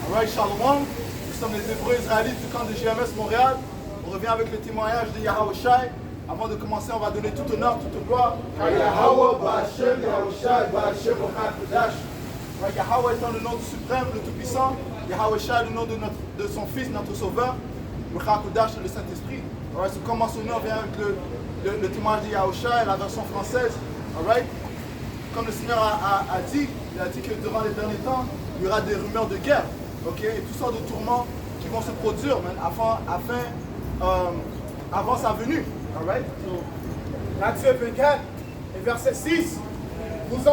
Alright, Shalom. Nous sommes les Hébreux israélites du camp de GMS Montréal. On revient avec le témoignage de Yahweh Shai. Avant de commencer, on va donner tout honneur, toute gloire à Yahweh, Ba'Hashem, Yahweh Shai, Ba'Hashem, Kodash. Yahweh étant le nom du suprême, le tout-puissant. Yahweh Shai, le nom de son fils, notre sauveur. Le Kodash, le Saint-Esprit. Alright, so commençons, on vient avec le témoignage de Yahweh Shai, la version française. Alright. Comme le Seigneur a dit, il a dit que durant les derniers temps, il y aura des rumeurs de guerre, ok, et toutes sortes de tourments qui vont se produire, avant sa venue. Alright? Matthieu 24 et verset 6. Vous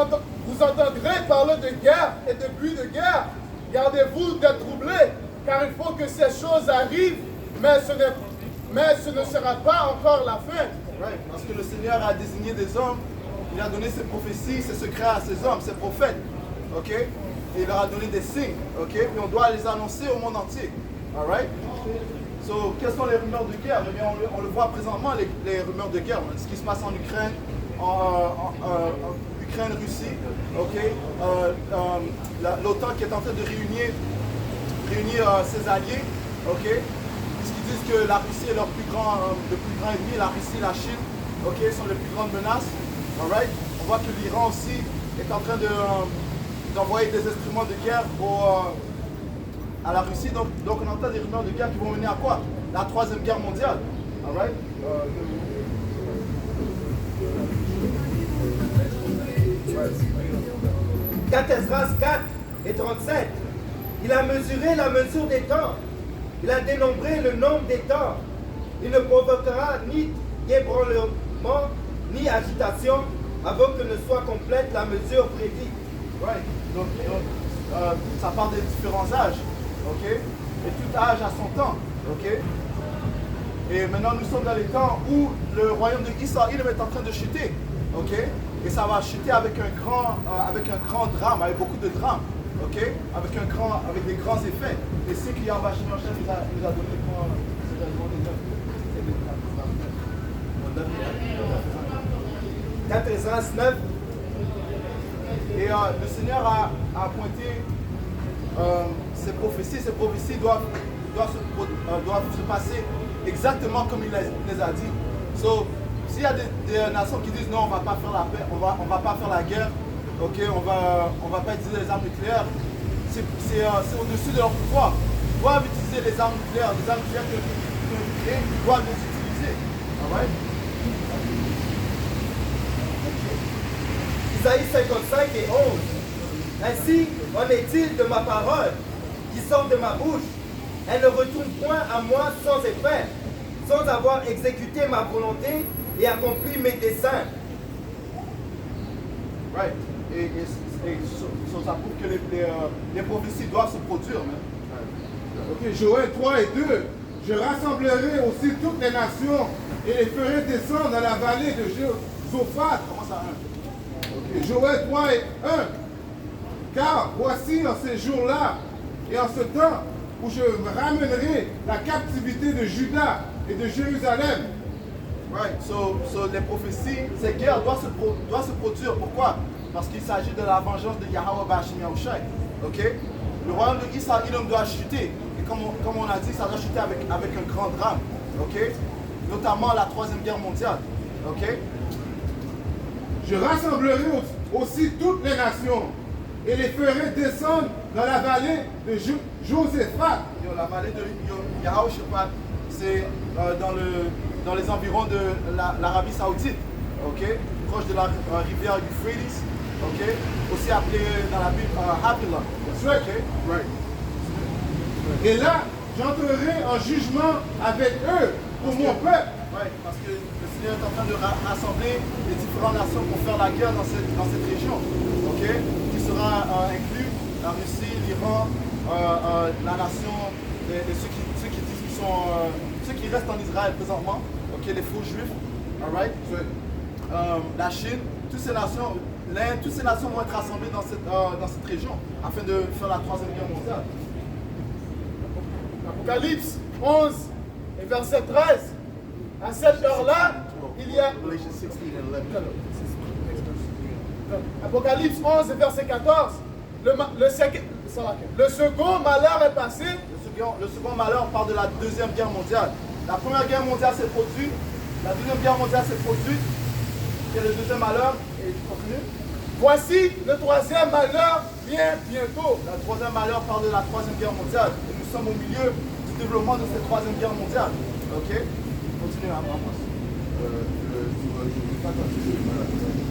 entendrez parler de guerre et de bruit de guerre. Gardez-vous d'être troublés, car il faut que ces choses arrivent, mais ce ne sera pas encore la fin. Right. Parce que le Seigneur a désigné des hommes, il a donné ses prophéties, ses secrets à ces hommes, ses prophètes. Ok? Et il leur a donné des signes. Ok? Et on doit les annoncer au monde entier. Alright? So, quelles sont les rumeurs de guerre? Eh bien, on le voit présentement, les rumeurs de guerre. Ce qui se passe en Ukraine, Ukraine, Russie. Ok? L'OTAN qui est en train de réunir ses alliés. Ok? Puisqu'ils disent que la Russie est le plus grand ennemi, la Russie, la Chine. Ok? Sont les plus grandes menaces. Alright? On voit que l'Iran aussi est en train d'envoyer des instruments de guerre à la Russie. Donc on entend des rumeurs de guerre qui vont mener à quoi? La troisième guerre mondiale. Alright? Esdras 4 et 37. Il a mesuré la mesure des temps. Il a dénombré le nombre des temps. Il ne provoquera ni ébranlement ni agitation avant que ne soit complète la mesure prédite. Right. Donc, ça parle des différents âges. Ok? Et tout âge a son temps. Ok? Et maintenant, nous sommes dans les temps où le royaume de Israël est en train de chuter. Ok? Et ça va chuter avec un grand drame, avec beaucoup de drames. Ok? Avec des grands effets. Et c'est que Yahweh nous a donné pour Esdras 9. Et le Seigneur a pointé ces prophéties. Ces prophéties doivent se passer exactement comme il les a dit. So, s'il y a des nations qui disent non, on ne va pas faire la paix, on va pas faire la guerre, ok, on va pas utiliser les armes nucléaires, c'est au-dessus de leur pouvoir. Ils doivent utiliser les armes nucléaires que ils doivent les utiliser. Alright? Isaïe 55 et 11. Ainsi en est-il de ma parole qui sort de ma bouche. Elle ne retourne point à moi sans effet, sans avoir exécuté ma volonté et accompli mes desseins. Right. Et ça prouve que les prophéties doivent se produire. Ok, Joël 3 et 2. Je rassemblerai aussi toutes les nations et les ferai descendre dans la vallée de Josaphat. Comment ça? Joël 3 et 1. Car voici en ces jours-là et en ce temps où je ramènerai la captivité de Juda et de Jérusalem. Right. So les prophéties, ces guerres doivent se produire. Pourquoi? Parce qu'il s'agit de la vengeance de Yahweh Ba'Hashem Yahweh Shai. Ok? Le royaume de Israël doit chuter. Et comme on a dit, ça doit chuter avec un grand drame. Ok? Notamment la troisième guerre mondiale. Ok? Je rassemblerai aussi toutes les nations et les ferai descendre dans la vallée de Josaphat. La vallée de Yahoushaphat, c'est dans les environs de l'Arabie Saoudite, ok? Proche de la rivière Euphrates, ok? Aussi appelée dans la Bible Havilah. Okay? Right. Et là, j'entrerai en jugement avec eux pour mon peuple. Ouais, parce que le Seigneur est en train de rassembler les différentes nations pour faire la guerre dans cette région, ok? Qui sera inclus la Russie, l'Iran, la nation, ceux qui restent en Israël présentement, ok? Les faux juifs, alright? La Chine, toutes ces nations, l'Inde, toutes ces nations vont être rassemblées dans cette région afin de faire la troisième guerre mondiale. Apocalypse 11 et verset 13. À cette heure-là, il y a... Apocalypse 11 et verset 14. Le second malheur est passé. Le second malheur parle de la Deuxième Guerre mondiale. La Première Guerre mondiale s'est produite. La Deuxième Guerre mondiale s'est produite. Et le deuxième malheur, et tu continues. Voici le troisième malheur vient bientôt. Le troisième malheur parle de la Troisième Guerre mondiale. Et nous sommes au milieu du développement de cette Troisième Guerre mondiale. Ok? Continue, Amos.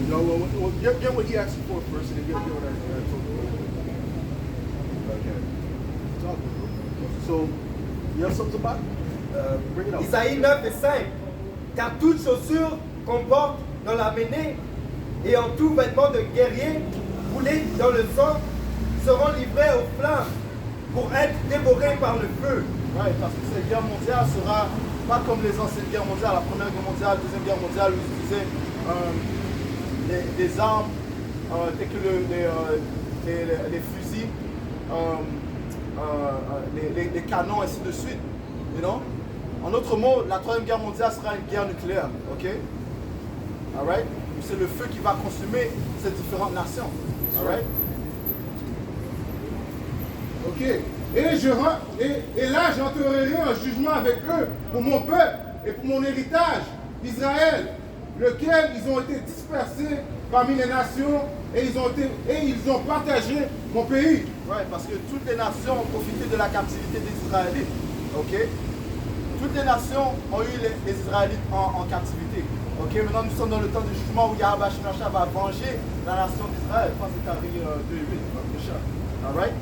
No, well, get what he asked for first, and then get what I told you. Okay. Talk. So, you have something about? Bring it up. Isaïe 9 et 5. Car toute chaussure qu'on porte dans la mêlée et en tout vêtement de guerrier coulé dans le sang seront livrés aux flammes pour être dévorés par le feu. Ouais, parce que cette guerre mondiale sera pas comme les anciennes guerres mondiales, la Première Guerre mondiale, la Deuxième Guerre mondiale, où ils utilisaient des armes telles que les fusils, les canons, ainsi de suite. You know? En d'autres mots, la Troisième Guerre mondiale sera une guerre nucléaire. Ok? Alright? C'est le feu qui va consumer ces différentes nations. Alright? Ok. Et là, j'entrerai en jugement avec eux pour mon peuple et pour mon héritage, Israël, lequel ils ont été dispersés parmi les nations et ils ont partagé mon pays. Ouais, parce que toutes les nations ont profité de la captivité des Israélites. Ok? Toutes les nations ont eu les Israélites en captivité. Ok? Maintenant, nous sommes dans le temps du jugement où Yahweh Shemashah va venger la nation d'Israël. Je pense que c'est Zacharie 2:8. Alright?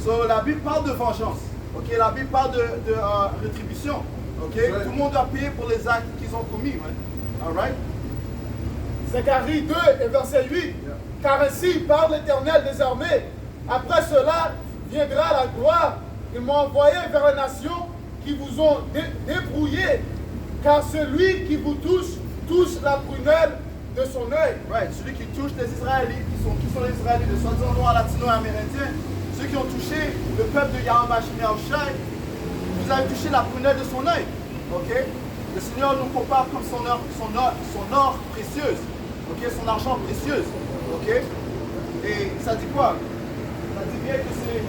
So, la Bible parle de vengeance. Ok? La Bible parle de rétribution. Ok? Ouais. Tout le monde doit payer pour les actes qu'ils ont commis. Right? Alright? Zacharie 2 et verset 8. Car ainsi parle l'Éternel des armées. Après cela viendra la gloire. Il m'a envoyé vers les nations qui vous ont débrouillé. Car celui qui vous touche la prunelle de son œil. Right. Celui qui touche les Israélites, qui sont les Israélites, les soi-disant noirs, latino-amérindiens, ceux qui ont touché le peuple de Yahweh Shemashah, vous avez touché la prunelle de son œil. Ok? Le Seigneur nous compare comme son or précieuse. Ok? Son argent précieux. Ok? Et ça dit quoi? Ça dit bien que c'est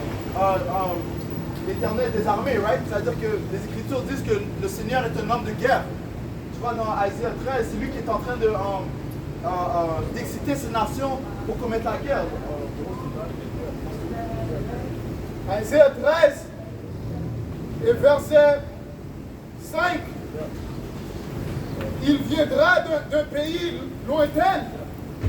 l'Éternel des armées, right? C'est-à-dire que les Écritures disent que le Seigneur est un homme de guerre. Tu vois, dans Isaïe 13, c'est lui qui est en train d'exciter ces nations pour commettre la guerre. Isaïe 13 et verset 5. Il viendra d'un pays lointain,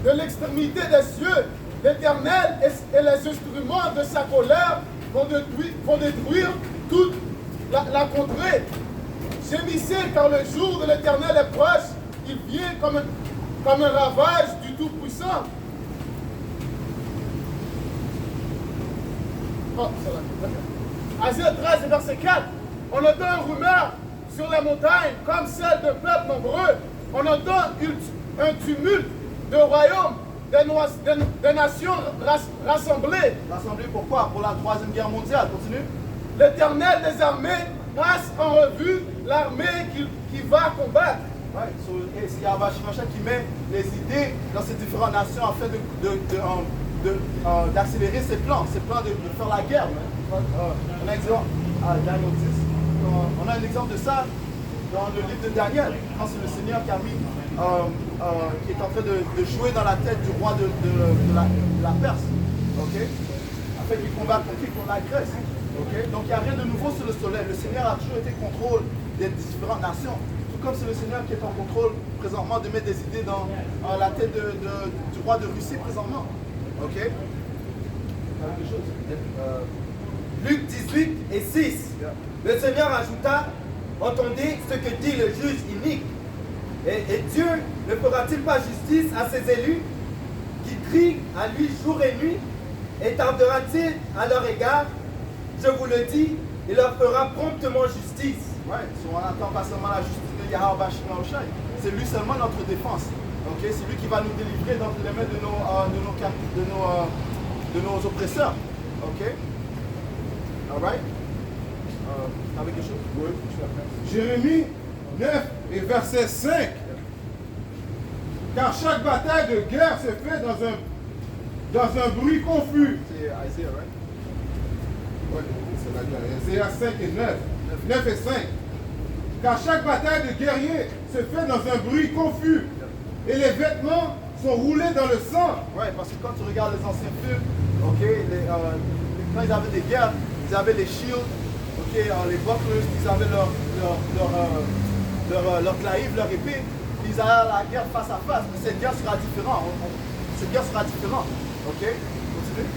de l'extrémité des cieux. L'Éternel et les instruments de sa colère vont détruire toute la contrée. Gémissez car le jour de l'Éternel est proche. Il vient comme un ravage du Tout-Puissant. Isaïe 13, verset 4. On entend une rumeur sur les montagnes comme celle d'un peuple nombreux. On entend un tumulte de royaumes, des nations rassemblées. Rassemblés pourquoi? Pour la Troisième Guerre mondiale. Continue. L'Éternel des armées passe en revue l'armée qui va combattre. Ouais, et c'est Yahweh Shemashah qui met les idées dans ces différentes nations afin d'accélérer ses plans de faire la guerre. On a un exemple à Daniel 10. On a un exemple de ça dans le livre de Daniel, quand c'est le Seigneur qui a mis, qui est en train de jouer dans la tête du roi de la Perse, ok? Afin qu'il combatte contre la Grèce, ok? Donc il n'y a rien de nouveau sur le soleil. Le Seigneur a toujours été contrôle des différentes nations. Tout comme c'est le Seigneur qui est en contrôle présentement de mettre des idées dans la tête du roi de Russie présentement, ok? Quelque chose. Luc 18 et 6. Le Seigneur ajouta, entendez ce que dit le juge inique. Et Dieu ne fera-t-il pas justice à ses élus qui crient à lui jour et nuit? Et tardera-t-il à leur égard? Je vous le dis, il leur fera promptement justice. Ouais, on n'attend pas seulement la justice de Yahweh Shemashah. C'est lui seulement notre défense. Ok, c'est lui qui va nous délivrer dans les mains de nos oppresseurs. Ok? Alright? Avec quelque chose? Oui, Jérémie 9 et verset 5. Car chaque bataille de guerre se fait dans un bruit confus. c'est Isaiah, right? Ouais, c'est la guerre. Ésaïe 5 et 9. 9 et 5. Car chaque bataille de guerrier se fait dans un bruit confus. Et les vêtements sont roulés dans le sang. Ouais, parce que quand tu regardes les anciens films, ok, quand ils avaient des guerres, ils avaient les shields, ok, les bucklers, ils avaient leur glaive, leur épée, puis ils allaient à la guerre face à face. Mais cette guerre sera différente. Cette guerre sera différente. Ok, continue.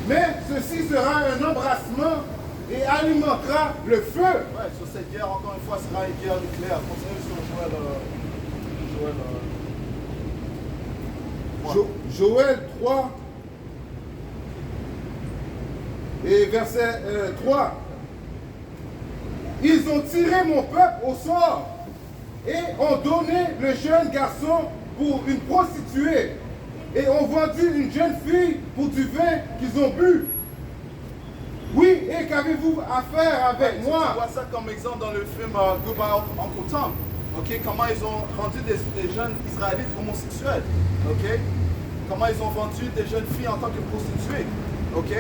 Mais ceci sera un embrassement et alimentera le feu. Ouais, sur cette guerre, encore une fois, sera une guerre nucléaire. Continue sur Joël 3 et verset 3. Ils ont tiré mon peuple au sort et ont donné le jeune garçon pour une prostituée et ont vendu une jeune fille pour du vin qu'ils ont bu. Oui, et qu'avez-vous à faire avec Tu moi? vois ça comme exemple dans le film Goodbye Uncle Tom. Ok, comment ils ont rendu des jeunes Israélites homosexuels. Ok, comment ils ont vendu des jeunes filles en tant que prostituées. Ok,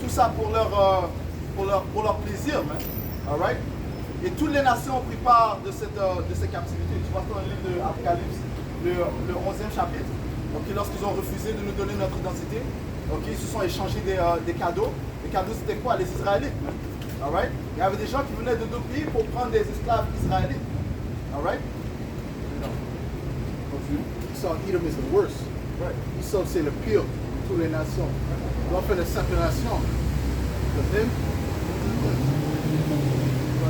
tout ça pour leur plaisir, man. Alright? Et toutes les nations ont pris part de cette captivité. Tu vois ça dans le livre de l'Apocalypse, le 11e chapitre. Ok, lorsqu'ils ont refusé de nous donner notre identité, ok, ils se sont échangés des cadeaux. Les cadeaux, c'était quoi? Les Israélites, man. Alright? Il y avait des gens qui venaient de d'autres pays pour prendre des esclaves israélites. Alright? Esau, Edom is the worst. Right. Esau, c'est le pire de toutes les nations. On doit faire la séparation.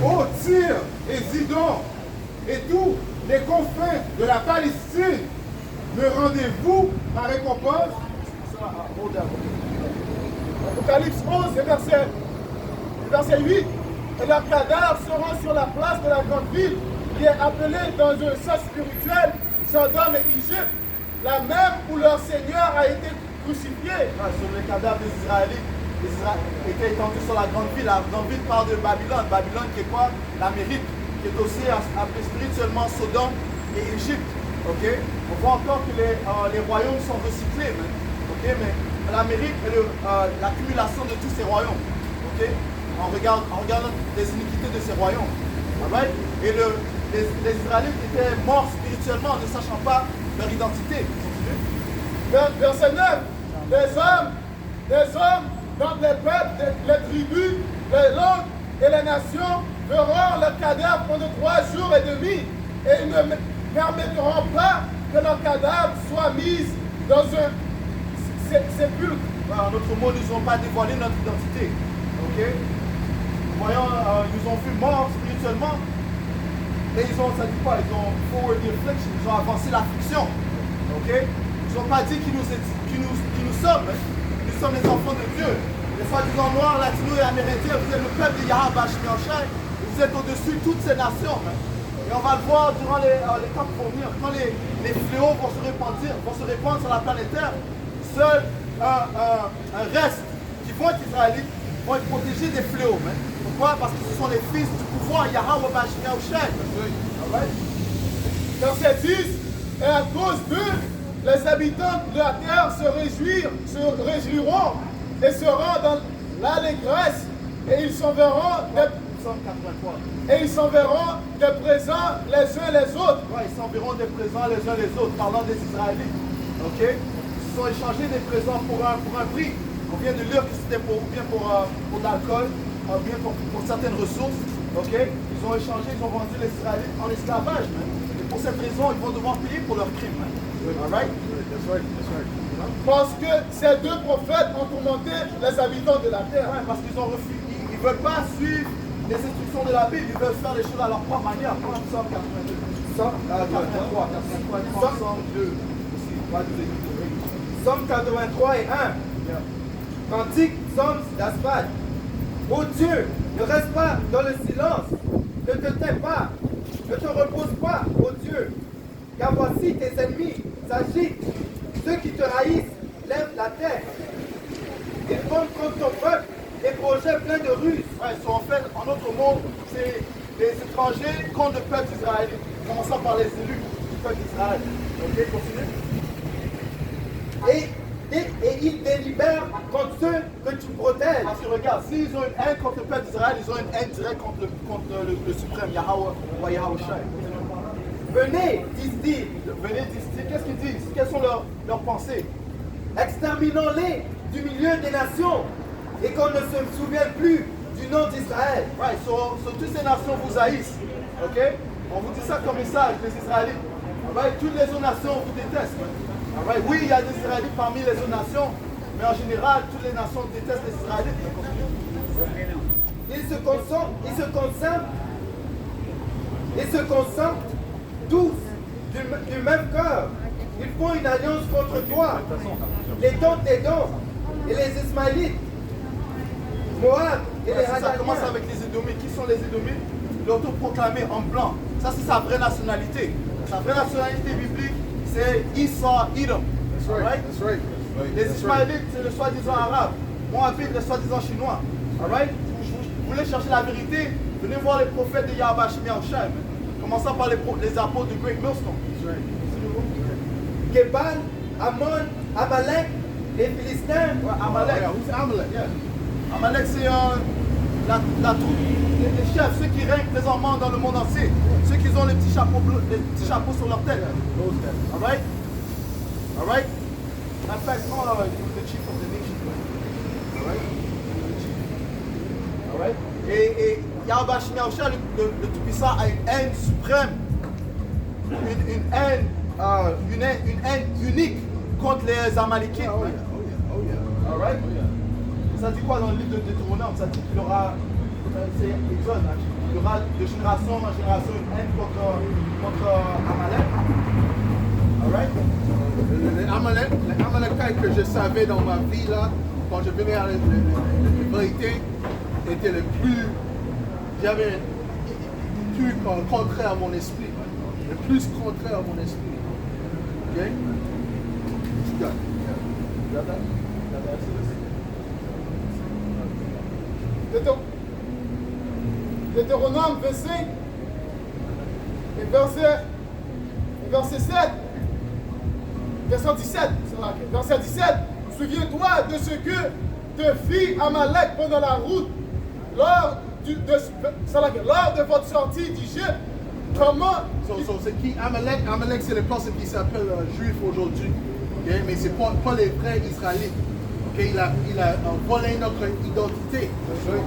Ô Tyr et Zidon et tous les confins de la Palestine, me rendez-vous ma récompense? Apocalypse 11 et verset 8. Et leurs cadavres seront sur la place de la grande ville, qui est appelée dans un sens spirituel Sodome et Égypte, la même où leur Seigneur a été crucifié. Sur les cadavres des Israélites, les Israélites étaient étendus sur la grande ville. La grande ville parle de Babylone. Babylone qui est quoi? L'Amérique, qui est aussi appelée spirituellement Sodome et Égypte. Ok? On voit encore que les royaumes sont recyclés. Ok? Mais l'Amérique est l'accumulation de tous ces royaumes. Ok? En regardant les iniquités de ces royaumes. Alright? Et les Israélites étaient morts spirituellement en ne sachant pas leur identité. Verset 9. Des hommes dans les peuples, les tribus, les langues et les nations verront leurs cadavres pendant 3 jours et demi, et ils ne permettront pas que leurs cadavres soient mis dans un sépulcre. En d'autres mots, ils n'ont pas dévoilé notre identité. Ok? Voyons, ils nous ont vu morts spirituellement. Et ils ont, ça dit quoi? Ils ont forward the affliction, ils ont avancé l'affliction. Ok? Ils n'ont pas dit qui nous sommes. Hein? Nous sommes les enfants de Dieu. Les soi-disant noirs, latinos et amérindiens, vous êtes le peuple de Yahweh Shmianchai. Vous êtes au-dessus de toutes ces nations. Hein? Et on va le voir durant les temps qui vont venir. Quand les fléaux vont se répandre sur la planète Terre, seul un reste qui vont être israélites vont être protégés des fléaux. Hein? Pourquoi? Parce que ce sont les fils du pouvoir Yahweh Shmianchai. Verset 10. Et à cause d'eux, les habitants de la terre se réjouiront et seront dans l'allégresse, et ils s'enverront des présents les uns les autres. Ouais, ils s'enverront des présents les uns les autres, parlant des Israélites. Ok? Ils se sont échangés des présents pour un prix. On vient de lire que c'était bien pour de l'alcool, bien pour certaines ressources. Ok? Ils ont échangé, ils ont vendu les Israélites en esclavage. Et pour cette raison, ils vont devoir payer pour leurs crimes. Alright? That's right, that's right. Parce que ces 2 prophètes ont tourmenté les habitants de la terre. Ouais, parce qu'ils ont refusé. Ils ne veulent pas suivre les instructions de la Bible, ils veulent faire les choses à leur propre manière. Comme Psaume 82. 83, Psaume 2 aussi. Psaume 83 et 1. Cantique, psaume d'Asphalt. Ô Dieu, ne reste pas dans le silence. Ne te tais pas. Ne te repose pas, ô Dieu. Car voici tes ennemis s'agitent. Ceux qui te haïssent lèvent la tête. Ils font contre ton peuple des projets pleins de ruses. Ouais, en fait, en d'autres mots, c'est les étrangers contre le peuple d'Israël. Commençons par les élus du peuple d'Israël. Ok, continue. Et il délibère contre ceux que tu protèges. Parce que regarde, s'ils ont une haine contre le peuple d'Israël, ils ont une haine directe contre le suprême, Yahweh ou Yahweh Shai. Venez, disent-ils, Venez, disent-ils, qu'est-ce qu'ils disent? Quelles sont leurs pensées? exterminons-les du milieu des nations et qu'on ne se souvienne plus du nom d'Israël. Right, so toutes ces nations vous haïssent. Ok? On vous dit ça comme message, les Israélites. Alright, toutes les autres nations vous détestent. Alright, oui, il y a des Israélites parmi les autres nations, mais en général, toutes les nations détestent les Israélites. Ils se concentrent tous du même cœur. Ils font une alliance contre toi. Les dons et les Ismaélites, Moab et les Ça commence Hadaniens. avec les Édomites. Qui sont les Édomites? L'autoproclamé en blanc. Ça, c'est sa vraie nationalité. Sa vraie nationalité biblique, c'est Esau, Edom. That's right. Alright? That's right. Les That's right. Ismaélites, c'est le soi-disant arabe. Moabite, le soi-disant chinois. Alright? Vous voulez chercher la vérité? Venez voir les prophètes de Yahweh Hashem Yahushua. Commençons par les apôtres de Great Millstone. That's right. Gebal, Ammon, Amalek, les Philistins. Ouais, Amalek. Oh, yeah, who's Amalek? Yeah. Amalek, c'est la troupe, les chefs, ceux qui règnent présentement dans le monde entier. Ceux qui ont les petits chapeaux bleus, les petits chapeaux sur leur tête. Those guys. Alright? Alright? In fact, no, he was the chief of the nation. Alright? Alright? Et Yahweh Hashem Yahushua, le Tout-Puissant, a une haine suprême. Une haine unique contre les Amalekites. Oh yeah. Oh yeah. Oh yeah. Alright? Oh yeah. Ça dit quoi dans le livre de Deutéronome? Ça dit qu'il aura, c'est Exode, hein, il y aura de génération en génération une haine contre Amalek. Alright? Les Amalekites que je savais dans ma vie, là, quand je venais à la vérité, étaient le plus. J'avais un truc contraire à mon esprit. Le plus contraire à mon esprit. Ok? You got it. You got that? You got that? Deutéronome 25 et verset 7. Verset 17. C'est là, verset 17. Souviens-toi de ce que te fit Amalek pendant la route lors de votre sortie d'Égypte. Comment So, c'est qui Amalek? Amalek, c'est les personnes qui s'appellent juifs aujourd'hui. Okay? Mais c'est pas les vrais Israélites. Okay? Il a volé notre identité.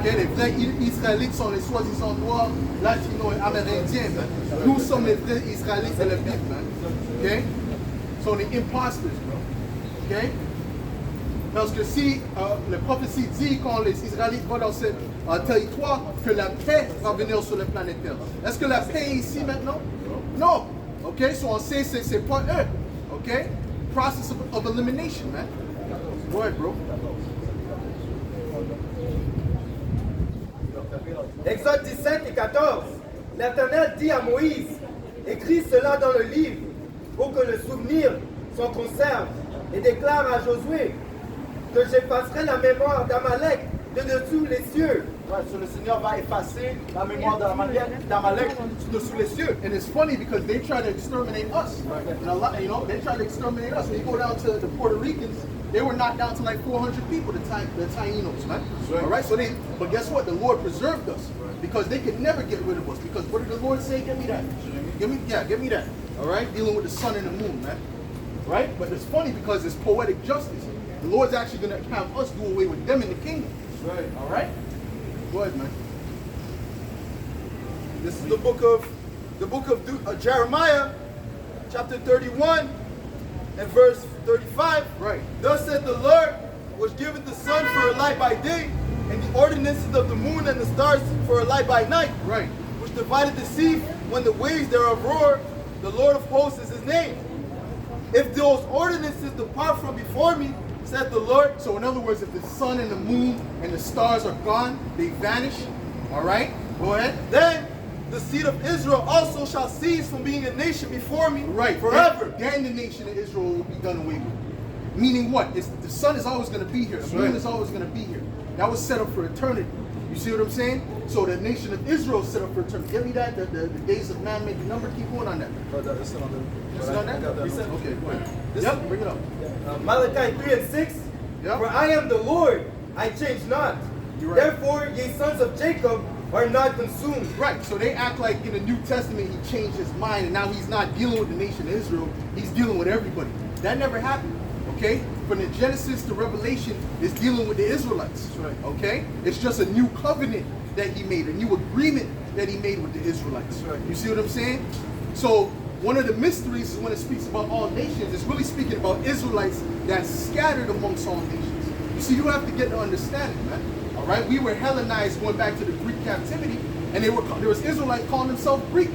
Okay? Les vrais Israélites sont les soi-disant noirs, latinos et amérindiens. Man. Nous sommes les vrais Israélites de la Bible. Man. Okay? So, les imposters. Okay? Parce que si la prophétie dit quand les Israélites vont dans ce territoire, que la paix va venir sur la planète Terre. Est-ce que la paix est ici maintenant? Non. OK? So on sait que c'est pas eux. OK? Process of elimination, man. Go ahead, bro. Exode 17 et 14. L'Éternel dit à Moïse, écris cela dans le livre pour que le souvenir s'en conserve et déclare à Josué que j'effacerai la mémoire d'Amalek de dessous les cieux. Ouais, so le Seigneur va effacer la mémoire d'Amalek dessous les cieux. And it's funny because they try to exterminate us. And a lot, they try to exterminate us. When you go down to the Puerto Ricans, they were knocked down to like 400 people, the Tainos, man. All right, so but guess what? The Lord preserved us because they could never get rid of us. Because what did the Lord say? Give me that. Give me that. All right, dealing with the sun and the moon, man. Right? But it's funny because it's poetic justice. The Lord's actually going to have us do away with them in the kingdom. Right. All right? Go ahead, man. This is the book of Jeremiah, chapter 31 and verse 35. Right. Thus said the Lord, which giveth the sun for a light by day, and the ordinances of the moon and the stars for a light by night. Right. Which divided the sea when the waves thereof roar. The Lord of hosts is his name. If those ordinances depart from before me, said the Lord. So in other words, if the sun and the moon and the stars are gone, they vanish. All right? Go ahead. Then the seed of Israel also shall cease from being a nation before me Right. forever. Then the nation of Israel will be done away with. Meaning what? The sun is always going to be here. The moon is always going to be here. That was set up for eternity. You see what I'm saying? So the nation of Israel set up for eternity. Give me that, the days of man make a number. Keep going on that. It's still on Is it on that? Okay, go ahead. Yep, bring it up. Malachi 3 and 6. Yep. For I am the Lord, I change not. You're right. Therefore, ye sons of Jacob are not consumed. Right, so they act like in the New Testament he changed his mind and now he's not dealing with the nation of Israel, he's dealing with everybody. That never happened, okay? From the Genesis to Revelation is dealing with the Israelites, right. okay? It's just a new covenant that he made, a new agreement that he made with the Israelites. Right. You see what I'm saying? So one of the mysteries is when it speaks about all nations, it's really speaking about Israelites that's scattered amongst all nations. You see, you have to get the understanding, man. All right, we were Hellenized going back to the Greek captivity, and there was Israelites calling themselves Greek,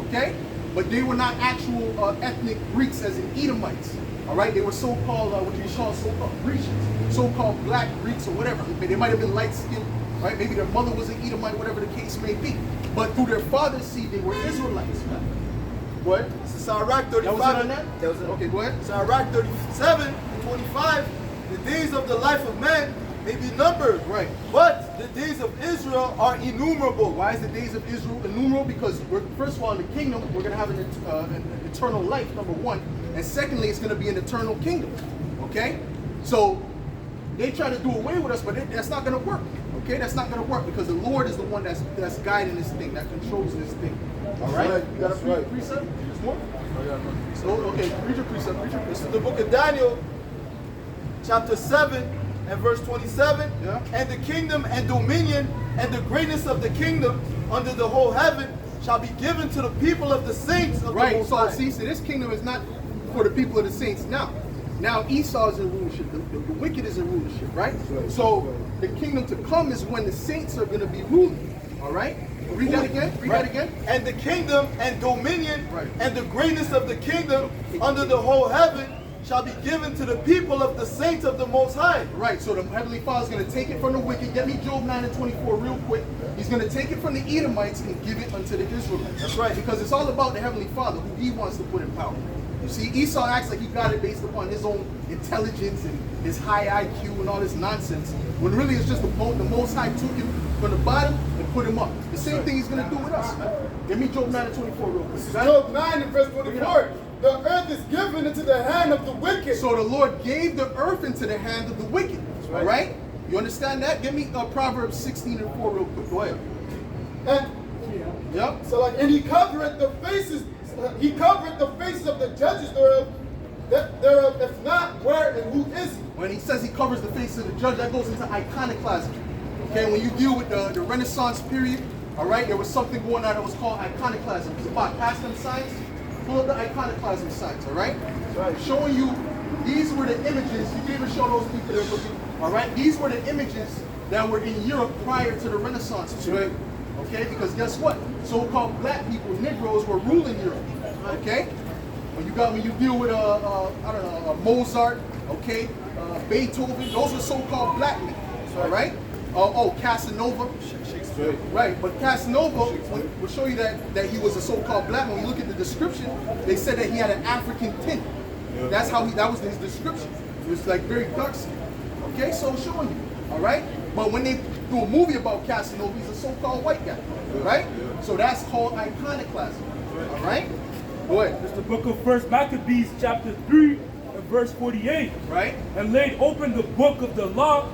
okay? But they were not actual ethnic Greeks as in Edomites, all right? They were so-called, what you call so-called Grecians, so-called black Greeks or whatever. They might have been light-skinned, right? Maybe their mother was an Edomite, whatever the case may be. But through their father's seed, they were Israelites, man. What? This is Sirach 35. That was it on that? That was it. Okay, go ahead. Sirach 37, 25. The days of the life of man may be numbered. Right. But the days of Israel are innumerable. Why is the days of Israel innumerable? Because first of all, in the kingdom, we're going to have an eternal life, number one. And secondly, it's going to be an eternal kingdom. Okay? So they try to do away with us, but that's not going to work. Okay? That's not going to work because the Lord is the one that's guiding this thing, that controls this thing. All right? You got a precept? There's more? So, okay, read your precept. This is the book of Daniel, chapter 7 and verse 27. Yeah. And the kingdom and dominion and the greatness of the kingdom under the whole heaven shall be given to the people of the saints of the Right, Most so High. see, so this kingdom is not for the people of the saints now. Now Esau is in rulership, the wicked is in rulership, right? So the kingdom to come is when the saints are going to be ruling, all right? Read that again, read that again. And the kingdom and dominion Right. and the greatness of the kingdom under the whole heaven shall be given to the people of the saints of the Most High. Right, so the Heavenly Father is going to take it from the wicked. Get me Job 9 and 24 real quick. He's going to take it from the Edomites and give it unto the Israelites. That's right. Because it's all about the Heavenly Father, who he wants to put in power. You see, Esau acts like he got it based upon his own intelligence and his high IQ and all this nonsense, when really it's just the Most High took him from the bottom and put him up. The same thing he's going to do with us, man. Give me Job 9 and 24 real quick. Job 9 and verse 24. The earth is given into the hand of the wicked. So the Lord gave the earth into the hand of the wicked. All right? You understand that? Give me Proverbs 16 and 4 real quick. Go ahead. And Yep. so like, and he covered the faces of the judges thereof, if not, where and who is he? When he says he covers the face of the judge, that goes into iconoclasm. Okay, when you deal with the Renaissance period, all right, there was something going on that was called iconoclasm. It's about past them signs. Pull up the iconoclasm signs, all right? Showing you, these were the images, you can even show those people that are looking, all right? These were the images that were in Europe prior to the Renaissance period. Okay, because guess what? So-called black people, Negroes, were ruling Europe. Okay? When you deal with I don't know, Mozart, okay, Beethoven, those are so-called black men. All right? Casanova. Right, but Casanova will show you that he was a so-called black man. When you look at the description, they said that he had an African tint. That's how that was his description. It was like very dark skin. Okay, so showing you. All right? But when they do a movie about Casanova, he's a so-called white guy. Right? So that's called iconoclasm. All right? Go ahead. It's the book of 1 Maccabees, chapter 3, and verse 48. Right? And laid open the book of the law,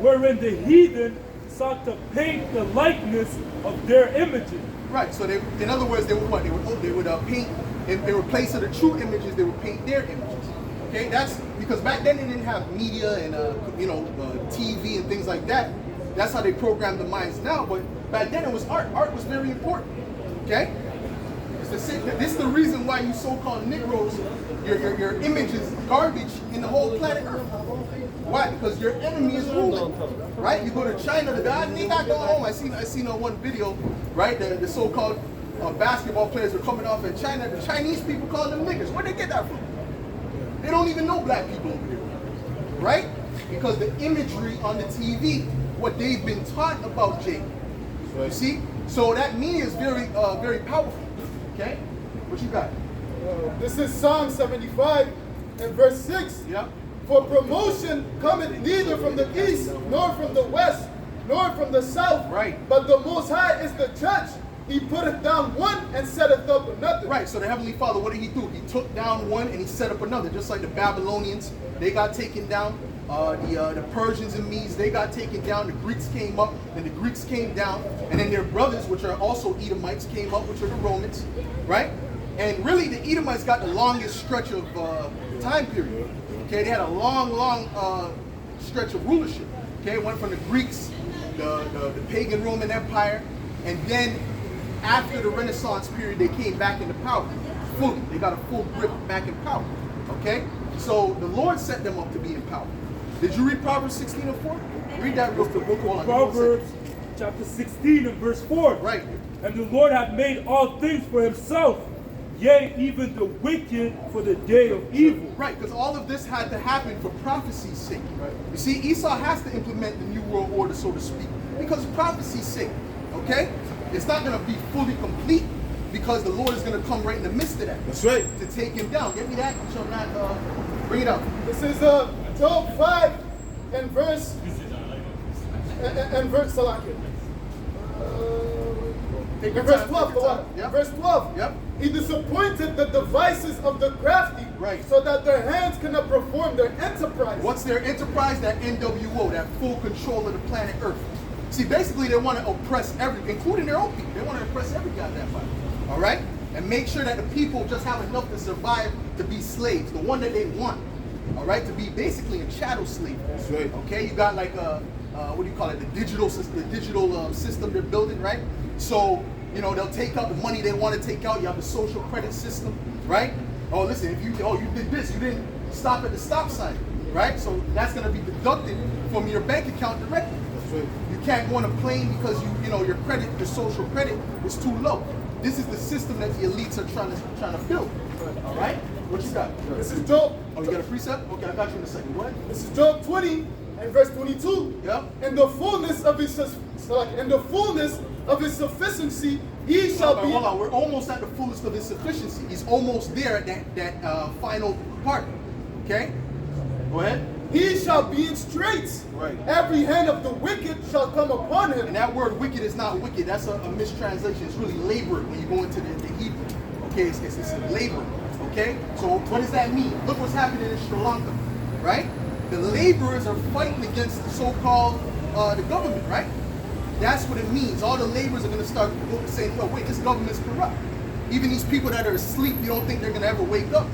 wherein the heathen sought to paint the likeness of their images. Right. So they, in other words, they would what? They would paint. If they were place of the true images, they would paint their images. Okay, that's because back then they didn't have media and TV and things like that. That's how they programmed the minds now. But back then it was art. Art was very important. Okay. This is the reason why you so-called Negroes, your image is garbage in the whole planet Earth. Why? Because your enemy is ruling, right? You go to China, the guy need not go home. I seen on one video, right? The so-called basketball players are coming off in China. The Chinese people call them niggas. Where'd they get that from? They don't even know black people over there, right? Because the imagery on the TV, what they've been taught about Jake. You see? So that media is very, very powerful. Okay? What you got? This is Psalm 75 and verse 6. Yep. For promotion cometh neither from the east nor from the west, nor from the south. Right. But the Most High is the judge. He putteth down one and setteth up another. Right, so the Heavenly Father, what did he do? He took down one and he set up another, just like the Babylonians, they got taken down. The Persians and Medes, they got taken down. The Greeks came up, and the Greeks came down. And then their brothers, which are also Edomites, came up, which are the Romans, right? And really, the Edomites got the longest stretch of time period. Okay, they had a long stretch of rulership. Okay, it went from the Greeks, the pagan Roman Empire, and then after the Renaissance period, they came back into power fully. They got a full grip back in power. Okay, so the Lord set them up to be in power. Did you read Proverbs 16 and 4? Read that real quick. Hold on. Proverbs chapter 16 and verse 4. Right. And the Lord hath made all things for himself, yea, even the wicked for the day of evil. Right, because all of this had to happen for prophecy's sake. Right. You see, Esau has to implement the New World Order, so to speak, because of prophecy's sake. Okay? It's not going to be fully complete because the Lord is going to come right in the midst of that. That's right. To take him down. Get me that. Shall not bring it up. This is Job 5 and verse Salakia. Take your Verse time, 12, take your time. the Yep. verse 12. Yep. He disappointed the devices of the crafty, Right. so that their hands cannot perform their enterprise. What's their enterprise? That NWO, that full control of the planet Earth. See, basically they want to oppress including their own people. They want to oppress every goddamn body. All right? And make sure that the people just have enough to survive to be slaves, the one that they want. All right? To be basically a chattel slave. That's right. Okay? You got like what do you call it? The digital system they're building, right? So, you know, they'll take out the money they want to take out. You have the social credit system, right? Oh, listen, if you did this, you didn't stop at the stop sign, right? So that's going to be deducted from your bank account directly. That's right. You can't go on a plane because your credit, your social credit is too low. This is the system that the elites are trying to build. All right? What you got? This is Job. Oh, you got a precept? Okay, I got you in a second. What? This is Job 20 and verse 22. Yep. In the fullness of his sufficiency, he shall be. Hold on, we're almost at the fullest of his sufficiency. He's almost there at that final part. Okay? Go ahead. He shall be in straits. Right. Every hand of the wicked shall come upon him. And that word wicked is not wicked. That's a mistranslation. It's really labor when you go into the Hebrew. Okay, it's labor. Okay? So what does that mean? Look what's happening in Sri Lanka. Right? The laborers are fighting against the so-called the government, right? That's what it means. All the laborers are going to start saying, well, wait, this government's corrupt. Even these people that are asleep, you don't think they're going to ever wake up.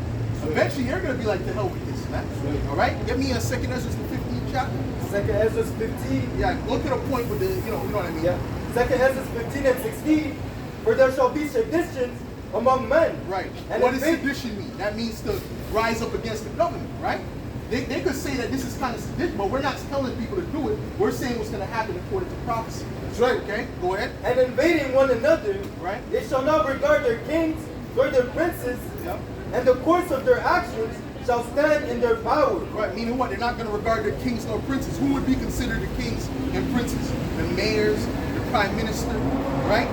Eventually, they're going to be like, to hell with this, man. All right? Get me a 2nd Ezra, the 15th chapter. 2nd Ezra 15. Yeah, look at a point with the, you know what I mean? Yeah. 2nd Ezra 15 and 16. For there shall be seditions among men. Right. And What does sedition mean? That means to rise up against the government, right? They could say that this is kind of sedition, but we're not telling people to do it. We're saying what's going to happen according to prophecy. That's right. Okay? Go ahead. And invading one another, Right. they shall not regard their kings nor their princes, Yep. and the course of their actions shall stand in their power. Right, meaning what? They're not going to regard their kings nor princes. Who would be considered the kings and princes? The mayors, the prime minister, right?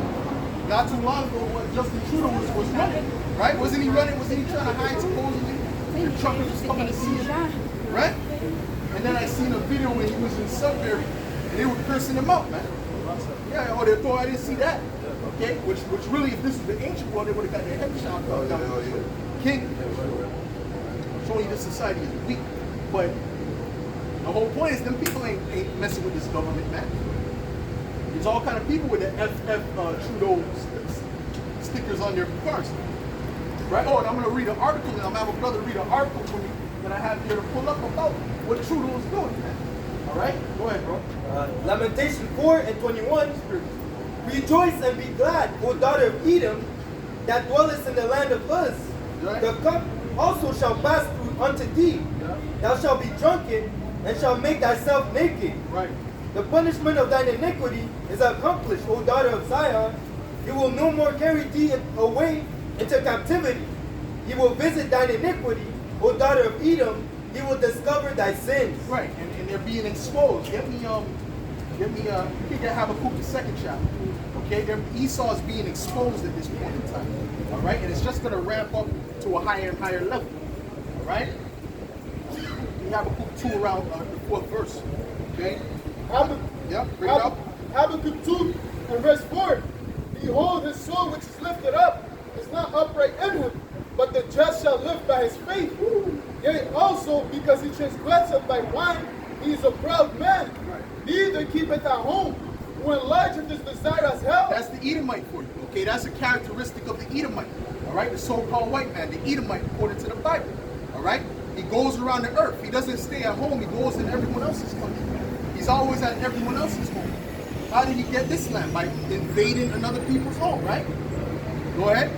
Not too long ago, what Justin Trudeau was running, right? Wasn't he running? Wasn't he trying to hide supposedly? The truckers was coming to see him, right? And then I seen a video when he was in Sudbury, and they were cursing him out, man. Yeah, oh, they thought I didn't see that. Okay, which really, if this was the ancient world, they would have got their head shot down. King. Showing you this society is weak. But the whole point is them people ain't messing with this government, man. There's all kind of people with the Trudeau stickers on their cars. Right? Oh, and I'm going to read an article, and I'm going to have a brother read an article for me that I have here to pull up about what Trudeau is doing, man. All right? Go ahead, bro. Lamentation 4 and 21. Rejoice and be glad, O daughter of Edom, that dwellest in the land of Uz. Right. The cup also shall pass through unto thee. Yeah. Thou shalt be drunken, and shalt make thyself naked. Right. The punishment of thine iniquity is accomplished, O daughter of Zion. He will no more carry thee away into captivity. He will visit thine iniquity, O daughter of Edom. He will discover thy sins. Right, and they're being exposed. Get me you can get Habakkuk the 2nd chapter. Okay, Esau is being exposed at this point in time. All right, and it's just going to ramp up to a higher and higher level. All right, we have Habakkuk 2 around the 4th verse. Okay, Yeah, bring it up. Habakkuk 2 and verse 4. Behold, his soul which is lifted up is not upright in him, but the just shall live by his faith. Yea, also, because he transgresseth by wine, he is a proud man. Neither keepeth at home, who enlargeth his desire as hell. That's the Edomite for you, okay? That's a characteristic of the Edomite, all right? The so-called white man, the Edomite, according to the Bible, all right? He goes around the earth. He doesn't stay at home. He goes in everyone else's country. He's always at everyone else's home. How did he get this land? By invading another people's home, right? Go ahead.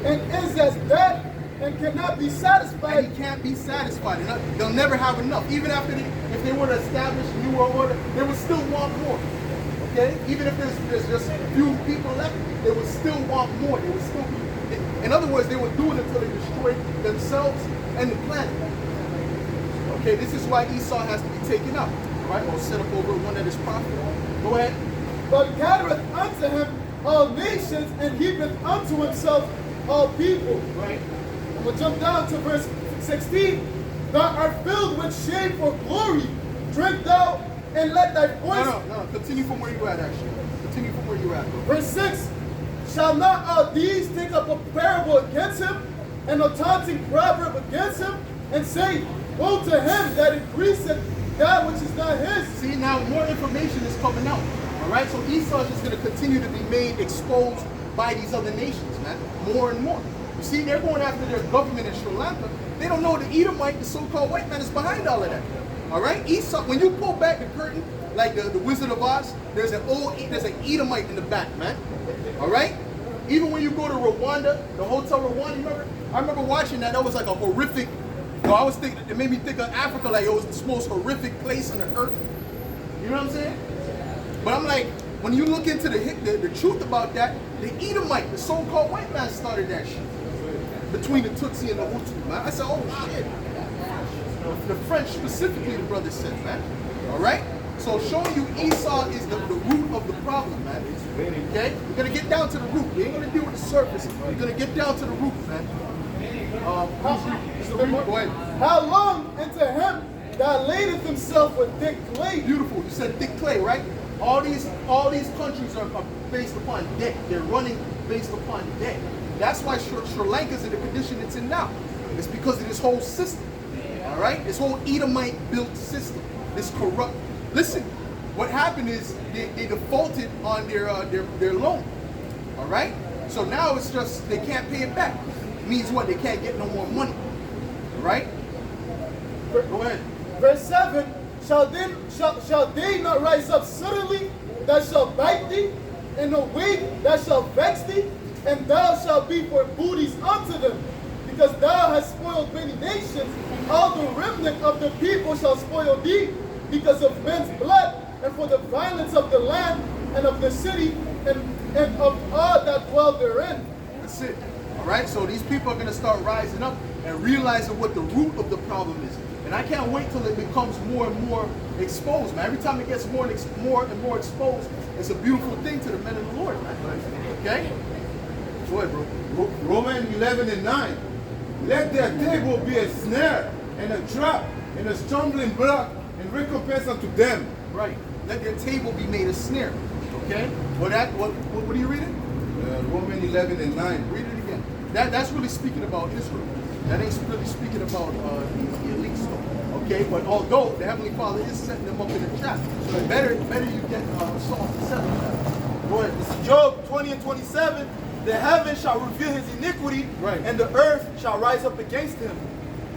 And is as dead and cannot be satisfied. And he can't be satisfied. They'll never have enough. Even after if they were to establish a new world order, they would still want more. Okay? Even if there's just a few people left, they would still want more. They would still be. In other words, they would do it until they destroy themselves and the planet. Okay, this is why Esau has to be taken up, right? Or set up over one that is profitable. Go ahead. But gathereth unto him all nations, and heapeth unto himself all people. Right. I'm going to jump down to verse 16. Thou art filled with shame for glory. Drink thou, and let thy voice... No. Continue from where you're at, actually. Continue from where you're at, bro. Verse 6. Shall not all these take up a parable against him, and a taunting proverb against him, and say, woe to him that increaseth that which is not his. See, now more information is coming out. All right, so Esau is just going to continue to be made exposed by these other nations, man. More and more. You see, they're going after their government in Sri Lanka. They don't know the Edomite, the so-called white man, is behind all of that. All right, Esau. When you pull back the curtain, like the Wizard of Oz, there's an Edomite in the back, man. All right. Even when you go to Rwanda, the Hotel Rwanda, remember? I remember watching that. That was like a horrific. I was thinking, it made me think of Africa like it was the most horrific place on the earth. You know what I'm saying? But I'm like, when you look into the truth about that, the Edomite, the so-called white man, started that shit between the Tutsi and the Hutu, man. I said, oh shit. The French specifically, the brother said, man. All right. So showing you Esau is the root of the problem, man. Okay? We're going to get down to the root. We ain't going to deal with the surface. We're going to get down to the root, man. Go ahead. How long unto him that ladeth himself with thick clay? Beautiful. You said thick clay, right? All these countries are based upon debt. They're running based upon debt. That's why Sri Lanka's in the condition it's in now. It's because of this whole system. All right? This whole Edomite-built system. This corrupt. Listen, what happened is they defaulted on their loan. All right? So now it's just they can't pay it back. It means what? They can't get no more money. All right? Go ahead. Verse 7. Shall they not rise up suddenly that shall bite thee, and awake that shall vex thee, and thou shalt be for booties unto them, because thou hast spoiled many nations. All the remnant of the people shall spoil thee, because of men's blood, and for the violence of the land, and of the city, and of all that dwell therein. That's it. All right? So these people are going to start rising up and realizing what the root of the problem is. And I can't wait till it becomes more and more exposed, man. Every time it gets more and more exposed, it's a beautiful thing to the men of the Lord, man. Okay? Go ahead, bro. Romans 11 and 9. Let their table be a snare and a trap and a stumbling block and recompense unto them. Right. Let their table be made a snare. Okay? What are you reading? Romans 11 and 9. Read it again. That's really speaking about Israel. That ain't really speaking about the elites, though. Okay? But although the Heavenly Father is setting them up in a trap, so better you get Psalm 7. Go ahead. This is Job 20 and 27. The heavens shall reveal his iniquity, right, and the earth shall rise up against him.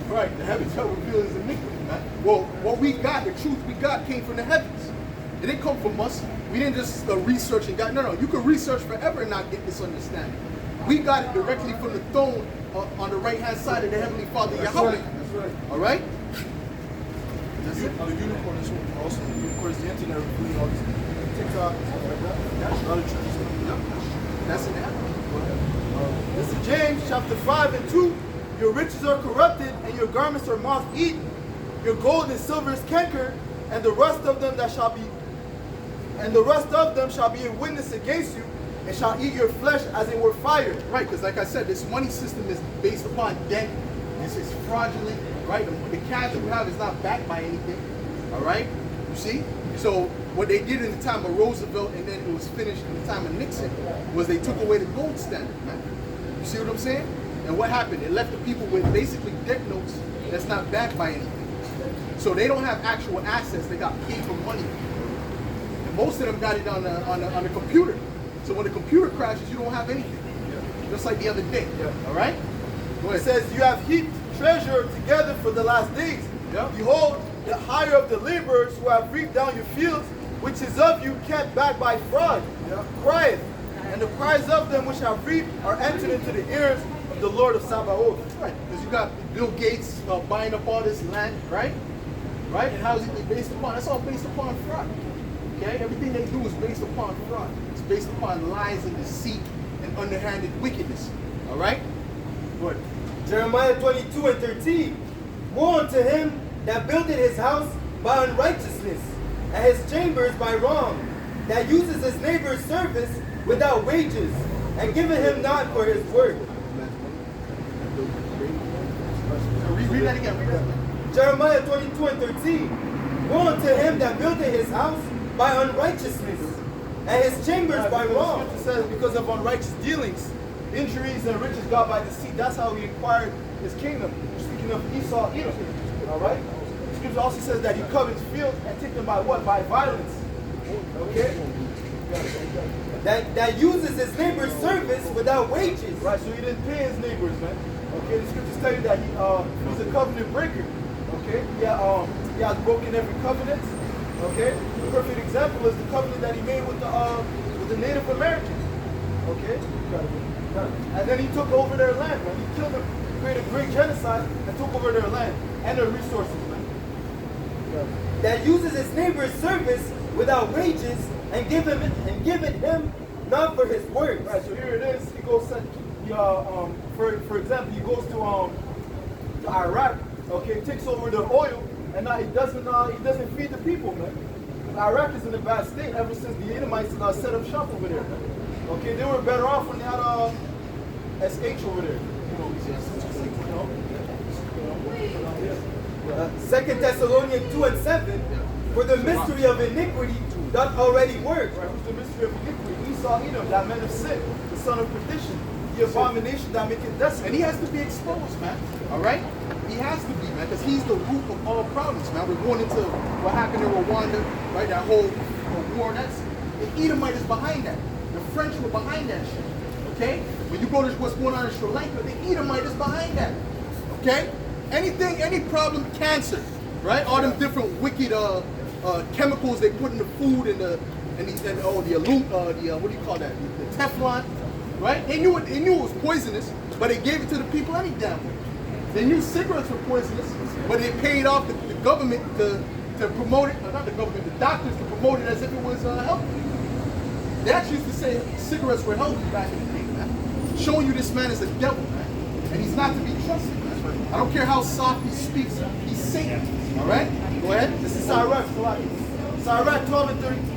Right, the heavens shall reveal his iniquity, man. Well, what we got, the truth we got came from the heavens. It didn't come from us. We didn't just research and got, no. You could research forever and not get this understanding. We got it directly from the throne on the right-hand side of the Heavenly Father, Yahweh. That's right. All right? That's it. The unicorn is also, the unicorn is the internet, really, all this TikTok, stuff like that. That's other churches. That's an apple. This is James chapter 5 and 2. Your riches are corrupted, and your garments are moth-eaten. Your gold and silver is cankered, and the rust of them shall be a witness against you, and shall eat your flesh as it were fire. Right, because like I said, this money system is based upon debt. This is fraudulent, right? The cash you have is not backed by anything. All right? You see? So what they did in the time of Roosevelt and then it was finished in the time of Nixon was they took away the gold standard, man. You see what I'm saying? And what happened? It left the people with basically debt notes that's not backed by anything. So they don't have actual assets. They got paper money. And most of them got it on the computer. So when the computer crashes, you don't have anything. Just like the other day. All right? Go ahead. It says, you have heaped treasure together for the last days. Yeah. Behold, the hire of the laborers who have reaped down your fields, which is of you kept back by fraud, crieth, and the cries of them which have reaped are entered into the ears of the Lord of Sabaoth. Right, because you got Bill Gates buying up all this land, right? Right? And how is it based upon? That's all based upon fraud. Okay? Everything they do is based upon fraud. It's based upon lies and deceit and underhanded wickedness. All right? Go ahead. Jeremiah 22:13. Woe unto him that buildeth his house by unrighteousness, and his chambers by wrong, that uses his neighbor's service without wages, and giveth him not for his work. Read that again. Read that again. Jeremiah 22:13. Woe unto him that buildeth his house by unrighteousness, and his chambers by The wrong. scripture says, because of unrighteous dealings, injuries and riches got by deceit, that's how he acquired his kingdom. Speaking of Esau, Edom. All right? The scripture also says that he covets fields and take them by what? By violence. Okay? That uses his neighbor's service without wages. Right, so he didn't pay his neighbors, man. Okay, the scriptures tell you that he was a covenant breaker. Okay? He has broken every covenant. Okay? The perfect example is the covenant that he made with the Native Americans. Okay? And then he took over their land, man. He killed them, created a great genocide, and took over their land and their resources, man. That uses his neighbor's service without wages, and giveth him not for his work. Right, so here it is. He goes for example, he goes to Iraq, okay, takes over the oil, and now he doesn't feed the people, man. Iraq is in a bad state ever since the Edomites set up shop over there. Okay, they were better off when they had SH over there. 2 Thessalonians 2:7. For the mystery of iniquity doth already work. Right, who's the mystery of iniquity? Esau, Edom, that man of sin, the son of perdition, the abomination that maketh desolate. And he has to be exposed, man. All right? He has to be, man, because he's the root of all problems, man. We're going into what happened in Rwanda, right? That whole war. The Edomite is behind that. The French were behind that shit. Okay? When you go to what's going on in Sri Lanka, the Edomite is behind that. Okay? Anything, any problem, cancer, right? All them different wicked chemicals they put in the food and the what do you call that? The Teflon, right? They knew it was poisonous, but they gave it to the people any damn way. They knew cigarettes were poisonous, but they paid off the government to promote it, not the government, the doctors to promote it as if it was healthy. They actually used to say cigarettes were healthy back in the day, man. Showing you this man is a devil, man. And he's not to be trusted, man. I don't care how soft he speaks, he's Satan. All right? Go ahead. This is Sirach 12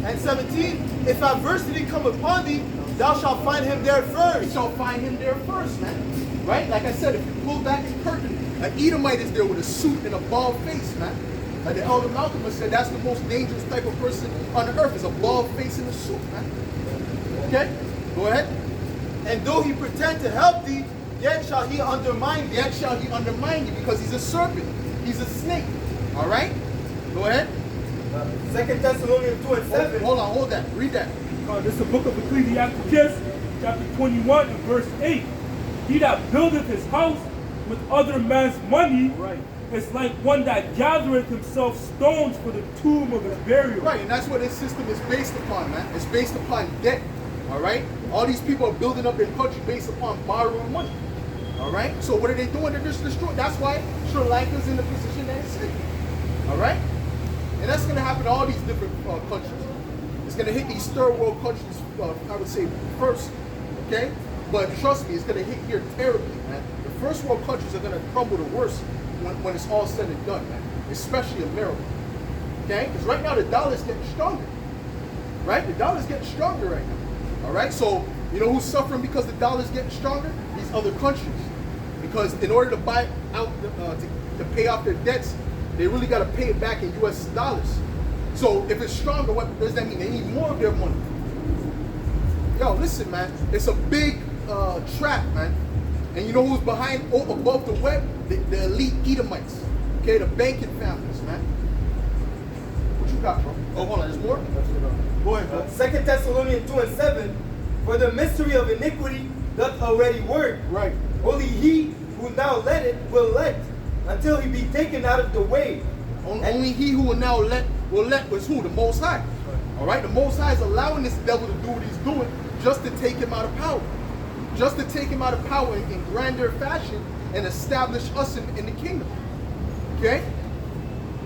and 17. If adversity come upon thee, thou shalt find him there You first. shall find him there first, man. Right? Like I said, if you pull back the curtain, an Edomite is there with a suit and a bald face, man. Like the elder Malcolm said, that's the most dangerous type of person on the earth, is a bald face and a suit, man. Okay? Go ahead. And though he pretend to help thee, yet shall he undermine thee. Yet shall he undermine you because he's a serpent. He's a snake. All right? Go ahead. 2 Thessalonians 2:7. Hold on, hold that. Read that. This is the book of Ecclesiasticus, chapter 21 and verse 8. He that buildeth his house with other man's money is like one that gathereth himself stones for the tomb of his burial. Right, and that's what this system is based upon, man. It's based upon debt. All right? All these people are building up their country based upon borrowing money. All right? So what are they doing? They're just destroying. That's why Sri Lanka's in the position that it's in. All right? And that's going to happen to all these different countries. It's going to hit these third world countries, I would say, first. Okay? But trust me, it's going to hit here terribly, man. The first world countries are going to crumble the worst when it's all said and done, man. Especially America. Okay? Because right now the dollar's getting stronger. Right? The dollar's getting stronger right now. All right? So, you know who's suffering because the dollar's getting stronger? These other countries. Because in order to buy out, to pay off their debts, they really got to pay it back in U.S. dollars. So if it's stronger, what does that mean? They need more of their money. Yo, listen, man. It's a big trap, man. And you know who's behind, above the web? The elite Edomites. Okay, the banking families, man. What you got, bro? Oh, hold on, there's more? Go ahead, bro. 2 Thessalonians 2:7, for the mystery of iniquity doth already work. Right. Only he who now let it will let, until he be taken out of the way. Only he who will now let was who? The Most High. All right, the Most High is allowing this devil to do what he's doing just to take him out of power. Just to take him out of power in grander fashion and establish us in the kingdom. Okay?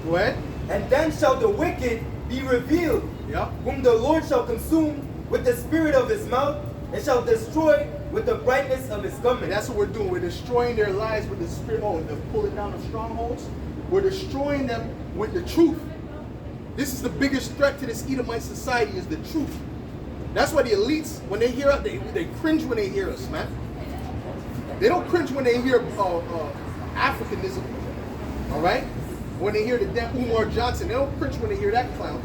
Go ahead. And then shall the wicked be revealed, Yeah. whom the Lord shall consume with the spirit of his mouth, and shall destroy with the brightness of his coming. And that's what we're doing. We're destroying their lives with the spirit. Oh, they're pulling down the strongholds. We're destroying them with the truth. This is the biggest threat to this Edomite society, is the truth. That's why the elites, when they hear us, they cringe when they hear us, man. They don't cringe when they hear Africanism, all right? When they hear the damn Umar Johnson, they don't cringe when they hear that clown,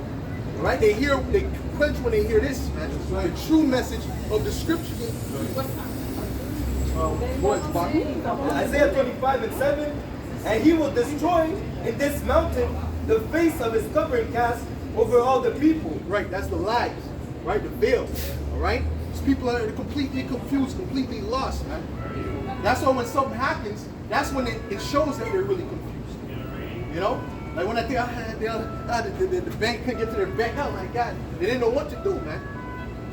all right? They cringe when they hear this, man. The true message of the scriptures. Go ahead, Bobby. Isaiah 25:7, and he will destroy in this mountain the face of his covering cast over all the people. Right, that's the lies, right? The veil, all right? These people are completely confused, completely lost, man. That's why when something happens, that's when it shows that they're really confused. You know? Like when I think the bank couldn't get to their bank, oh my God, they didn't know what to do, man.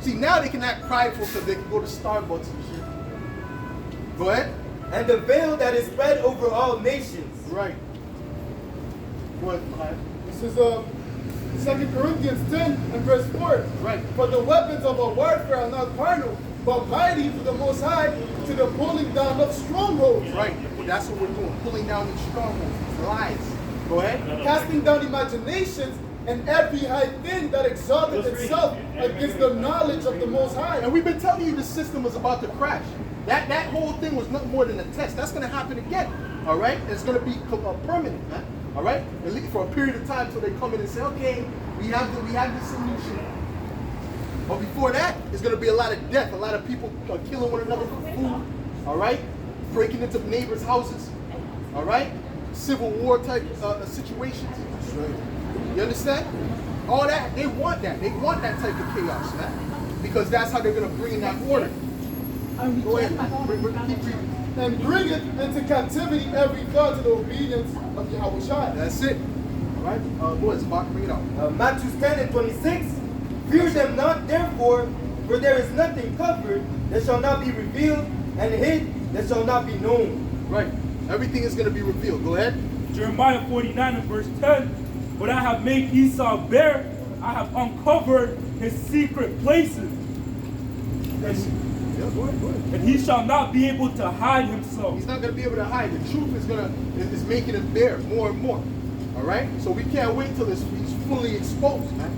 See, now they can act prideful because they can go to Starbucks and shit. Go ahead. And the veil that is spread over all nations. Right. Go ahead, Brian. This is 2 Corinthians 10 and verse 4. Right. For the weapons of our warfare are not carnal, but mighty through the Most High to the pulling down of strongholds. Right. That's what we're doing. Pulling down these strongholds, these lies. Go ahead. Casting down imaginations and every high thing that exalted itself against the knowledge of the Most High. And we've been telling you the system was about to crash. That whole thing was nothing more than a test. That's going to happen again. All right? It's going to be permanent, man. All right? At least for a period of time until they come in and say, okay, we have the solution. But before that, there's going to be a lot of death, a lot of people killing one another for food. All right? Breaking into neighbors' houses. All right? Civil war type situations. You understand? All that, they want that. They want that type of chaos, man. Because that's how they're going to bring that order. Go ahead. Keep reading. And bring it into captivity every thought to the obedience of Yahushua. That's it. All right? Go ahead, Spock. Bring it out. Matthew 10 and 26. Fear them not, therefore, for there is nothing covered that shall not be revealed, and hid that shall not be known. Right. Everything is going to be revealed. Go ahead. Jeremiah 49 and verse 10. What I have made Esau bare, I have uncovered his secret places. Yeah, go ahead, go ahead. And he shall not be able to hide himself. He's not going to be able to hide. The truth is making him bare more and more. All right? So we can't wait till he's fully exposed, man.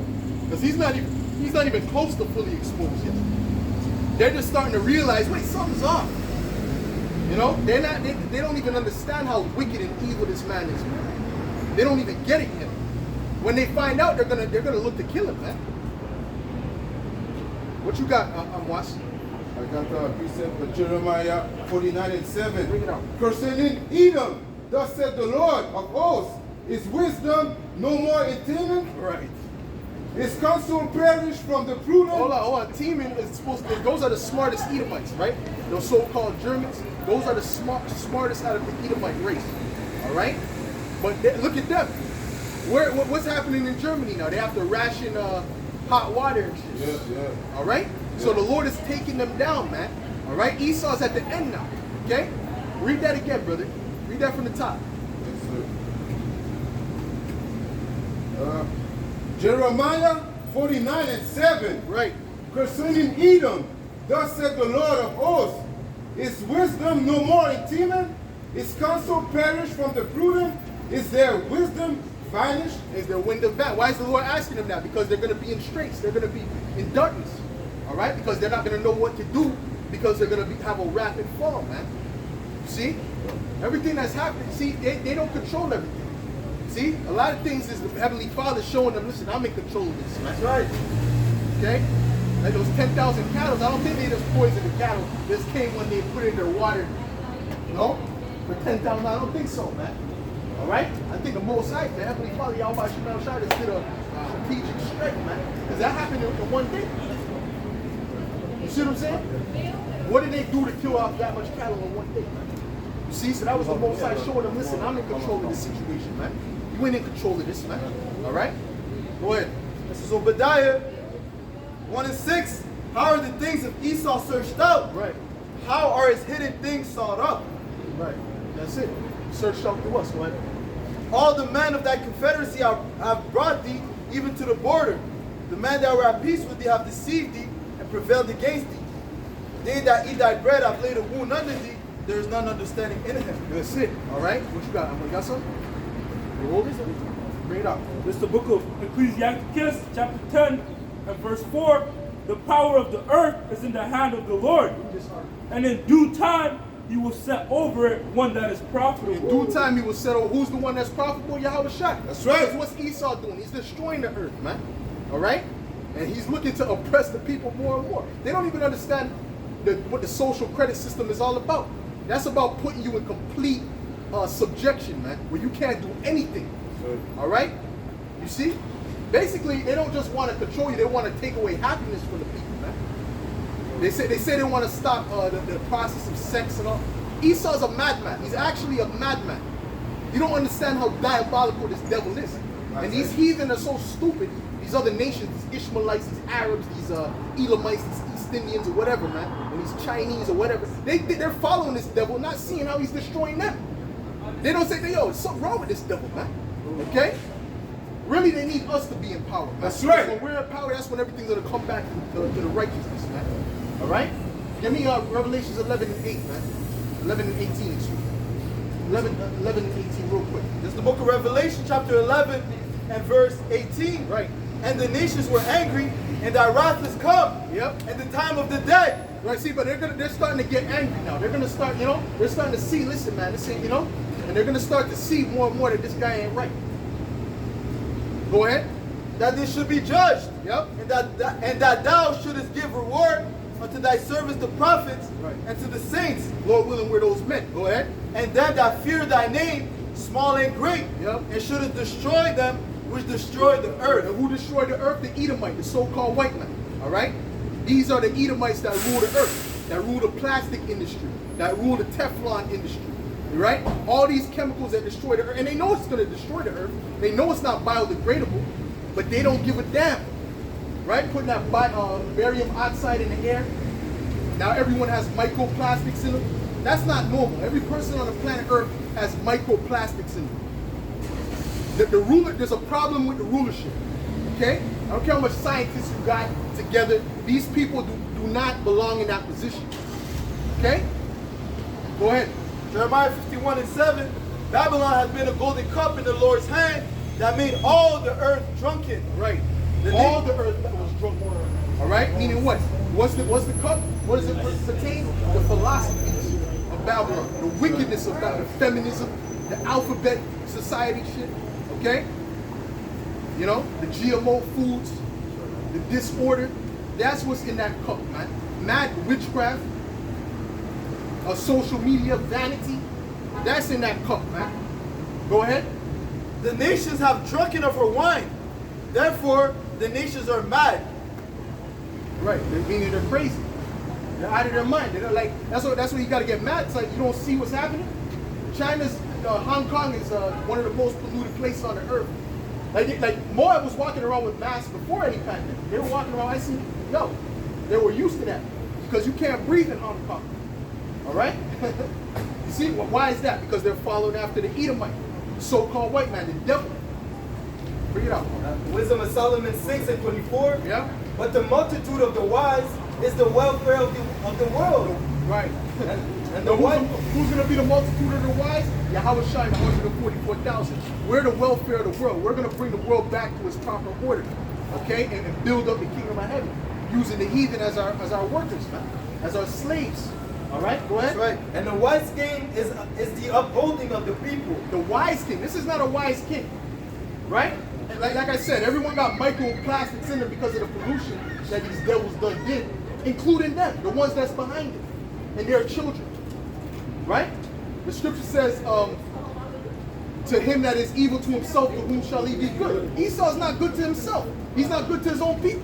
Because he's not even close to fully exposed yet. They're just starting to realize, wait, something's off. You know, they don't even understand how wicked and evil this man is, man. They don't even get it yet. When they find out, they're gonna look to kill him, man. What you got, Amwas? I got a precept of Jeremiah 49 and 7. Bring it out. Concerning Edom, thus said the Lord of hosts, is wisdom no more in Teman? Right. Is counsel perished from the prudent? Hold on. Teman is supposed to, those are the smartest Edomites, right? Those so-called Germans, those are the smartest out of the Edomite race. All right? But look at them. What's happening in Germany now? They have to ration hot water and shit. Yeah. All right? So the Lord is taking them down, man. All right? Esau's at the end now. Okay? Read that again, brother. Read that from the top. Yes, sir. Jeremiah 49 and 7. Right. Concerning Edom, thus said the Lord of hosts, is wisdom no more in Teman? Is counsel perished from the prudent? Is their wisdom vanished? Is their wisdom back? Why is the Lord asking them that? Because they're going to be in straits. They're going to be in darkness. All right? Because they're not going to know what to do because they're going to have a rapid fall, man. See? Everything that's happening, see, they don't control everything. See, a lot of things is the Heavenly Father showing them, listen, I'm in control of this, man. That's right. Okay? Like those 10,000 cattle, I don't think they just poisoned the cattle. This came when they put in their water, no? For 10,000, I don't think so, man. All right? I think the Most High, the Heavenly Father, Yahweh Shemel Shai, just did a strategic strike, man. Because that happened in one day. You see what I'm saying? What did they do to kill off that much cattle in one day, man? You see? So that was the Most High showing them, listen, I'm in control of this situation, man. You ain't in control of this, man. All right? Go ahead. This is Obadiah 1 and 6. How are the things of Esau searched out? Right. How are his hidden things sought up? Right. That's it. Search out to us. Go ahead. All the men of thy confederacy have brought thee even to the border. The men that were at peace with thee have deceived thee and prevailed against thee. They that eat thy bread have laid a wound under thee. There is none understanding in him. That's it. All right. What you got? You got something? You hold this? Bring it up. This is the book of Ecclesiasticus, chapter 10, and verse 4. The power of the earth is in the hand of the Lord, and in due time he will set over it one that is profitable. In due time he will settle. Who's the one that's profitable? Yahweh Shai. That's right. Because what's Esau doing? He's destroying the earth, man. All right? And he's looking to oppress the people more and more. They don't even understand what the social credit system is all about. That's about putting you in complete subjection, man, where you can't do anything. All right? You see? Basically, they don't just want to control you. They want to take away happiness from the people, man. They say they want to stop the process of sex and all. Esau's a madman. He's actually a madman. You don't understand how diabolical this devil is. And these heathen are so stupid. These other nations, these Ishmaelites, these Arabs, these Elamites, these East Indians or whatever, man, and these Chinese or whatever, they're following this devil, not seeing how he's destroying them. They don't say, yo, there's something wrong with this devil, man. Okay? Really, they need us to be in power. Man. That's right. When we're in power, that's when everything's going to come back to the righteousness, man. All right? Give me Revelations 11 and 8, man. 11 and 18, excuse me. 11 and 18 real quick. This is the book of Revelation, chapter 11 and verse 18. Right. And the nations were angry, and thy wrath is come. Yep. And the time of the dead. Right, see, but they're starting to get angry now. They're gonna start, they're starting to see, listen, man, this ain't, and they're gonna start to see more and more that this guy ain't right. Go ahead. That they should be judged. Yep. And that thou shouldest give reward unto thy servants the prophets, Right. and to the saints, Lord willing, we're those men. Go ahead. and them that fear thy name, small and great, Yep. and shouldest destroy them which destroy the earth. And who destroyed the earth? The Edomite, the so-called white man. All right? These are the Edomites that rule the earth, that rule the plastic industry, that rule the Teflon industry. Right? All these chemicals that destroy the earth, and they know it's going to destroy the earth. They know it's not biodegradable, but they don't give a damn. Right? Putting that barium oxide in the air. Now everyone has microplastics in them. That's not normal. Every person on the planet Earth has microplastics in them. The ruler, there's a problem with the rulership. Okay? I don't care how much scientists you got together. These people do not belong in that position. Okay? Go ahead. Jeremiah 51 and 7. Babylon has been a golden cup in the Lord's hand that made all the earth drunken. Right. All the earth that was drunk. All right? Meaning what? What's the cup? What does it pertain? The philosophies of Babylon. The wickedness of Babylon. The feminism. The alphabet society shit. Okay? The GMO foods. The disorder. That's what's in that cup, man. Mad witchcraft. Social media vanity. That's in that cup, man. Go ahead. The nations have drunken of her wine. Therefore, the nations are mad. Right, meaning they're crazy. They're out of their mind. They're like, that's what you gotta get mad. It's like you don't see what's happening. Hong Kong is one of the most polluted places on the earth. Like Moab was walking around with masks before any pandemic. They were walking around, they were used to that. Because you can't breathe in Hong Kong. All right? You see, why is that? Because they're following after the Edomite, so-called white man, the devil. Bring it out. Wisdom of Solomon 6 and 24. Yeah? But the multitude of the wise is the welfare of the world. Right. And the one who's going to be the multitude of the wise? Yahweh Shai, 144,000. We're the welfare of the world. We're going to bring the world back to its proper order. Okay? And build up the kingdom of heaven. Using the heathen as our workers, man. As our slaves. All right? Go ahead. That's right. And the wise king is the upholding of the people. The wise king. This is not a wise king. right? And like I said, everyone got microplastics in them because of the pollution that these devils did, including them, the ones that's behind it, and their children, right? The scripture says, to him that is evil to himself, to whom shall he be good? Esau's not good to himself. He's not good to his own people.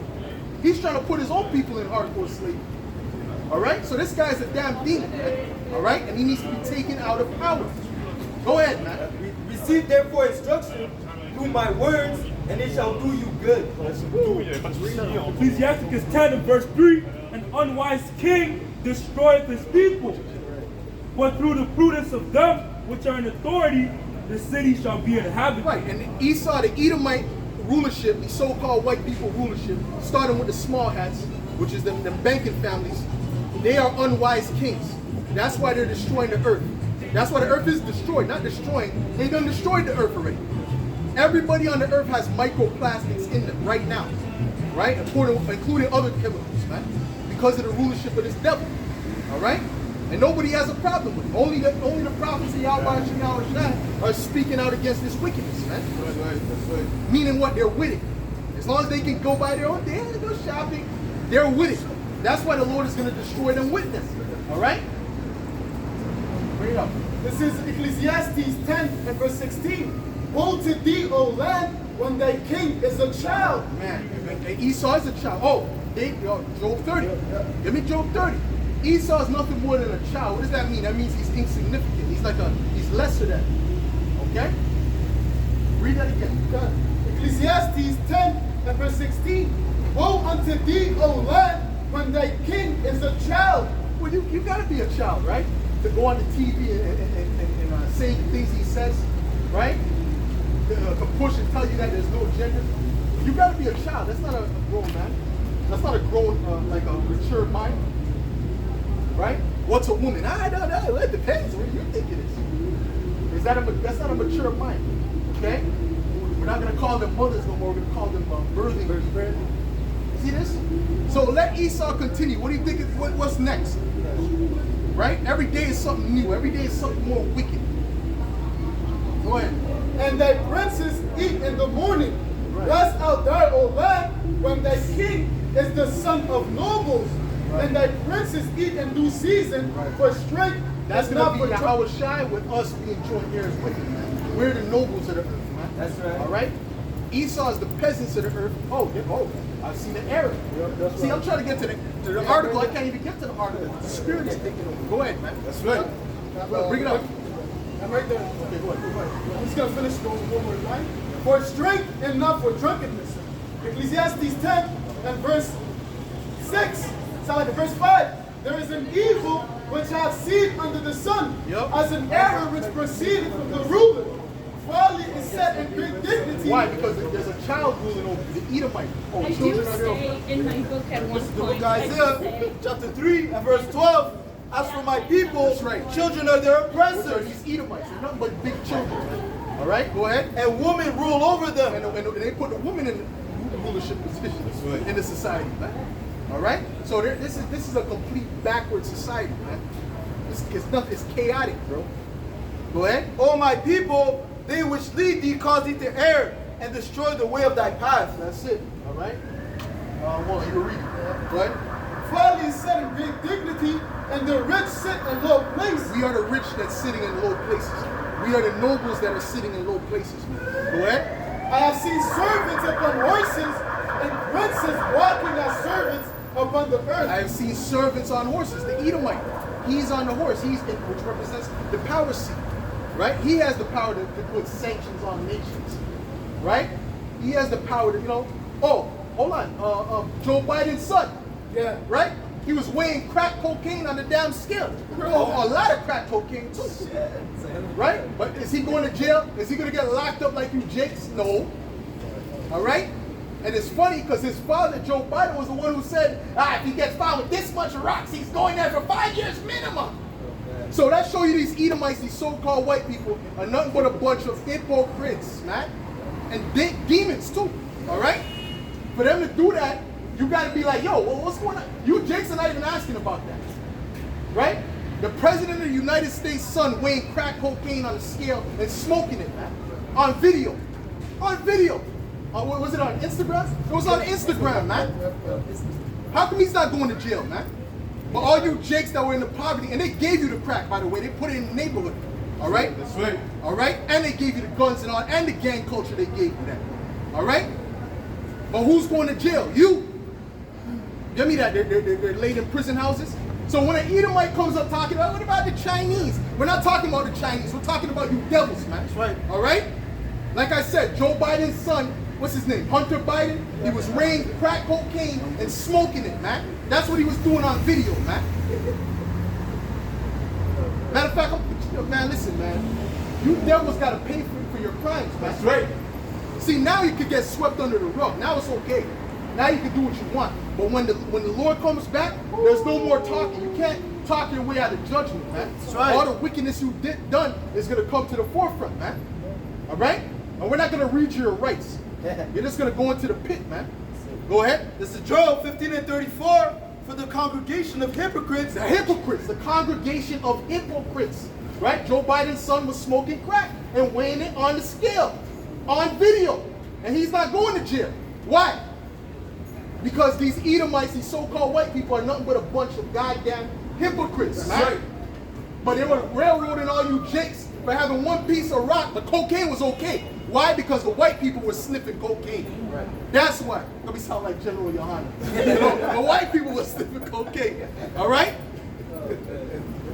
He's trying to put his own people in hardcore slavery. All right? So this guy's a damn demon, man. All right? And he needs to be taken out of power. Go ahead, man. Receive therefore instruction through my words, and it shall do you good. Ecclesiasticus 10 and verse 3, an unwise king destroyeth his people, but through the prudence of them which are in authority, the city shall be inhabited. Right, and Esau, the Edomite rulership, the so-called white people rulership, starting with the small hats, which is them banking families, they are unwise kings. That's why they're destroying the earth. That's why the earth is destroyed, not destroying. They done destroyed the earth already. Everybody on the earth has microplastics in them right now, right? Including other chemicals, man, because of the rulership of this devil, all right? And nobody has a problem with it. Only the prophets of Yahweh and Yahweh are speaking out against this wickedness, man. That's right. Meaning what? They're with it. As long as they can go by their own, they have to go shopping, they're with it. That's why the Lord is going to destroy them with this. All right? Bring it up. This is Ecclesiastes 10 and verse 16. Woe to thee, O land, when thy king is a child. Man, Esau is a child. Oh, Job 30. Give me Job 30. Esau is nothing more than a child. What does that mean? That means he's insignificant. He's lesser than. Okay? Read that again. Ecclesiastes 10 and verse 16. Woe unto thee, O land, when thy king is a child. Well, you gotta be a child, right? To go on the TV and say the things he says, right? To push and tell you that there's no gender. You gotta be a child. That's not a grown man. That's not a grown, like a mature mind. Right? What's a woman? I don't know. It depends. What do you think it is? That's not a mature mind. Okay? We're not going to call them mothers no more. We're going to call them birthing. See this? So let Esau continue. What do you think? What's next? Right? Every day is something new. Every day is something more wicked. Go ahead. And thy princes eat in the morning. Bless out thou, O land, when thy king is the son of nobles. Right. And thy princes eat in due season for strength. That's going to be Yahweh Shai with us being joint heirs with him, man. We're the nobles of the earth, man. That's right. All right? Esau is the peasants of the earth. Oh, I've seen the error. See, I'm trying to get to the article. I can't even get to the article. The spirit is taking over. Go ahead, man. That's right. Bring it up. I'm right there. Okay, go ahead. I'm just going to finish one more line. For strength and not for drunkenness. Ecclesiastes 10 and verse 6. Like verse 5, there is an evil which hath seen under the sun, as an error which proceeded from the ruler. Folly is set in great dignity. Why? Because there's a child ruling over the Edomite. Oh, I do say in my book at one The book point, of Isaiah, chapter 3 and verse 12. As for my people, children are their oppressors. These Edomites are nothing but big children. All right, go ahead. And women rule over them. And they put the woman in the rulership position in the society, man. All right, so this is a complete backward society, man. It's chaotic, bro. Go ahead. O my people, they which lead thee cause thee to err and destroy the way of thy path. That's it. All right. Well, you read it. Go ahead. Folly is set in great dignity, and the rich sit in low places. We are the rich that's sitting in low places. We are the nobles that are sitting in low places, man. Go ahead. I have seen servants upon horses and princes walking as servants upon the earth. I have seen servants on horses. The Edomite, he's on the horse. Which represents the power seat, right? He has the power to put sanctions on nations, right? He has the power to, Oh, hold on. Joe Biden's son, right? He was weighing crack cocaine on the damn scale. A lot of crack cocaine too, right? But is he going to jail? Is he going to get locked up like you Jakes? No. All right. And it's funny because his father, Joe Biden, was the one who said, if he gets found with this much rocks, he's going there for 5 years minimum. So that shows you these Edomites, these so-called white people, are nothing but a bunch of hypocrites, man. And demons too, all right? For them to do that, you got to be like, yo, what's going on? You Jakes are not even asking about that, right? The president of the United States' son weighing crack cocaine on a scale and smoking it, man, on video. On video. Was it on Instagram? It was on Instagram, man. How come he's not going to jail, man? But all you jakes that were in the poverty, and they gave you the crack, by the way, they put it in the neighborhood. All right? That's right. All right? And they gave you the guns and all, and the gang culture they gave you that. All right? But who's going to jail? You. Give me that. They're laid in prison houses. So when an Edomite comes up talking about, what about the Chinese? We're not talking about the Chinese. We're talking about you devils, man. That's right. All right? Like I said, Joe Biden's son, what's his name? Hunter Biden. He was weighing crack cocaine and smoking it, man. That's what he was doing on video, man. Matter of fact, man, listen, man. You devils got to pay for your crimes, man. That's right. See, now you could get swept under the rug. Now it's okay. Now you can do what you want. But when the Lord comes back, there's no more talking. You can't talk your way out of judgment, man. That's right. All the wickedness you done is going to come to the forefront, man. All right? And we're not going to read your rights. You're just going to go into the pit, man. Go ahead. This is Job 15 and 34 for the congregation of hypocrites. The hypocrites, the congregation of hypocrites. Right? Joe Biden's son was smoking crack and weighing it on the scale, on video. And he's not going to jail. Why? Because these Edomites, these so-called white people, are nothing but a bunch of goddamn hypocrites, man. Right. But they were railroading all you jakes for having one piece of rock, but cocaine was okay. Why? Because the white people were sniffing cocaine. Right. That's why. Let me sound like General Yohana. You know, the white people were sniffing cocaine. All right?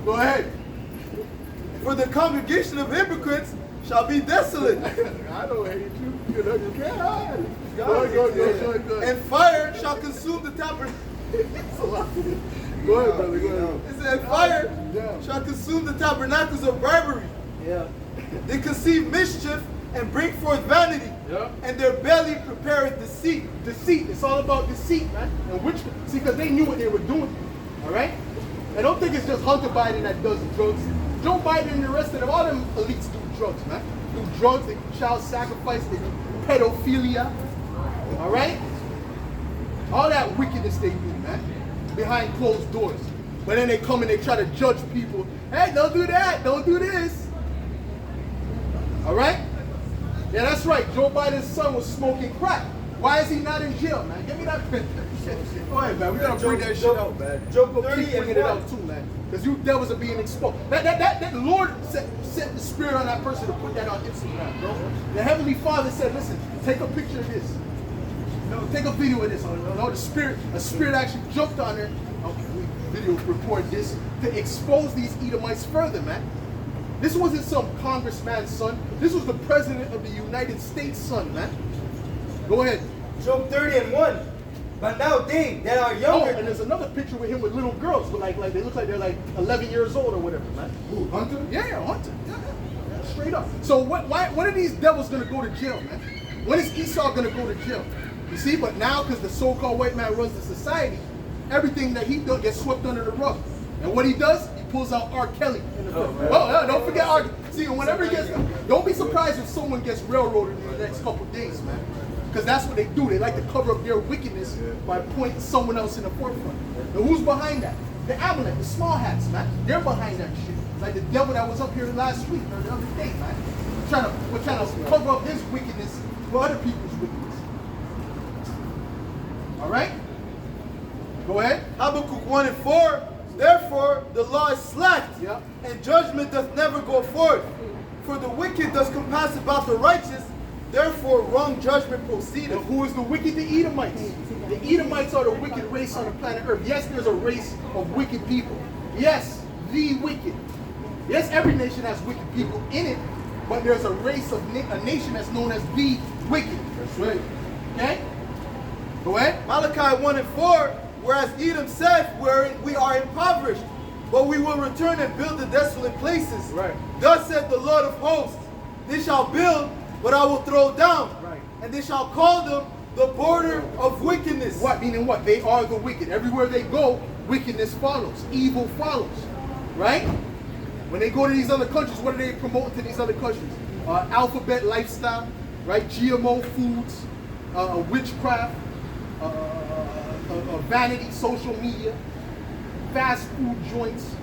Go ahead. For the congregation of hypocrites shall be desolate. I don't hate you. You know, you can't. Go. And fire shall consume the tabernacle. Go ahead, brother. Go ahead. It said, and fire shall consume the tabernacles of bribery. Yeah. They conceive mischief and bring forth vanity. Yeah. And their belly prepareth deceit. Deceit. It's all about deceit, man. And which, see, because they knew what they were doing. All right? And don't think it's just Hunter Biden that does the drugs. Joe Biden and the rest of them, all them elites do drugs, man. Do drugs, they do child sacrifice, they do pedophilia. All right? All that wickedness they do, man. Behind closed doors. But then they come and they try to judge people. Hey, don't do that. Don't do this. All right? Yeah, that's right. Joe Biden's son was smoking crack. Why is he not in jail, man? Give me that picture. Go ahead, man. We gotta bring that shit out, man. Job We'll keep 30 bringing and it 1. out too, man. Because you devils are being exposed. That Lord set the spirit on that person to put that on Instagram, bro. The Heavenly Father said, listen, take a picture of this. No, take a video of this. No, a spirit actually jumped on there. Okay, we video record this to expose these Edomites further, man. This wasn't some congressman's son. This was the president of the United States' son, man. Go ahead. Job 30 and 1. But now they that are Oh, younger. and there's another picture with him with little girls, but like they look like they're like 11 years old or whatever, man. Who, Hunter? Yeah, Hunter. Yeah, straight up. So when are these devils gonna go to jail, man? When is Esau gonna go to jail? You see, but now because the so-called white man runs the society, everything that he does gets swept under the rug. And what he does, he pulls out R. Kelly in the film. Oh, don't forget R. See, whenever he gets, don't be surprised if someone gets railroaded in the next couple days, man. Because that's what they do. They like to cover up their wickedness by pointing someone else in the forefront. And who's behind that? The Amalek, the small hats, man. They're behind that shit. Like the devil that was up here last week or the other day, man. We're trying to cover up his wickedness for other people's wickedness. All right? Go ahead. Habakkuk 1 and 4. Therefore the law is slacked, Yeah. and judgment doth never go forth. For the wicked does compass about the righteous, therefore wrong judgment Now, proceedeth. who is the wicked? The Edomites. The Edomites are the wicked race on the planet Earth. Yes, there's a race of wicked people. Yes, the wicked. Yes, every nation has wicked people in it, but there's a race of a nation that's known as the wicked. That's right. Okay? Go ahead. Malachi 1 and 4. Whereas Edom said, wherein we are impoverished, but we will return and build the desolate places. Right. Thus said the Lord of hosts, they shall build, but I will throw down. Right. And they shall call them the border of wickedness. What? Meaning what? They are the wicked. Everywhere they go, wickedness follows. Evil follows. Right? When they go to these other countries, what are they promoting to these other countries? Alphabet lifestyle, right? GMO foods, witchcraft, vanity, social media, fast food joints,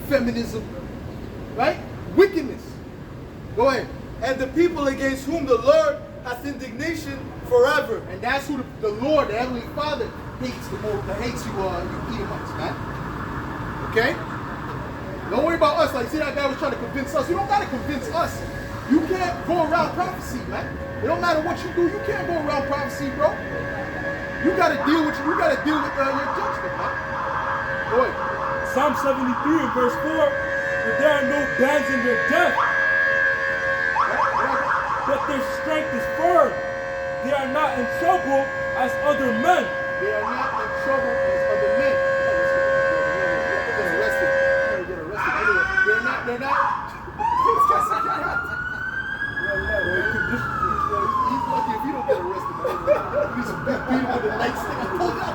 feminism, right? Wickedness. Go ahead. And the people against whom the Lord hath indignation forever. And that's who the Lord, the Heavenly Father, hates the most, hates you Edomites, man. Okay? Don't worry about us. Like, see that guy was trying to convince us. You don't got to convince us. You can't go around prophecy, man. It don't matter what you do. You can't go around prophecy, bro. You got to deal with your judgment, man. Go ahead. Psalm 73 and verse 4, but there are no bands in their death, but their strength is firm. They are not in trouble as other men. They are not in trouble as other men. They're get arrested. Anyway, they're not. He's lucky if he don't get arrested. He's a big beat with a nightstick. I told you,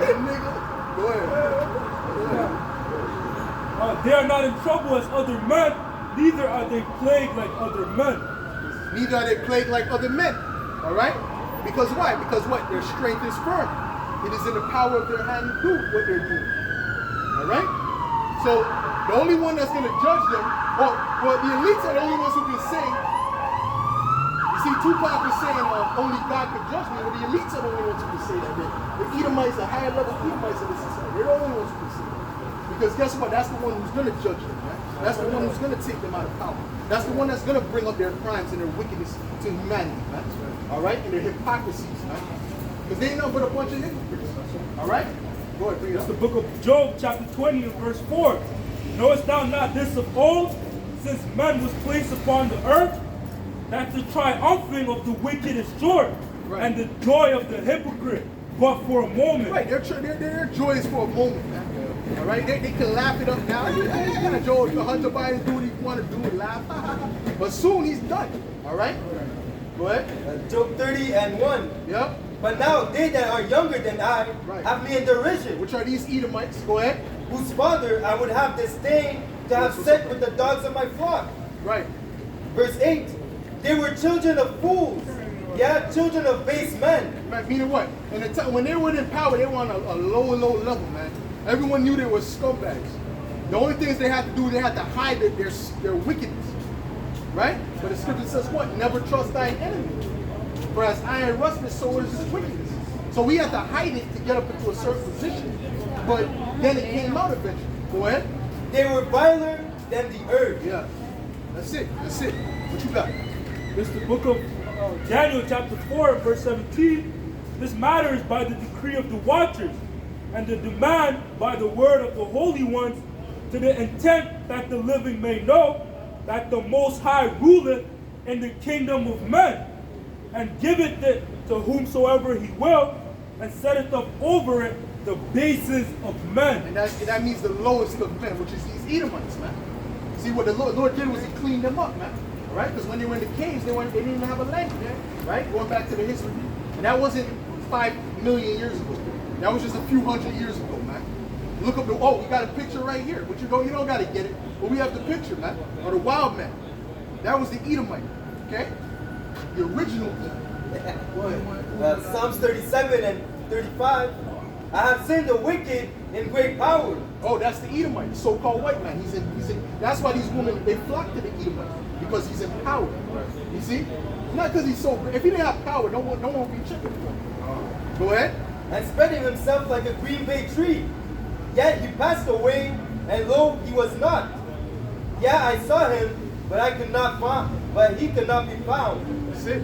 Hey, nigga. Go ahead. They are not in trouble as other men, neither are they plagued like other men. Neither are they plagued like other men. All right? Because why? Because what? Their strength is firm. It is in the power of their hand to do what they're doing. All right? So the only one that's going to judge them, well, the elites are the only ones who can say, you see, Tupac was saying only God could judge me, but the elites are the only ones who can say that. The Edomites, the higher level Edomites of the society, they're the only ones who can say that. Because guess what? That's the one who's going to judge them, right? That's the one who's going to take them out of power. That's the one that's going to bring up their crimes and their wickedness to humanity, man. All right? And their hypocrisies, man. Because they ain't nothing but a bunch of hypocrites. All right? Go ahead, bring it It's up. the book of Job, chapter 20 and verse 4. Knowest thou not this of old, since man was placed upon the earth, that the triumphing of the wicked is short, and the joy of the hypocrite but for a moment. Right, their joy is for a moment, man. All right, they can laugh it up now. He's gonna Joe Hunter Biden do what he want to do and laugh, but soon he's done. All right, go ahead. Job 30 and 1. Yep. But now they that are younger than I have me in derision, Which are these Edomites? Go ahead. whose father I would have disdained to have set with the dogs of my flock. Right. Verse 8. They were children of fools, yeah, children of base men. Right. Meaning what? And when they were in power, they were on a low level, man. Everyone knew they were scumbags. The only things they had to do, they had to hide their wickedness. Right? But the scripture says what? Never trust thine enemy. For as iron rusteth, so is his wickedness. So we had to hide it to get up into a certain position. But then it came out eventually. Go ahead. They were viler than the earth. Yeah. That's it. That's it. What you got? It's the book of Daniel, chapter 4, verse 17. This matter is by the decree of the watchers, and the demand by the word of the holy ones, to the intent that the living may know that the Most High ruleth in the kingdom of men, and giveth it to whomsoever he will, and setteth up over it the bases of men. And that means the lowest of men, which is these Edomites, man. See, what the Lord did was he cleaned them up, man. All right? Because when they were in the caves, they didn't even have a language, right? Going back to the history. And that wasn't 5 million years ago. That was just a few hundred years ago, man. Look up we got a picture right here. But you don't got to get it. But we have the picture, man. Or the wild man. That was the Edomite, okay? The original Edomite. Psalms 37 and 35. I have seen the wicked in great power. Oh, that's the Edomite, the so-called white man. He's in. That's why these women, they flock to the Edomite, because he's in power. You see? Not because he's so great. If he didn't have power, no one would be checking for him. Go ahead. And spreading himself like a green bay tree. Yet he passed away, and lo, he was not. Yeah, I saw him, but he could not be found. That's it.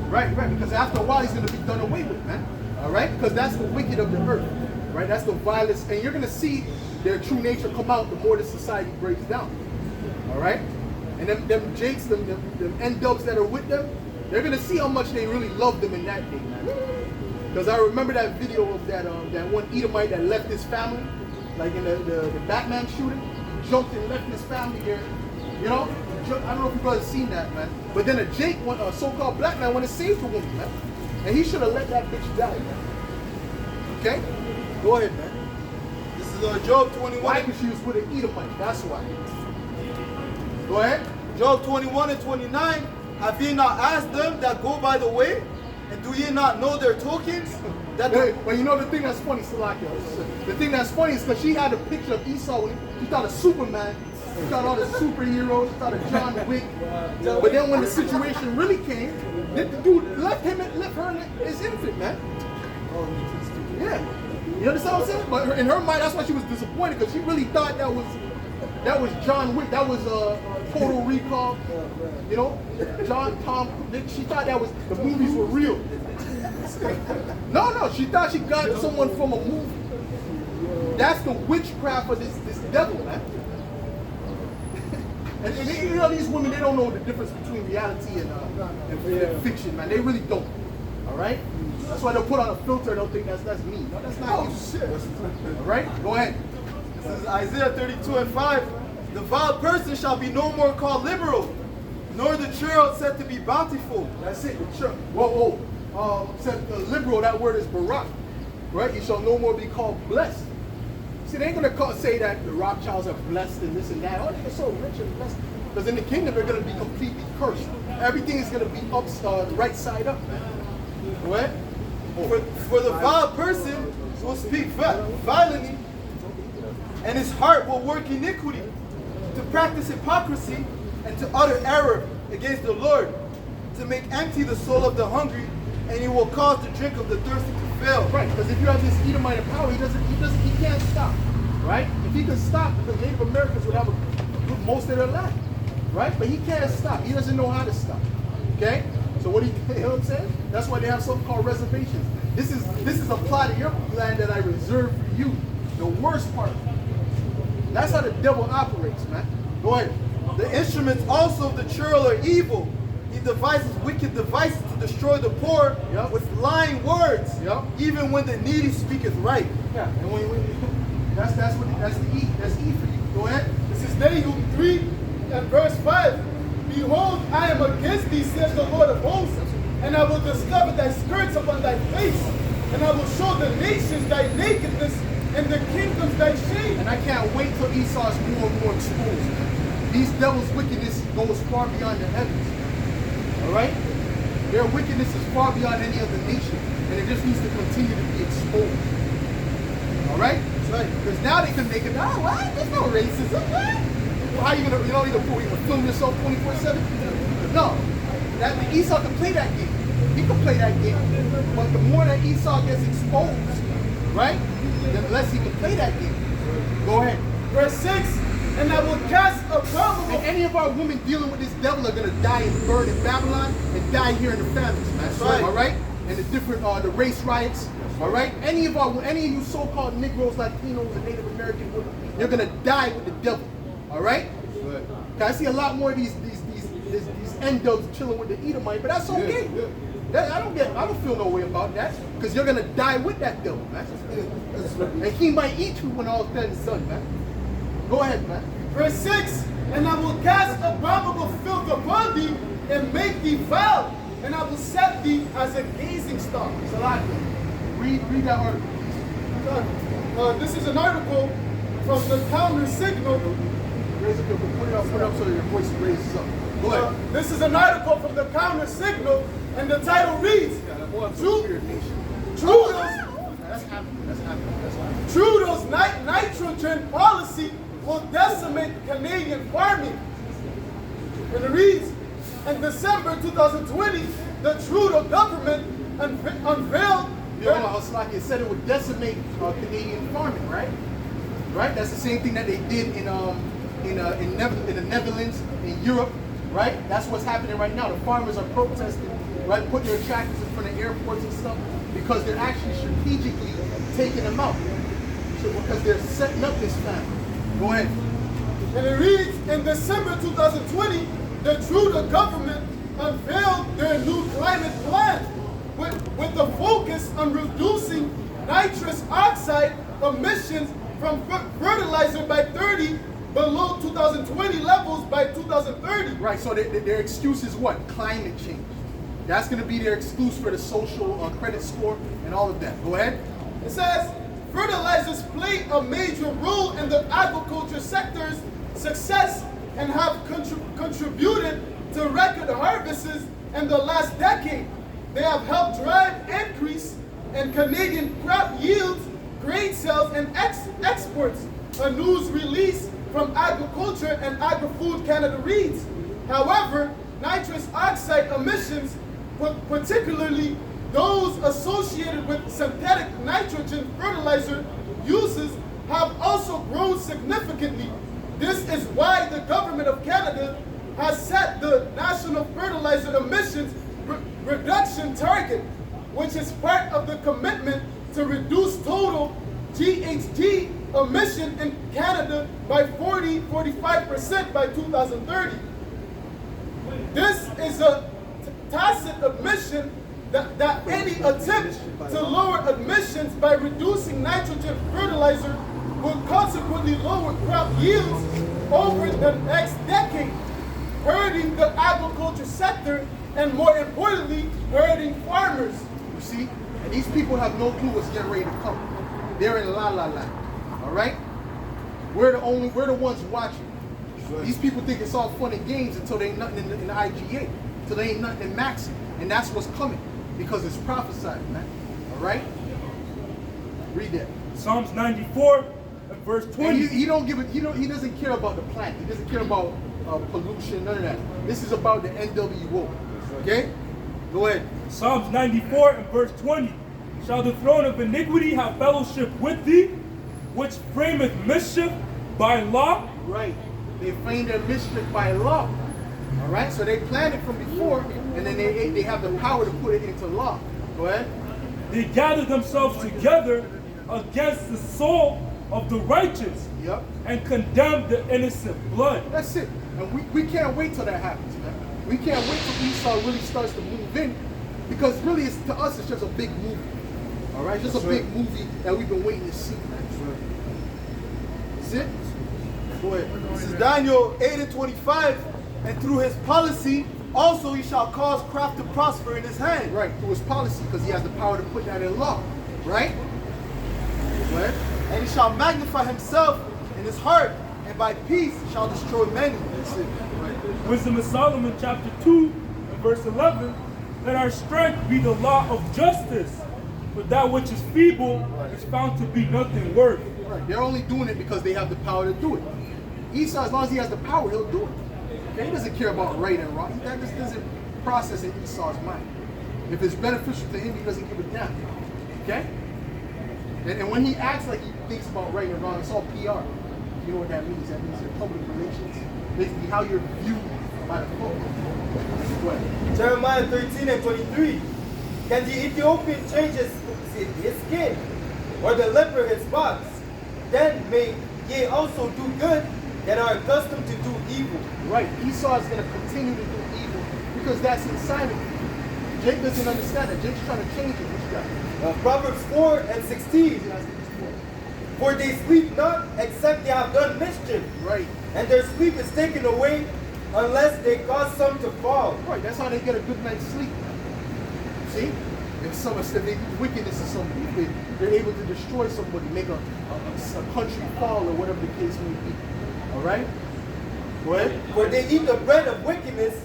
Right, because after a while he's going to be done away with, man. All right? Because that's the wicked of the earth. Right? That's the violence. And you're going to see their true nature come out the more the society breaks down. All right? And them Jakes, them N-dubs that are with them, they're going to see how much they really love them in that day, man. Because I remember that video of that one Edomite that left his family, like in the Batman shooting. He jumped and left his family there. You know? I don't know if you guys seen that, man. But then a so-called black man, went and saved the woman, man. And he should have let that bitch die, man. Okay? Go ahead, man. This is Job 21. Why? Because she was with an Edomite. That's why. Go ahead. Job 21 and 29. Have ye not asked them that go by the way? And do ye not know their tokens? But you know the thing that's funny, Salakia. The thing that's funny is because she had a picture of Esau. She thought of Superman She thought all the superheroes, she thought of John Wick. But then when the situation really came, the dude left her as infant, man. Yeah. You understand what I'm saying? But in her mind, that's why she was disappointed, because she really thought that was John Wick. That was Total Recall. You know, Tom. She thought that was the movies were real. No, she thought she got someone from a movie. That's the witchcraft of this devil, man. And you know, these women, they don't know the difference between reality and fiction, man. They really don't. All right? That's why they'll put on a filter. They'll think that's me. No, that's not you. Shit. All right? Go ahead. This is Isaiah 32:5. The vile person shall be no more called liberal, nor the churl said to be bountiful. That's it. The church. Whoa. Said liberal, that word is barak. Right? You shall no more be called blessed. See, they ain't going to say that the Rothschilds are blessed and this and that. Oh, they're so rich and blessed. Because in the kingdom, they're going to be completely cursed. Everything is going to be right side up, man. What? For the vile person will speak violently, and his heart will work iniquity, to practice hypocrisy, and to utter error against the Lord, to make empty the soul of the hungry, and he will cause the drink of the thirsty to fail. Right, because if you have this Edomite in power, he can't stop. Right? If he could stop, the Native Americans would have most of their land. Right? But he can't stop. He doesn't know how to stop. Okay? So what do you know what I'm saying? That's why they have something called reservations. This is a plot of your land that I reserve for you. The worst part. That's how the devil operates, man. Go ahead. The instruments also of the churl are evil. He devises wicked devices to destroy the poor with lying words. Even when the needy speaketh right. Yeah. And that's the E. That's E for you. Go ahead. This is Nahum 3 and verse 5. Behold, I am against thee, says the Lord of hosts, and I will discover thy skirts upon thy face, and I will show the nations thy nakedness, and the kingdoms thy shame. And I can't wait till Esau's more and more exposed. These devils' wickedness goes far beyond the heavens. Alright? Their wickedness is far beyond any other nation, and it just needs to continue to be exposed. Alright? That's right. Because now they can make it, oh, what? There's no racism. What? How are you gonna, you gonna film yourself 24/7? No. That Esau can play that game. He can play that game. But the more that Esau gets exposed, right, the less he can play that game. Go ahead. Verse 6, and I will cast abominable. And any of our women dealing with this devil are gonna die and burn in Babylon and die here in the famines, man. That's right. All right? And the different the race riots. All right? Any of you so-called Negroes, Latinos, and Native American women, you're gonna die with the devil. All right? I see a lot more of these N-dubs chilling with the Edomite, but that's okay. I don't feel no way about that, because you're gonna die with that devil, man. And he might eat you when all is said and done, man. Go ahead, man. Verse 6, and I will cast abominable filth upon thee, and make thee foul, and I will set thee as a gazing star. It's a lot. Read that article. This is an article from the Counter Signal. Raise it up, put it up so your voice raises up. Go ahead. This is an article from the Counter Signal, and the title reads, Trudeau's nitrogen policy will decimate Canadian farming. And it reads, in December 2020, the Trudeau government unveiled... It said it would decimate Canadian farming, right? Right? That's the same thing that they did in the Netherlands, in Europe, right? That's what's happening right now. The farmers are protesting, right? Putting their tractors in front of airports and stuff because they're actually strategically taking them out. Because they're setting up this famine. Go ahead. And it reads, in December 2020, the Trudeau government unveiled their new climate plan with the focus on reducing nitrous oxide emissions from fertilizer by 30 below 2020 levels by 2030. Right, so their excuse is what? Climate change. That's going to be their excuse for the social credit score and all of that. Go ahead. It says, fertilizers play a major role in the agriculture sector's success and have contributed to record harvests in the last decade. They have helped drive increase in Canadian crop yields, grain sales, and exports. A news release from Agriculture and Agri-Food Canada reads, however, nitrous oxide emissions, particularly those associated with synthetic nitrogen fertilizer uses, have also grown significantly. This is why the Government of Canada has set the National Fertilizer Emissions Reduction Target, which is part of the commitment to reduce total GHG emission in Canada by 45% by 2030. This is a tacit admission that any attempt to lower emissions by reducing nitrogen fertilizer will consequently lower crop yields over the next decade, hurting the agriculture sector and, more importantly, hurting farmers. You see? And these people have no clue what's getting ready to come. They're in la la land. All right? We're the ones watching. These people think it's all fun and games until there ain't nothing in the IGA, until there ain't nothing in Maxi. And that's what's coming because it's prophesied, man. All right? Read that. Psalms 94 and verse 20. He don't give it. He doesn't care about the planet. He doesn't care about pollution. None of that. This is about the NWO. Okay? Go ahead. Psalms 94 and verse 20. Shall the throne of iniquity have fellowship with thee, which frameth mischief by law? Right. They frame their mischief by law. All right. So they planned it from before, and then they have the power to put it into law. Go ahead. They gather themselves together against the soul of the righteous. Yep. And condemn the innocent blood. That's it. And we can't wait till that happens, man. We can't wait till Esau really starts to move in, because really, to us, it's just a big movie. All right, just a big movie that we've been waiting to see, man. That's it. Go ahead. This is Daniel 8:25, and through his policy, also he shall cause craft to prosper in his hand. Right, through his policy, because he has the power to put that in law. Right? Go ahead. And he shall magnify himself in his heart, and by peace shall destroy many. That's it. Right. Wisdom of Solomon chapter 2 and verse 11. Let our strength be the law of justice, but that which is feeble is found to be nothing worth. Right. They're only doing it because they have the power to do it. Esau, as long as he has the power, he'll do it. Okay? He doesn't care about right and wrong. That just doesn't process in Esau's mind. If it's beneficial to him, he doesn't give a damn. Okay? And when he acts like he thinks about right and wrong, it's all PR. You know what that means? That means your public relations. Basically how you're viewed by the public. Go ahead. Jeremiah 13 and 23. Can the Ethiopian change his skin, or the leper his spots? Then may ye also do good that are accustomed to do evil. Right. Esau is going to continue to do evil because that's inside of him. Jake doesn't understand it. Jake's trying to change it. What you got? Proverbs 4 and 16. For they sleep not except they have done mischief. Right. And their sleep is taken away unless they cause some to fall. Right. That's how they get a good night's sleep. See? If they do wickedness to somebody, if they're able to destroy somebody, make a country fall or whatever the case may be. All right? Go ahead. For they eat the bread of wickedness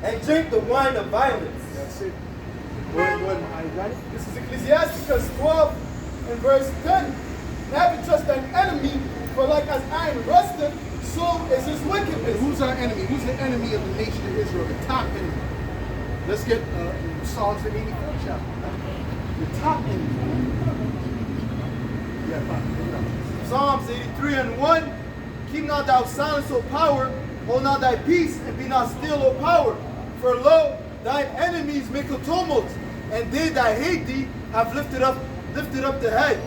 and drink the wine of violence. That's it. Go ahead. I got it. This is Ecclesiasticus 12 and verse 10. Never trust thine enemy, for like as iron rusted, so is his wickedness. Who's our enemy? Who's the enemy of the nation of Israel? The top enemy. Let's get Psalms the 84th chapter. The top enemy. Yeah, fine. Psalms 83 and 1. Keep not thou silence, O power, hold not thy peace, and be not still, O power. For lo, thine enemies make a tumult, and they that hate thee have lifted up the head.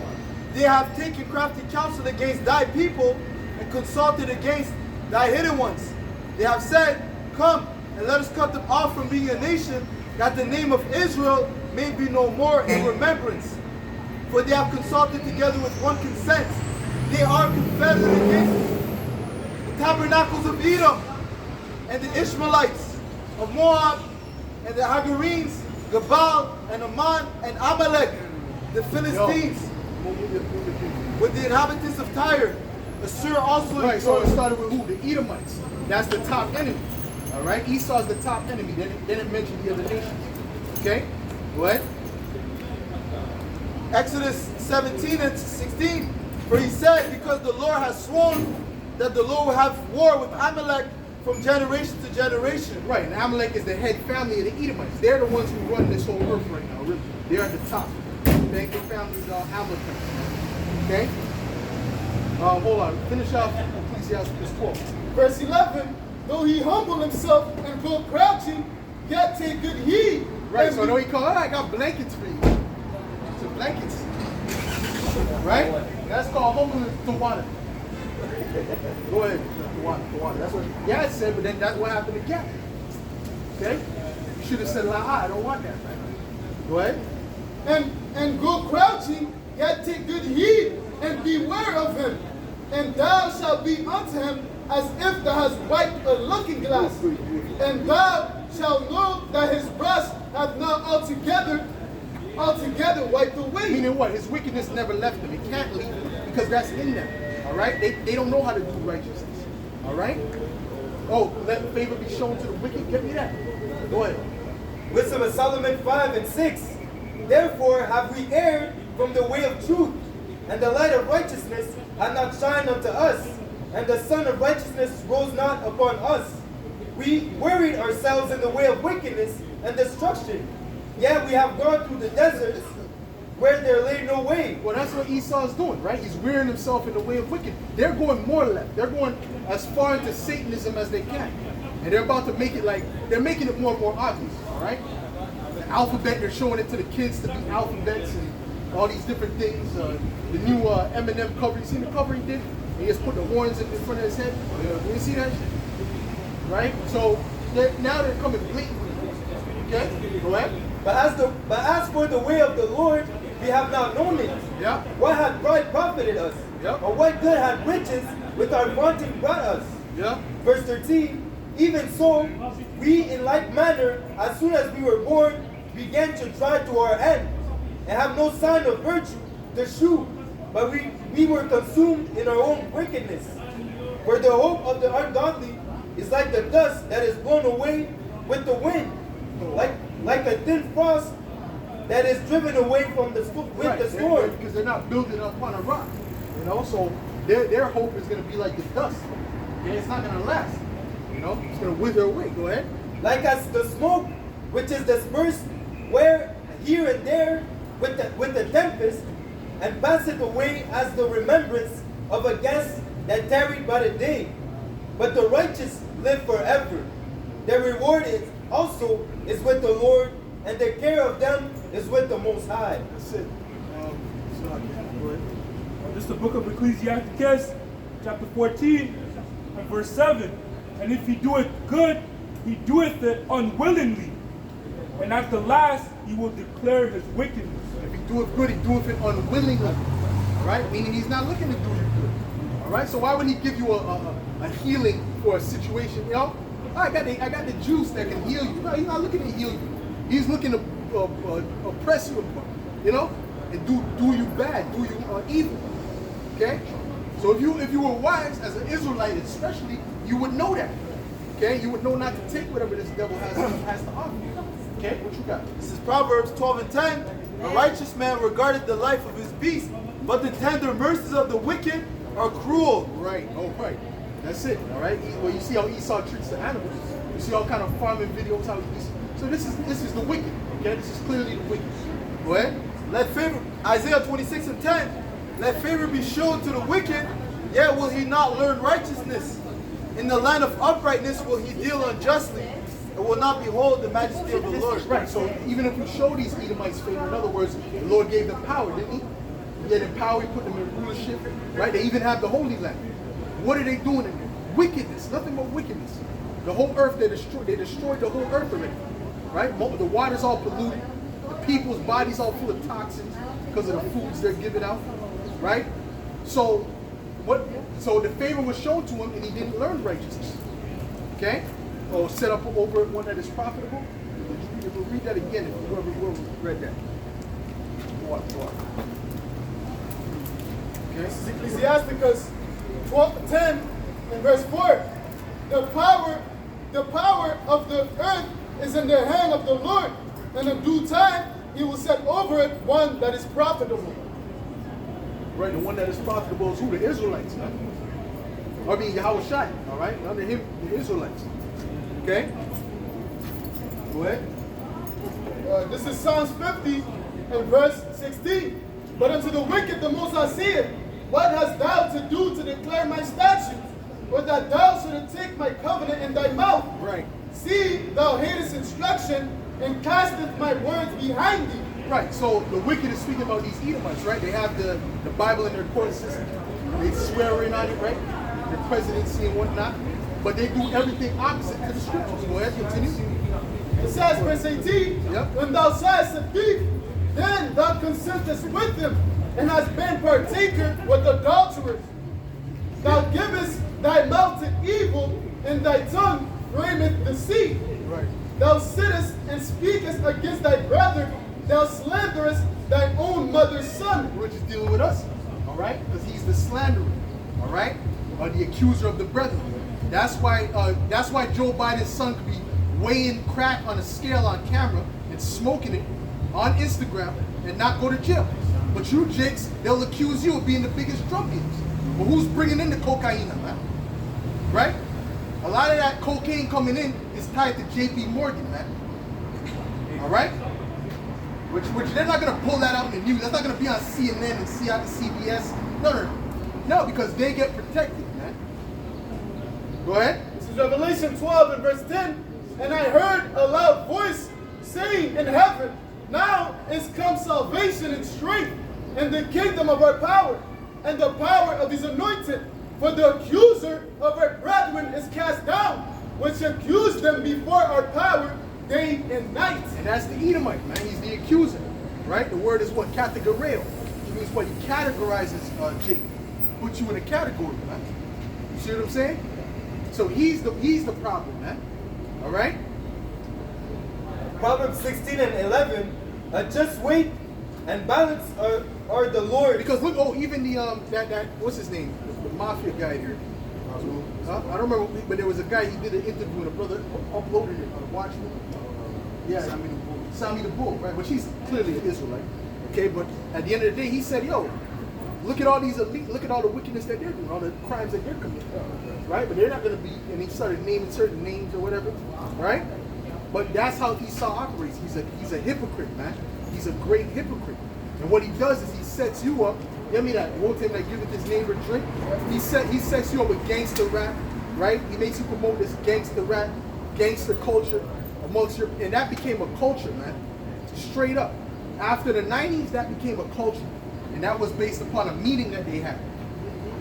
They have taken crafty counsel against thy people, and consulted against thy hidden ones. They have said, come, and let us cut them off from being a nation, that the name of Israel may be no more in remembrance. For they have consulted together with one consent. They are confederate against the tabernacles of Edom, and the Ishmaelites of Moab, and the Hagarenes, Gebal, and Ammon, and Amalek, the Philistines, with the inhabitants of Tyre. Assur also. Right, so it started with who? The Edomites. That's the top enemy. All right, Esau's the top enemy. They didn't mention the other nations. Okay, go ahead. Exodus 17 and 16. For he said, because the Lord has sworn that the Lord will have war with Amalek from generation to generation. Right, and Amalek is the head family of the Edomites. They're the ones who run this whole earth right now. Really. They're at the top. Their families are Amalekites. Okay? Hold on. Finish off Ecclesiastes 12. Verse 11, though he humble himself and go crouching, yet take good heed. Right, and so no, he called, I got blankets for you. So blankets. Right? That's called humbleness to water. Go ahead. The water. That's what Gad said, but then that's what happened to Gad. Okay? You should have said, I don't want that. Go ahead. and go crouching, yet take good heed, and beware of him. And thou shalt be unto him as if thou hast wiped a looking glass. And thou shalt know that his breast hath not altogether wiped away. Meaning what? His wickedness never left him. It can't leave him because that's in them. All right? They don't know how to do righteousness. All right? Oh, let favor be shown to the wicked. Get me that. Go ahead. Wisdom of Solomon 5 and 6. Therefore have we erred from the way of truth, and the light of righteousness hath not shined unto us, and the sun of righteousness rose not upon us. We worried ourselves in the way of wickedness and destruction. Yet we have gone through the deserts where there lay no way. Well, that's what Esau is doing, right? He's rearing himself in the way of wicked. They're going more left. They're going as far into Satanism as they can. And they're about to make it they're making it more and more obvious, all right? The alphabet, they're showing it to the kids to be alphabets and all these different things. The new Eminem cover, you seen the cover he did? He just put the horns in front of his head. You see that shit? Right? So now they're coming blatantly. Okay? Go ahead. But as for the way of the Lord, we have not known it. Yeah. What hath pride profited us? Yeah. Or what good hath riches with our vaunting brought us? Yeah. Verse 13, even so, we in like manner, as soon as we were born, began to try to our end, and have no sign of virtue to shew, but we were consumed in our own wickedness. For the hope of the ungodly is like the dust that is blown away with the wind, like a thin frost that is driven away from the storm. Because they're not building upon a rock. You know, so their hope is going to be like the dust. Okay? It's not going to last. You know, it's going to wither away. Go ahead. Like as the smoke which is dispersed where here and there with the tempest, and passeth away as the remembrance of a guest that tarried by the day. But the righteous live forever. Their reward is with the Lord, and the care of them is with the Most High. That's it. Go ahead. This is the book of Ecclesiastes, chapter 14, and verse 7. And if he doeth good, he doeth it unwillingly. And at the last, he will declare his wickedness. If he doeth good, he doeth it unwillingly. All right? Meaning he's not looking to do you good. All right? So why would he give you a healing for a situation? You know, I got the juice that can heal you. No, he's not looking to heal you. He's looking to oppress you, you know, and do you bad, do you evil. Okay? So if you were wise as an Israelite, especially, you would know that. Okay? You would know not to take whatever this devil has to offer. Okay? What you got? This is Proverbs 12 and 10. A righteous man regarded the life of his beast, but the tender mercies of the wicked are cruel. Right. Oh, right. That's it. All right. Well, you see how Esau treats the animals. You see all kind of farming videos. So this is the wicked. Okay. This is clearly the wicked. Go ahead. Let favor, Isaiah 26 and 10. Let favor be shown to the wicked, yet will he not learn righteousness. In the land of uprightness will he deal unjustly, and will not behold the majesty of the Lord. Right. So even if you show these Edomites favor, in other words, the Lord gave them power, didn't he? He gave them power. He put them in rulership. Right. They even have the Holy Land. What are they doing in there? Wickedness. Nothing but wickedness. The whole earth they destroyed. They destroyed the whole earth already. Right. The water's all polluted. The people's bodies all full of toxins because of the foods they're giving out. Right. So the favor was shown to him, and he didn't learn righteousness. Okay. Or set up over one that is profitable. We'll read that again if whoever read that. Go on. Okay. This is Ecclesiasticus 10 and verse 4. The power of the earth is in the hand of the Lord, and in due time he will set over it one that is profitable. Right, the one that is profitable is who? The Israelites. Huh? I mean, Yahweh Shai, all right? Under him, the Israelites. Okay? Go ahead. This is Psalms 50 and verse 16. But unto the wicked the Most High saith, what hast thou to do to declare my statutes? Or that thou shouldest take my covenant in thy mouth? Right. See, thou hatest instruction, and casteth my words behind thee. Right, so the wicked is speaking about these Edomites, right? They have the Bible in their court system. They swear in on it, right? Their presidency and whatnot. But they do everything opposite to the scriptures. Go ahead, continue. It says, verse 18, Yep. when thou sayest a thief, then thou consentest with him, and hast been partaker with adulterers. Thou givest thy mouth to evil, and thy tongue frameth deceit. Right. Thou sittest and speakest against thy brother, thou slanderest thy own mother's son. We're just dealing with us, all right? Because he's the slanderer, all right? The accuser of the brethren. That's why Joe Biden's son could be weighing crack on a scale on camera and smoking it on Instagram and not go to jail. But you Jakes, they'll accuse you of being the biggest drug dealers. But who's bringing in the cocaine, man? Right? A lot of that cocaine coming in is tied to JP Morgan, man. All right? Which they're not going to pull that out in the news. That's not going to be on CNN and CBS. No, because they get protected, man. Go ahead. This is Revelation 12 and verse 10. And I heard a loud voice saying in heaven, now is come salvation and strength, and the kingdom of our power, and the power of his anointed. For the accuser of our brethren is cast down, which accused them before our power day and night. And that's the Edomite, man. He's the accuser, right? The word is what? Categoreo. Which means what? He categorizes Jake. Puts you in a category, man. You see what I'm saying? So he's the problem, man. All right? Proverbs 16 and 11, a just weight and balance are the Lord. Because look, even the that what's his name? The mafia guy here. I don't remember, but there was a guy, he did an interview and a brother uploaded it on Watchmen. Yeah, Sami the Bull, right? But he's clearly an Israelite. Okay, but at the end of the day, he said, yo, look at all these elite, look at all the wickedness that they're doing, all the crimes that they're committing. Right? But they're not going to be, and he started naming certain names or whatever. Right? But that's how Esau operates. He's a hypocrite, man. He's a great hypocrite. And what he does is he sets you up. You know that one time that giveth his neighbor drink? He sets you up with gangster rap, right? He makes you promote this gangster rap, gangster culture amongst your, and that became a culture, man. Straight up. After the 90s, that became a culture. And that was based upon a meeting that they had.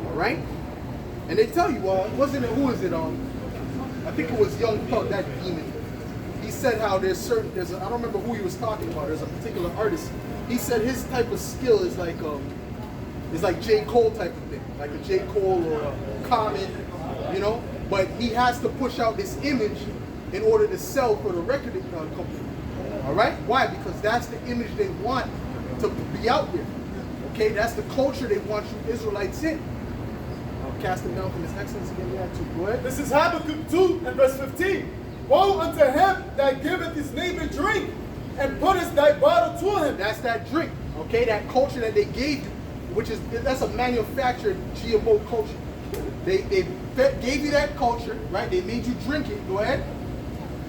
All right? And they tell you, wasn't it, who is it on? I think it was Young Thug, that demon. He said how I don't remember who he was talking about, there's a particular artist. He said his type of skill is like J. Cole type of thing, like a J. Cole or a Common, you know? But he has to push out this image in order to sell for the record company. All right? Why? Because that's the image they want to be out there. Okay? That's the culture they want you Israelites in. I'll cast him down from his excellency in that too. Go ahead. This is Habakkuk 2 and verse 15. Woe unto him that giveth his neighbor drink, and putteth thy bottle to him. That's that drink, okay? That culture that they gave you, that's a manufactured GMO culture. They gave you that culture, right? They made you drink it. Go ahead.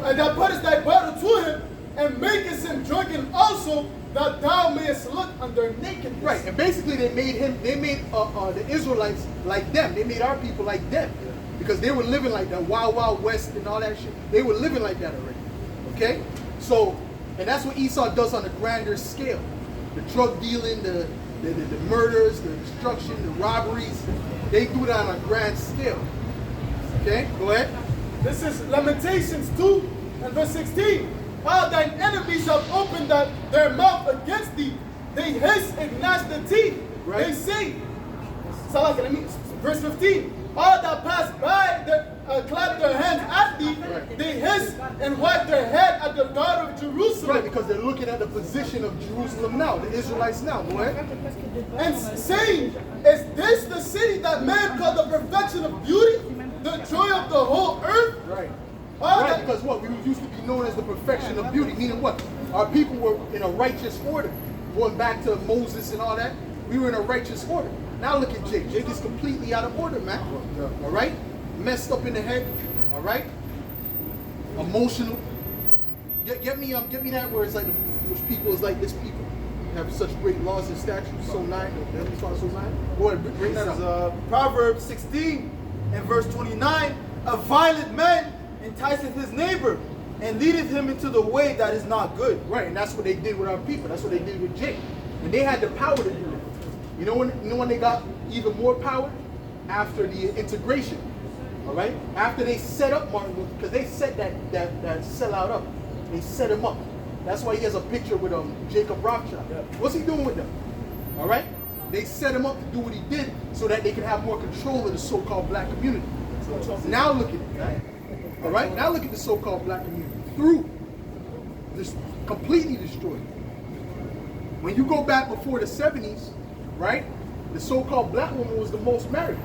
And thou puttest thy bottle to him, and makest him drunken also, that thou mayest look on their nakedness. Right, and basically they made the Israelites like them. They made our people like them. Because they were living like that Wild Wild West and all that shit. They were living like that already. Okay? So, and that's what Esau does on a grander scale. The drug dealing, the murders, the destruction, the robberies. They do that on a grand scale. Okay? Go ahead. This is Lamentations 2 and verse 16. All thine enemies have opened their mouth against thee. They hiss and gnash their teeth. Right. They say, verse 15. All that pass by clap their hands at thee. Right. They hiss and wipe their head at the daughter of Jerusalem. Right, because they're looking at the position of Jerusalem now, the Israelites now. Go ahead. And saying, is this the city that man called the perfection of beauty? The joy of the whole earth? Right. Right, because what? We used to be known as the perfection of beauty, meaning what? Our people were in a righteous order. Going back to Moses and all that, We were in a righteous order. Now look at Jake. Jake is completely out of order, man. All right? Messed up in the head. All right? Emotional. Get me that where it's like which people is like this people. Have such great laws and statutes. So 9. Heavenly Father, so 9. Go ahead, bring that This is up. Proverbs 16 and verse 29. A violent man enticeth his neighbor and leadeth him into the way that is not good. Right, and that's what they did with our people. That's what they did with Jake. And they had the power to do it. You know when they got even more power? After the integration. All right? After they set up Martin Luther, because they set that sellout up. They set him up. That's why he has a picture with Jacob Rothschild. Yeah. What's he doing with them? All right? They set him up to do what he did so that they could have more control of the so-called black community. Now look at it. Right? All right? Now look at the so-called black community. Through this completely destroyed. When you go back before the 70s, right? The so-called black woman was the most married.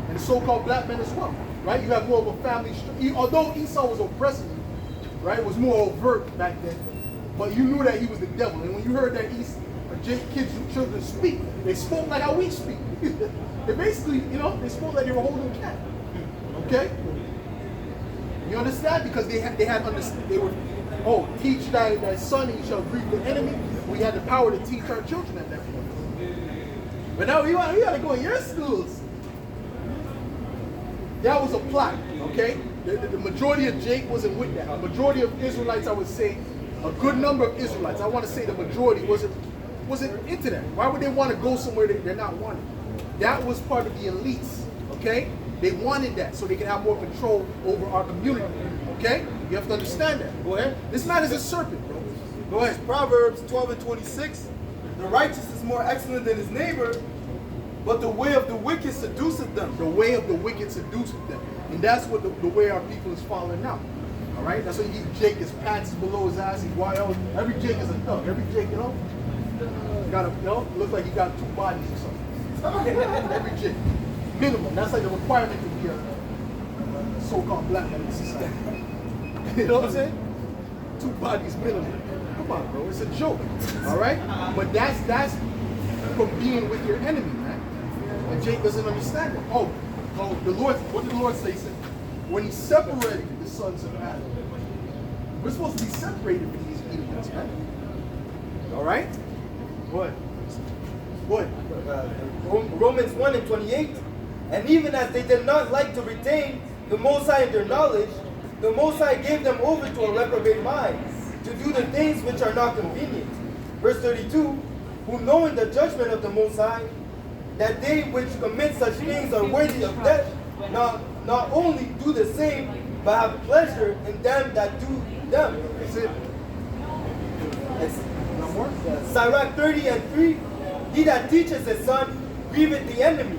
And the so-called black men as well. Right? You have more of a family. Although Esau was oppressive, right? It was more overt back then. But you knew that he was the devil. And when you heard that kids and children speak, they spoke like how we speak. They basically, they spoke like they were holding a cat. Okay? You understand? Because they were, teach thy son and he shall grieve the enemy. We had the power to teach our children at that point. But now we gotta go in your schools. That was a plot, okay? The majority of Jake wasn't with that. The majority of Israelites, I would say, a good number of Israelites, I want to say the majority wasn't into that. Why would they want to go somewhere they're not wanted? That was part of the elites, okay? They wanted that so they could have more control over our community, okay? You have to understand that. Go ahead. This man is a serpent, bro. Go ahead. Proverbs 12 and 26. The righteous is more excellent than his neighbor, but the way of the wicked seduceth them. The way of the wicked seduceth them. And that's what the way our people is following now. All right? That's why you get Jake, his pants is below his eyes, he's wild. Every Jake is a thug. Every Jake, looks like he got 2 bodies or something. Every Jake. Minimum. That's like the requirement to be a so-called black man in society. You know what I'm saying? 2 bodies minimum. Come on, bro. It's a joke. All right? But that's from being with your enemy, man. And Jake doesn't understand it. Oh, the Lord, what did the Lord say? He said, when he separated the sons of Adam, we're supposed to be separated from these idiots, man. All right? What? Romans 1 and 28. And even as they did not like to retain the Most High in their knowledge, the Most High gave them over to a reprobate mind, to do the things which are not convenient. Verse 32, who knowing the judgment of the Most High, that they which commit such things are worthy of death, not only do the same, but have pleasure in them that do them. That's it. No more? Sirach 30 and 3, he that teaches his son grieveth the enemy,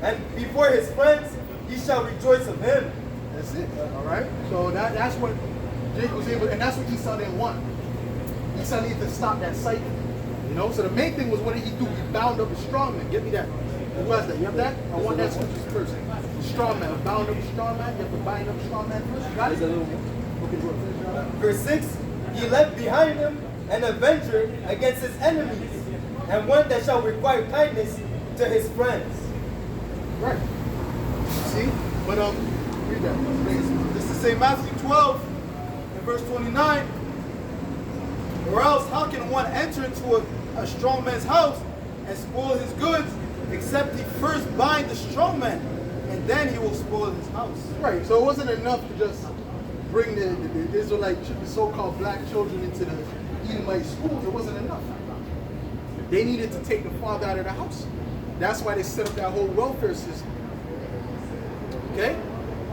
and before his friends he shall rejoice of him. That's it. All right? So that's what Jake was able, and that's what Esau didn't want. Esau needed to stop that cycle. So the main thing was, what did he do? He bound up a strong man. Give me that. Who was that? You have that? I want that scripture first. The strong man. Bound up a strong man. You have to bind up a strong man first. You got it? Okay, go ahead. Verse 6, he left behind him an avenger against his enemies, and one that shall require kindness to his friends. Right. See? But read that. This is St. Matthew 12 and verse 29. Or else how can one enter into a strong man's house and spoil his goods, except he first bind the strong man, and then he will spoil his house. Right, so it wasn't enough to just bring the Israelite, the so-called black children into the Edomite schools. It wasn't enough. They needed to take the father out of the house. That's why they set up that whole welfare system. Okay?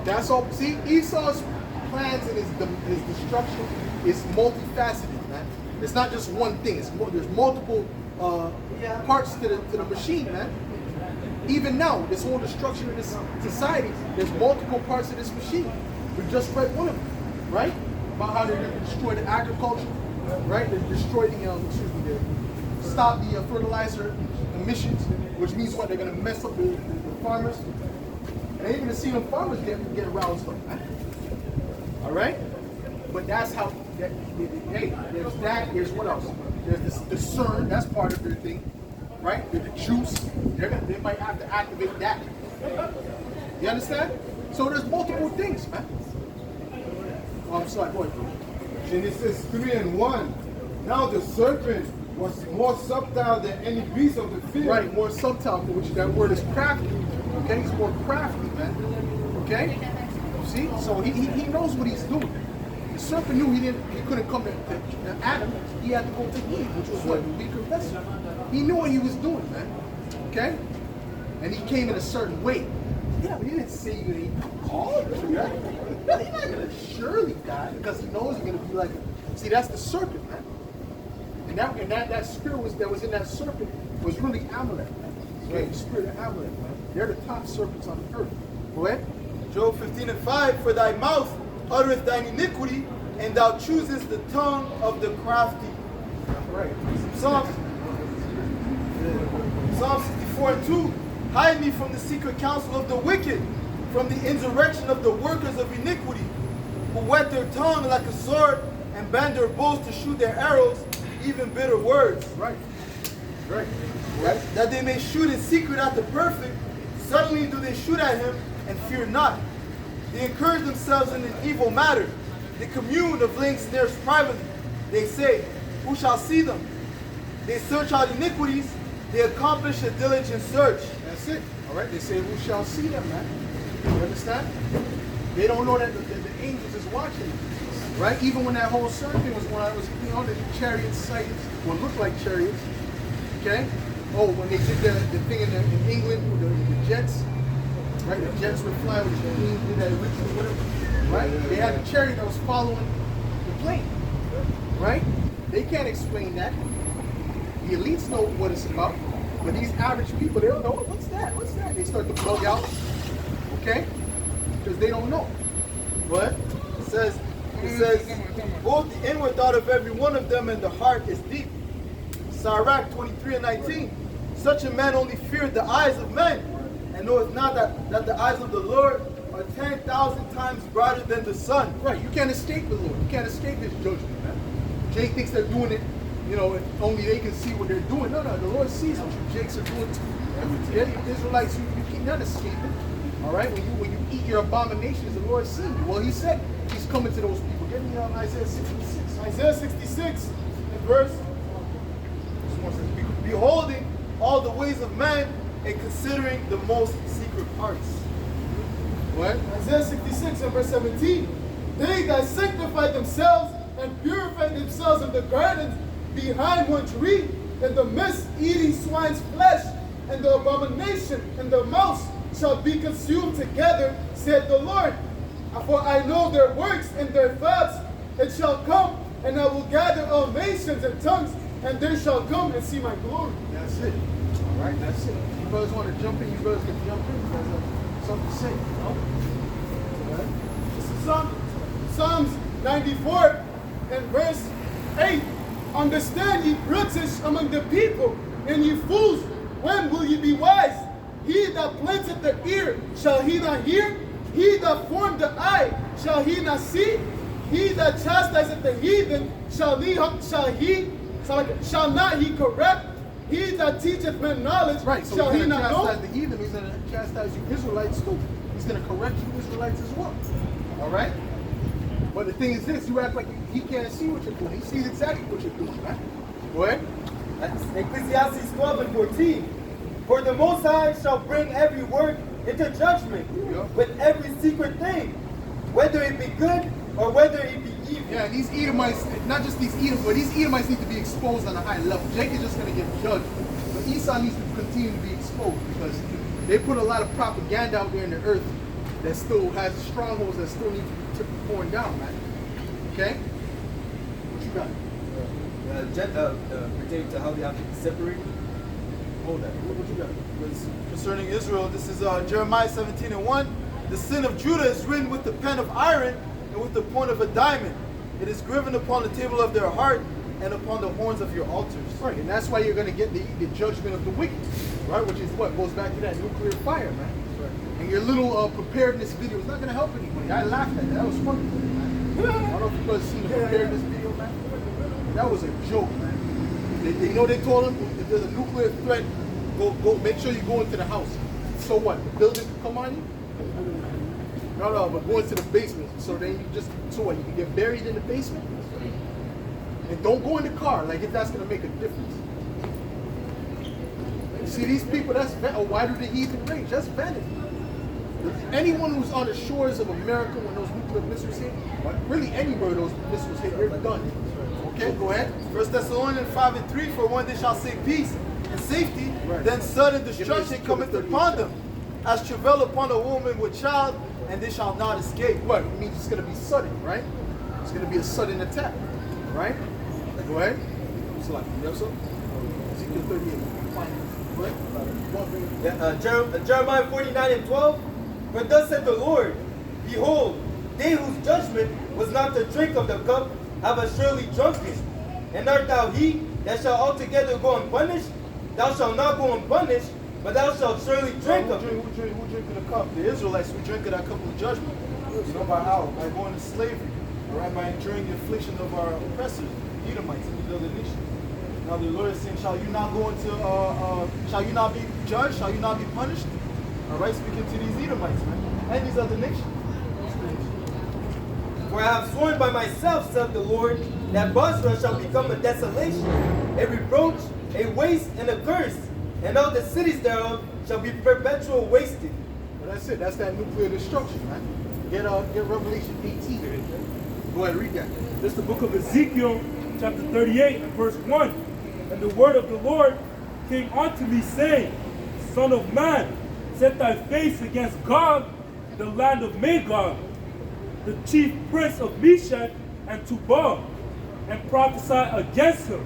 That's all. See, Esau's plans and his destruction is multifaceted, man. It's not just one thing. There's multiple parts to the machine, man. Even now, this whole destruction of this society, there's multiple parts of this machine. We just read one of them, right? About how they're going to destroy the agriculture, right? They destroy stop the fertilizer emissions, which means what? They're going to mess up the farmers. And I even see them farmers get aroused up, man. All right? But that's how, hey, there's that, there's what else? There's this discern, that's part of their thing. right? The juice, they might have to activate that. You understand? So there's multiple things, man. Oh, I'm sorry, boy. Genesis 3 and 1. Now the serpent was more subtle than any beast of the field. Right, more subtle, which that word is crafty. Okay, he's more crafty, man. Okay? See? So he knows what he's doing. The serpent knew he couldn't come to Adam. He had to go to Eve, which was what? The weaker vessel. He knew what he was doing, man. Okay? And he came in a certain way. Yeah, but he didn't say you're going to eat all of it, right? No, he's not going to surely die because he knows you're going to be like. See, that's the serpent, man. And that spirit that was in that serpent was really Amalek, man. Okay, the spirit of Amalek, man. They're the top serpents on the earth. Go ahead. Job 15:5, for thy mouth uttereth thine iniquity, and thou choosest the tongue of the crafty. Right. Psalm 64:2, hide me from the secret counsel of the wicked, from the insurrection of the workers of iniquity, who whet their tongue like a sword, and bend their bows to shoot their arrows, even bitter words. Right. Right. That they may shoot in secret at the perfect, suddenly do they shoot at him, and fear not. They encourage themselves in an evil matter. They commune of laying snares privately. They say, who shall see them? They search out iniquities. They accomplish a diligent search. That's it. All right. They say, who shall see them, man? You understand? They don't know that the angels is watching them. Right? Even when that whole serpent was when I was the chariots sighted, what looked like chariots. Okay? Oh, when they did the thing in England with the jets. Right? The jets would fly with the Queen, did that ritual, whatever. Right? They had a chariot that was following the plane. Right? They can't explain that. The elites know what it's about. But these average people, they don't know, what's that? What's that? They start to bug out. Okay? Because they don't know. What? It says, both the inward thought of every one of them and the heart is deep. Sirach 23:19. Such a man only feareth the eyes of men, and knoweth not that the eyes of the Lord are 10,000 times brighter than the sun. Right, you can't escape the Lord. You can't escape His judgment, man. Jake thinks they're doing it, if only they can see what they're doing. No, the Lord sees what you Jakes are doing too. Yeah, you Israelites, you cannot escape it. All right, when you eat your abominations, the Lord sees you. Well, He said He's coming to those people. Give me Isaiah 66. Isaiah 66, and verse. Beholding all the ways of man and considering the most secret parts. What? Isaiah 66 and verse 17. They that sanctify themselves and purify themselves in the gardens behind one tree, in the midst eating swine's flesh, and the abomination and the mouse shall be consumed together, said the Lord. For I know their works and their thoughts. It shall come, and I will gather all nations and tongues, and they shall come and see my glory. That's it. All right, that's it. You brothers want to jump in, you brothers can jump in. Because something to say. All right. This is Psalms 94 and verse 8. Understand, ye British among the people, and ye fools, when will ye be wise? He that planteth the ear, shall he not hear? He that formed the eye, shall he not see? He that chastiseth the heathen, shall not he correct? He that teacheth men knowledge, right, so shall he's he going to not know? chastise the heathen, he's going to chastise you Israelites too. He's going to correct you Israelites as well. All right? But the thing is this, you act like he can't see what you're doing. He sees exactly what you're doing, right? Go ahead. That's Ecclesiastes 12 and 14. For the Most High shall bring every work into judgment with every secret thing, whether it be good or whether it be evil. Yeah, these Edomites, not just these Edomites, but these Edomites need to be exposed on a high level. Jacob is just going to get judged. But Esau needs to continue to be exposed because they put a lot of propaganda out there in the earth that still has strongholds that still need to be torn down, man. Okay? What you got? Pertaining to how they have to be separated. Hold that. What you got? Concerning Israel, this is Jeremiah 17:1. The sin of Judah is written with the pen of iron and with the point of a diamond. It is graven upon the table of their heart and upon the horns of your altars. Right, and that's why you're going to get the judgment of the wicked, right? Which is what goes back to that nuclear fire, man. Right. And your little preparedness video is not going to help anybody. I laughed at that. That was funny, man. I don't know if you guys seen the preparedness video, man. That was a joke, man. They know they told him if there's a nuclear threat, go make sure you go into the house. So what? The building can come on you? No, but go into the basement. So then you just, so what? You can get buried in the basement? And don't go in the car, like if that's gonna make a difference. See these people, why do the heathen rage? That's vanity. Anyone who's on the shores of America when those nuclear missiles hit, really anywhere those missiles hit, they're done. Okay, go ahead. 1 Thessalonians 5:3, for when they shall say peace and safety, then sudden destruction cometh upon them, as travail upon a woman with child, and they shall not escape. What? It means it's going to be sudden, right? It's going to be a sudden attack, right? Go ahead. You have something? Ezekiel 38. Go ahead. Jeremiah 49:12. For thus said the Lord, behold, they whose judgment was not to drink of the cup have assuredly drunken. And art thou he that shall altogether go unpunished? Thou shalt not go unpunished, but thou shalt surely drink of it. Who drinking the cup? The Israelites who drinking that cup of judgment. You know by how? By going to slavery. Right? By enduring the affliction of our oppressors, Edomites, and the other nations. Now the Lord is saying, shall you not go into, shall you not be judged? Shall you not be punished? All right, speaking to these Edomites, man, and these other nations. For I have sworn by myself, saith the Lord, that Basra shall become a desolation, a reproach, a waste, and a curse, and all the cities thereof shall be perpetual wasted. Well, that's it. That's that nuclear destruction, man. Get Revelation 18. Go ahead, read that. This is the book of Ezekiel, chapter 38, and verse 1. And the word of the Lord came unto me, saying, Son of man, set thy face against Gog, the land of Magog, the chief prince of Meshach and Tubal, and prophesy against him.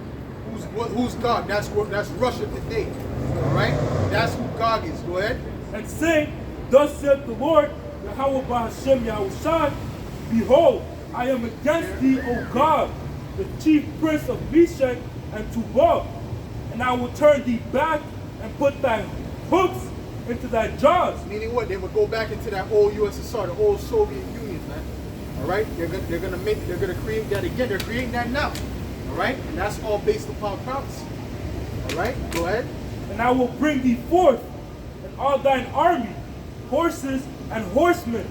Who's Gog? That's Russia today. All right? That's who Gog is. Go ahead. And say, Thus saith the Lord, Yahweh Bahashem Yahushai, Behold, I am against thee, O Gog, the chief prince of Meshach and Tubal, and I will turn thee back and put thy hooks into thy jaws. Meaning what? They would go back into that old USSR, the old Soviet Union, man. All right? They're gonna create that again. They're creating that now. All right? And that's all based upon prophecy. All right? Go ahead. And I will bring thee forth, and all thine army, horses and horsemen,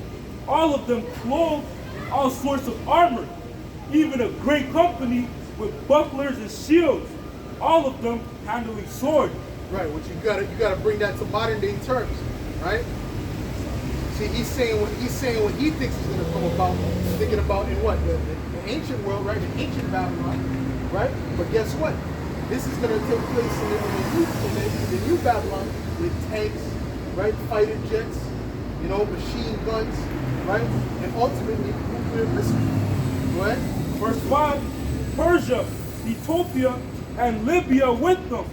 all of them clothed in all sorts of armor, even a great company with bucklers and shields, all of them handling swords. Right, which you gotta bring that to modern day terms, right? See, he's saying what he thinks is gonna come about, thinking about in what? The ancient world, right? The ancient Babylon, right? But guess what? This is gonna take place in the new Babylon with tanks, right? Fighter jets, machine guns, right? And ultimately nuclear missiles. Go ahead. Verse 5, Persia, Ethiopia, and Libya with them,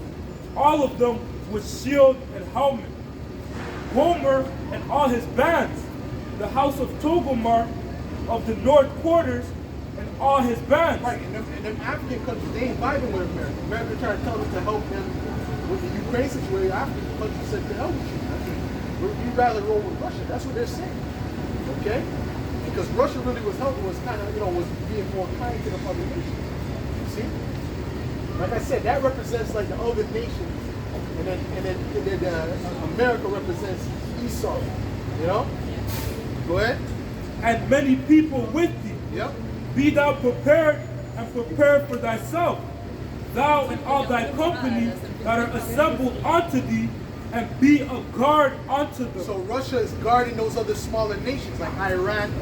all of them with shield and helmet. Gomer and all his bands, the house of Togomar of the north quarters and all his bands. Right, and them African countries, they ain't vibing with America. America tried to tell them to help them with the Ukraine situation. African countries said to hell with you. We'd rather roll with Russia. That's what they're saying. Okay? Because Russia really was helping, was kind of, was being more kind to the other nations. You see? Like I said, that represents like the other nations, and then America represents Esau. Go ahead. And many people with thee. Yep. Be thou prepared and prepare for thyself, thou and all thy company that are assembled unto thee, and be a guard unto them. So Russia is guarding those other smaller nations like Iran,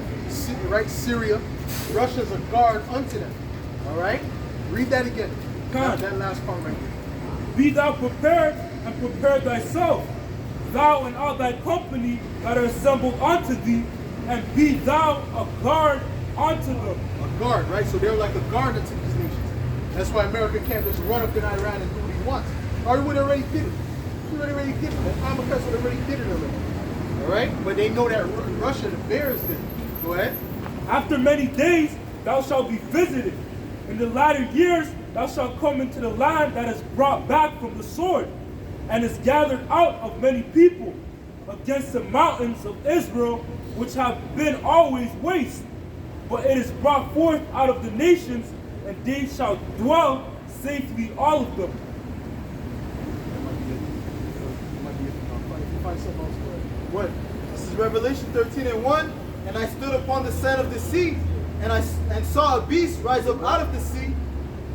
right? Syria. Russia's a guard unto them. All right. Read that again. That last part right here. Be thou prepared and prepare thyself, thou and all thy company that are assembled unto thee, and be thou a guard unto them. A guard, right? So they're like a guard unto these nations. That's why America can't just run up in Iran and do what he wants. Or he would already did it. He would already did it. The Democrats would already did it already. All right? But they know that Russia, the bears did it. Go ahead. After many days thou shalt be visited. In the latter years thou shalt come into the land that is brought back from the sword, and is gathered out of many people, against the mountains of Israel, which have been always waste. But it is brought forth out of the nations, and they shall dwell safely all of them. Find something else. What? This is Revelation 13:1. And I stood upon the sand of the sea, and saw a beast rise up out of the sea,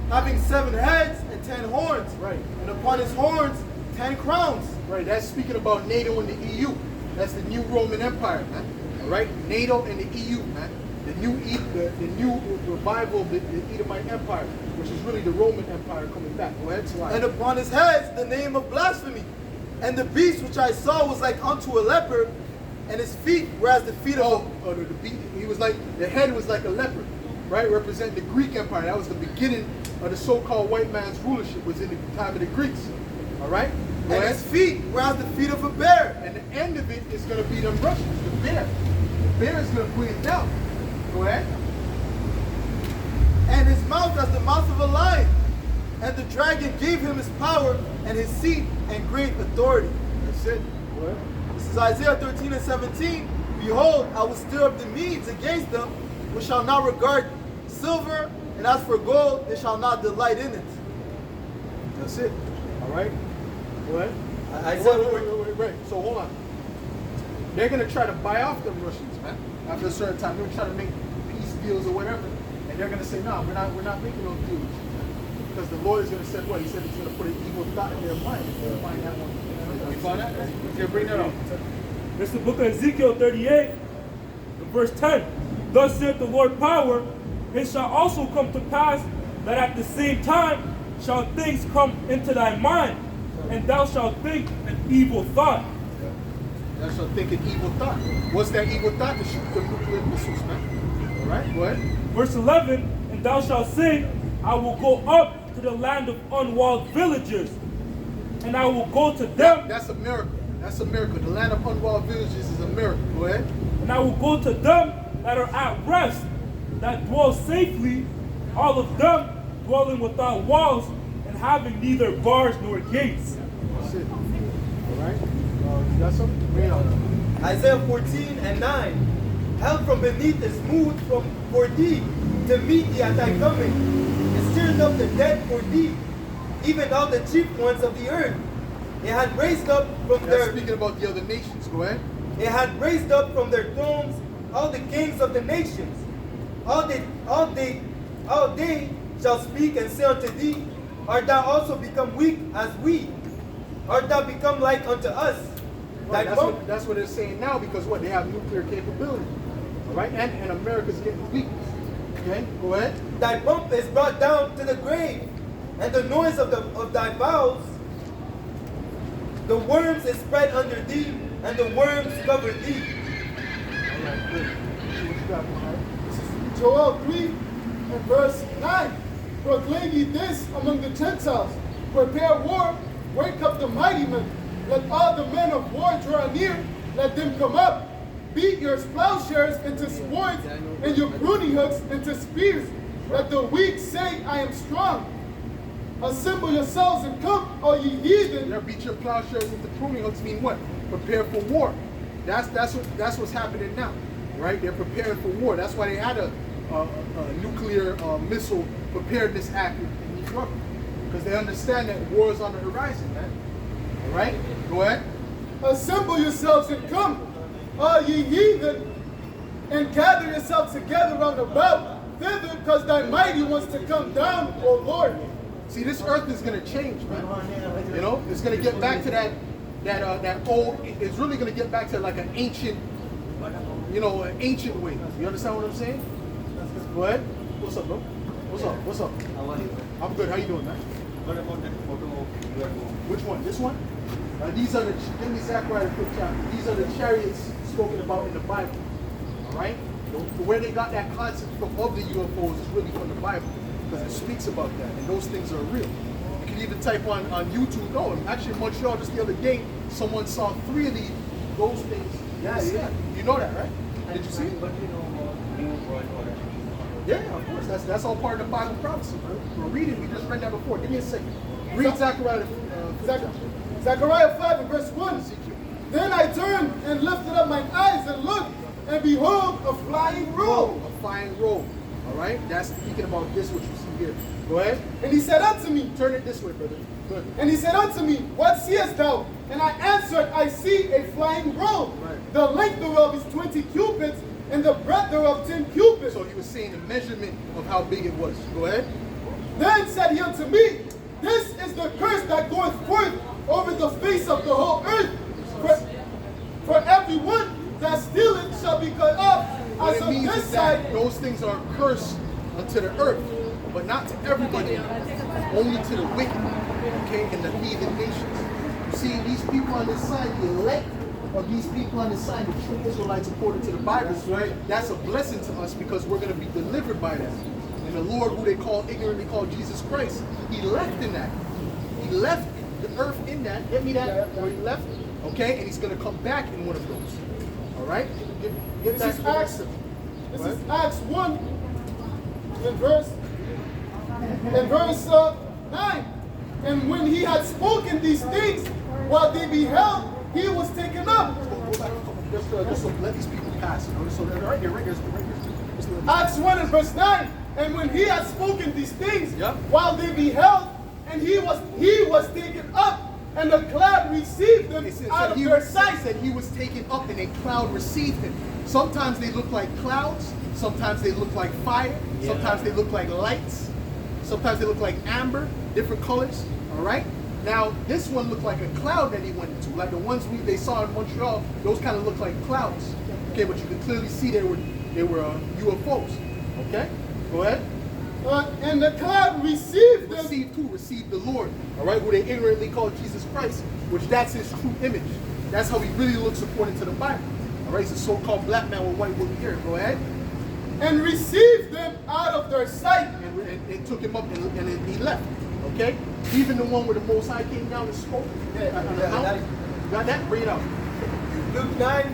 having 7 heads and 10 horns. Right. And upon his horns 10 crowns. Right, that's speaking about NATO and the EU. That's the new Roman Empire, man. All right, NATO and the EU, man. The new revival of the Edomite Empire, which is really the Roman Empire coming back. Go ahead, slide. And upon his heads the name of blasphemy. And the beast which I saw was like unto a leopard, and his feet were as the feet of he was like, the head was like a leopard, right? Representing the Greek Empire. That was the beginning of the so-called white man's rulership, was in the time of the Greeks. All right? Go and ahead. his feet were as the feet of a bear. And the end of it is going to be them Russians, the bear. The bear is going to bring it down. Go ahead. And his mouth as the mouth of a lion. And the dragon gave him his power and his seat and great authority. That's it. Go ahead. This is Isaiah 13:17. Behold, I will stir up the Medes against them, which shall not regard silver, and as for gold, they shall not delight in it. That's it. All right? Go ahead. Wait. So hold on. They're going to try to buy off them Russians, man. After a certain time, they're going to try to make peace deals or whatever. And they're going to say, no, we're not making those deals. Because the Lord is going to say what? He said he's going to put an evil thought in their mind. We'll find that one. You find that? Okay, bring that up. It's the book of Ezekiel 38, verse 10. Thus saith the Lord power, it shall also come to pass that at the same time shall things come into thy mind, and thou shalt think an evil thought. Thou shalt think an evil thought. What's that evil thought? To shoot the nuclear missiles, man. All right, go ahead. Verse 11, and thou shalt say, I will go up to the land of unwalled villages, and I will go to them. That's a miracle. That's a miracle. The land of unwalled villages is a miracle. Go ahead. And I will go to them that are at rest, that dwell safely, all of them dwelling without walls, and having neither bars nor gates. That's it. All right. You got something? Read on. Isaiah 14:9. Hell from beneath is moved for thee to meet thee at thy coming, and stirred up the dead for thee, even all the chief ones of the earth. It had raised up from That's their speaking about the other nations. Go ahead. It had raised up from their thrones all the kings of the nations. All they shall speak and say unto thee, Art thou also become weak as we? Art thou become like unto us? Right, that's what they're saying now, because what? They have nuclear capability. All right? And America's getting weak. Okay? Go ahead. Thy pomp is brought down to the grave, and the noise of thy vows. The worms is spread under thee, and the worms cover thee. All right, good. See what you got, man. This is Joel 3 and verse 9. Proclaim ye this among the Gentiles. Prepare war, wake up the mighty men. Let all the men of war draw near, let them come up. Beat your plowshares into swords, and your pruning hooks into spears. Let the weak say, I am strong. Assemble yourselves and come, all ye heathen. They'll beat your plowshares into pruning hooks mean what? Prepare for war. That's what's happening now, right? They're preparing for war. That's why they had a nuclear missile preparedness act in New York, because they understand that war is on the horizon, man. All right, go ahead. Assemble yourselves and come, all ye heathen, and gather yourselves together round about thither, because thy mighty wants to come down, O Lord. See, this earth is going to change, man. You know, it's going to get back to that old. It's really going to get back to like an ancient, an ancient way. You understand what I'm saying? Go ahead. What's up, bro? What's up? I'm good. How you doing, man? What about that photo of UFO? Which one? This one? These are give me Zechariah 5th chapter. These are the chariots spoken about in the Bible. All right? Where they got that concept from of the UFOs is really from the Bible, because it speaks about that, and those things are real. You can even type on YouTube. No, actually in Montreal just the other day, someone saw 3 of those things. Yeah. You know that, right? Did you see it? But you know about New World Order. Yeah, of course. That's all part of the Bible prophecy, bro. We're reading. We just read that before. Give me a second. Read Zechariah. Zechariah 5 and verse 1. Ezekiel. Then I turned and lifted up mine eyes and looked, and behold, a flying robe. A flying robe. All right? That's speaking about this, what you see here. Go ahead. And he said unto me, Turn it this way, brother. Good. And he said unto me, What seest thou? And I answered, I see a flying robe. Right. The length thereof is 20 cubits, and the breadth thereof 10 cubits. So he was saying the measurement of how big it was. Go ahead. Then said he unto me, This is the curse that goeth forth over the face of the whole earth. For everyone that stealeth shall be cut off. What As it of means this is that side, those things are cursed unto the earth, but not to everybody, only to the wicked, okay, and the heathen nations. You see, these people on this side, the elect of these people on this side, the true Israelites according to the Bible, right? That's a blessing to us because we're going to be delivered by that. And the Lord, who they call ignorantly called Jesus Christ, he left in that. He left the earth in that. Get me that? Where he left? Okay, and he's going to come back in one of those. All right? Get this is that. Acts. This is Acts 1 in verse 9. And when he had spoken these things, while they beheld, he was taken up. Go back a couple. Just let these people pass. You know? So they're right here. Just let them- Acts 1 and verse 9. And when he had spoken these things, Yep. while they beheld, and he was taken up, and the cloud received him It said out of he their was sight. said he was taken up and a cloud received him. Sometimes they look like clouds, sometimes they look like fire, sometimes they look like lights, sometimes they look like amber, different colors. All right. Now this one looked like a cloud that he went into, like the ones they saw in Montreal. Those kind of look like clouds. Okay, but you can clearly see they were UFOs. Okay, go ahead. And the cloud received them. Received the Lord, all right, who they ignorantly call Jesus Christ, which that's his true image. That's how he really looks according to the Bible. All right, he's a so-called black man with white woolly hair. Go ahead. And received them out of their sight. And it took him up and he left. Okay? Even the one where the Most High came down and spoke. On the mountain. Got that? Bring it out. Luke 9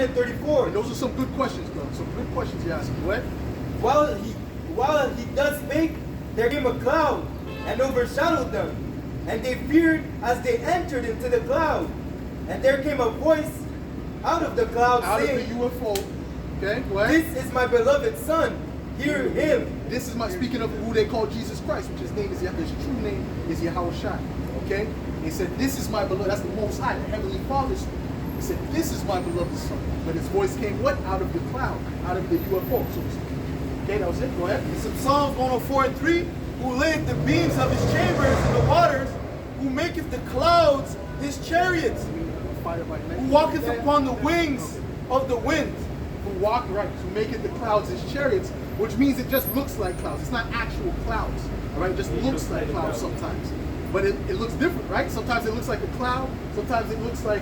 and 34. And those are some good questions, bro. Some good questions you're asking. Go ahead. While he thus spake, there came a cloud and overshadowed them. And they feared as they entered into the cloud. And there came a voice out of the cloud Out saying, of the UFO. Okay, go ahead. This is my beloved son. Hear him. This is speaking of who they call Jesus Christ, which his true name is Yahweh Shai. Okay? He said, this is my beloved, that's the Most High, the Heavenly Father's. He said, this is my beloved son. But his voice came what? Out of the cloud, out of the UFO, so to speak. Okay, that was it. Go ahead. It's in Psalms 104:3, who layeth the beams of his chambers in the waters, who maketh the clouds his chariots, Fire by night. who walketh upon the wings of the wind. Who walk right, who maketh the clouds his chariots, which means it just looks like clouds. It's not actual clouds. All right, it just looks like clouds sometimes. But it looks different, right? Sometimes it looks like a cloud. Sometimes it looks like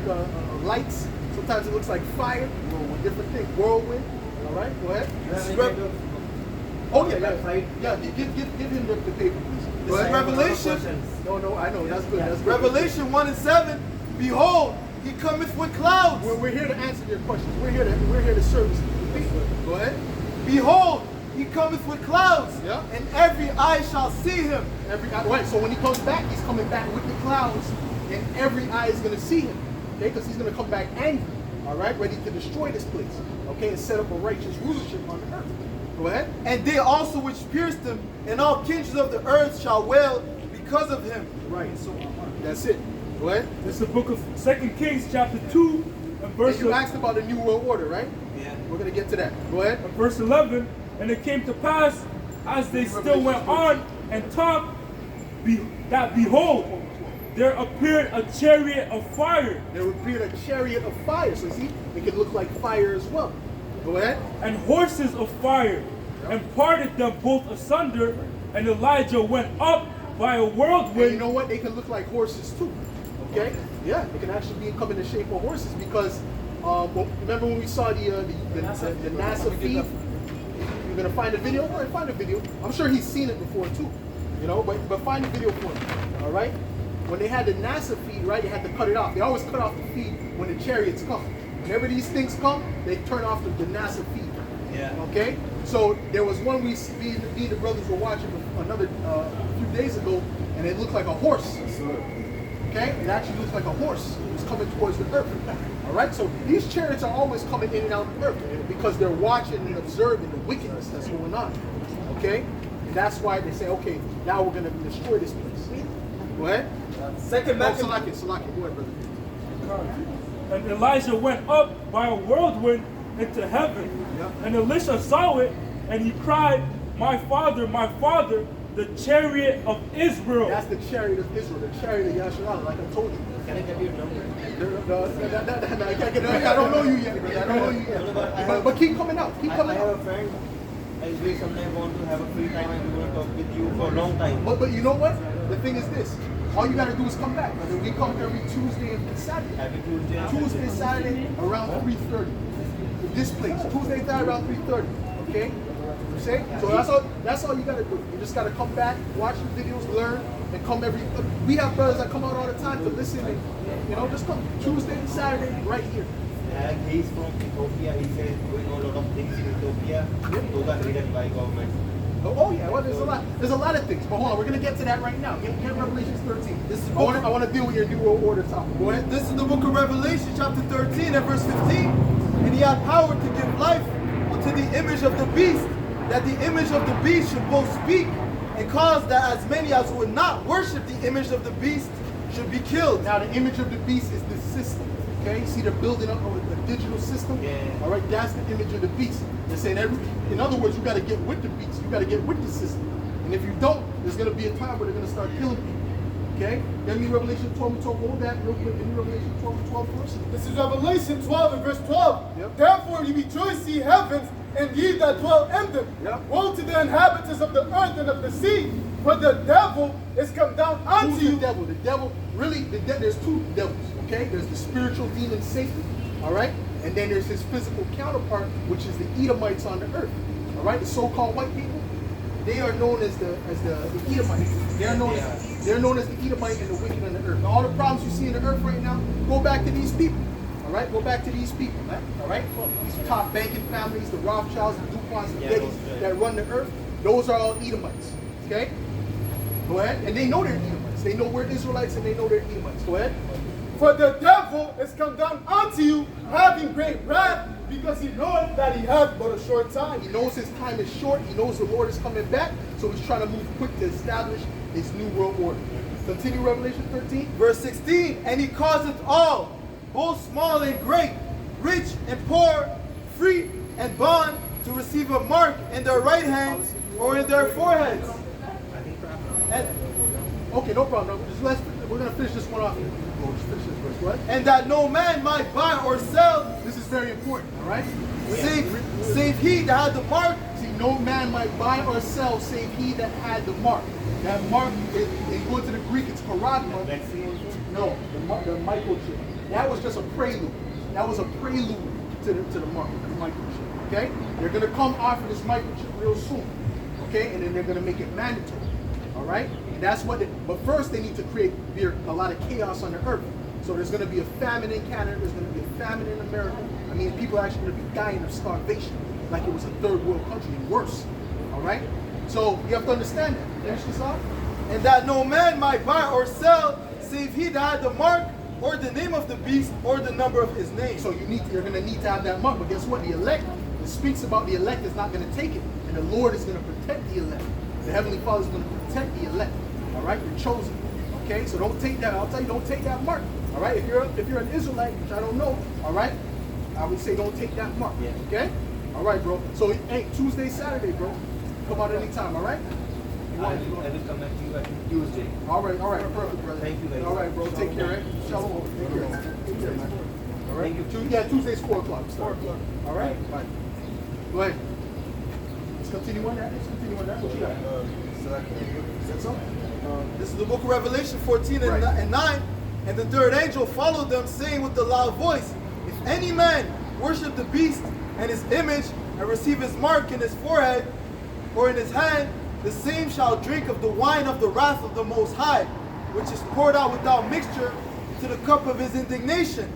lights. Sometimes it looks like fire. Different things. Whirlwind. All right, go ahead. Oh yeah. Give him the paper, please. This is Revelation. No, I know. That's good. That's good. Revelation 1 and 7. Behold, he cometh with clouds. We're here to answer your questions. We're here to service the people. Go ahead. Behold, he cometh with clouds, Yeah. and every eye shall see him. Right. So when he comes back, he's coming back with the clouds, and every eye is going to see him. Okay, because he's going to come back angry. All right, ready to destroy this place. Okay, and set up a righteous rulership on the earth. Go ahead. And they also which pierced him, and all kindreds of the earth shall wail because of him. Right. So that's it. Go ahead. This is the book of 2 Kings chapter 2 and verse And you asked about the New World Order, right? Yeah. We're going to get to that. Go ahead. verse 11. And it came to pass, as they still went on and talked, that behold, there appeared a chariot of fire. There appeared a chariot of fire. So see, it can look like fire as well. Go ahead. And horses of fire, and parted them both asunder, and Elijah went up by a And whirlwind. you know what? They can look like horses too. Okay? Yeah, they can actually come in the shape of horses because remember when we saw the NASA feed? You're gonna find a video? All right, find a video. I'm sure he's seen it before too. You know, but find the video for him. All right? When they had the NASA feed, right, they had to cut it off. They always cut off the feed when the chariots come. Whenever these things come, they turn off the NASA feed. Yeah. Okay? So there was one me and the brothers were watching another few days ago, and it looked like a horse. Okay? It actually looks like a horse. It's coming towards the earth. All right? So these chariots are always coming in and out of the earth because they're watching and observing the wickedness that's going on. Okay? And that's why they say, okay, now we're going to destroy this place. Go ahead. Second Maccabees. Salaki. Go ahead, brother. And Elijah went up by a whirlwind into heaven. Yeah. And Elisha saw it, and he cried, my father, the chariot of Israel. That's the chariot of Israel, the chariot of Yasharal, like I told you. Can I get your number? I can't get I don't know you yet, brother. I don't know you yet. But keep coming out. Keep I coming have out. a friend. I someday want to have a free time and we want to talk with you for a long time. But you know what? The thing is this. All you gotta do is come back, brother. We come every Tuesday and Saturday. Every Tuesday. Tuesday, Saturday, around 3:30. This place. Tuesday, Saturday, around 3:30. Okay? You say? So that's all you gotta do. You just gotta come back, watch the videos, learn, and come every. We have brothers that come out all the time to listen and just come Tuesday and Saturday right here. He's from Ethiopia. He says we know a lot of things in Ethiopia. Those are hidden by government. Oh yeah, well there's a lot of things. But hold on, we're gonna get to that right now. Get Revelation 13. This is I want to deal with your New World Order topic. Go ahead. This is the book of Revelation, chapter 13 and verse 15. And he had power to give life unto the image of the beast, that the image of the beast should both speak and cause that as many as would not worship the image of the beast should be killed. Now the image of the beast is the system. Okay, you see they're building up a digital system. Yeah. All right, that's the image of the beast. They're saying in other words, you got to get with the beast. You got to get with the system. And if you don't, there's going to be a time where they're going to start killing people. Okay? Give me Revelation 12. We talk about that real quick. Give me Revelation 12 and 12 first. This is Revelation 12 and verse 12. Yep. Therefore ye rejoice, ye heavens, and ye that dwell in them. Yep. Woe to the inhabitants of the earth and of the sea, for the devil is come down unto Who's you. the devil? The devil, really, there's two devils. Okay? There's the spiritual demon Satan. All right? And then there's his physical counterpart, which is the Edomites on the earth. All right? The so-called white people. They are known as the Edomites. They're known as the Edomite and the wicked on the earth. Now, all the problems you see in the earth right now, go back to these people. All right, go back to these people. All right, these top banking families, the Rothschilds, the DuPonts, the Gettys that run the earth. Those are all Edomites. Okay, go ahead. And they know they're Edomites. They know we're Israelites, and they know they're Edomites. Go ahead. For the devil is come down unto you, having great wrath, because he knoweth that he hath but a short time. He knows his time is short. He knows the Lord is coming back. So he's trying to move quick to establish his new world order. Continue Revelation 13. Verse 16, and he causeth all, both small and great, rich and poor, free and bond, to receive a mark in their right hands or in their foreheads. And, Okay, no problem. We're going to finish this one off. We'll just finish this verse. Go ahead. and that no man might buy or sell, This is very important, all right? save he that had the mark. See, no man might buy or sell save he that had the mark. That mark, in going to the Greek, it's charagma. No, the microchip. That was just a prelude. That was a prelude to the mark, the microchip. Okay? They're going to come off of this microchip real soon. Okay? And then they're going to make it mandatory. All right? And that's what but first they need to create a lot of chaos on the earth. So there's going to be a famine in Canada. There's going to be a famine in America. I mean, people are actually going to be dying of starvation like it was a third world country and worse. All right? So you have to understand that. Finish this off. And that no man might buy or sell, save he that had the mark, or the name of the beast, or the number of his name. So you're going to need to have that mark. But guess what? The elect, it speaks about the elect is not going to take it. And the Lord is going to protect the elect. The Heavenly Father is going to protect the elect. All right? You're chosen. Okay? So don't take that. I'll tell you, don't take that mark. All right? If you're an Israelite, which I don't know, all right? I would say don't take that mark. Yeah. Okay? All right, bro. So, hey, Tuesday, Saturday, bro. Come out anytime, all right? I will come back to you at Tuesday. All right, perfect, brother. Thank you very All right, much. bro. Take care, eh? Shalom. Take care. Take care, man. All right? Thank you. Yeah, Tuesday's 4 o'clock. 4 o'clock. All right? Bye. Go ahead. Let's continue on that. What you got? That's all? This is the book of Revelation 14 Right. and 9. And the third angel followed them, saying with a loud voice, if any man worship the beast and his image, and receive his mark in his forehead or in his hand, the same shall drink of the wine of the wrath of the Most High, which is poured out without mixture to the cup of his indignation.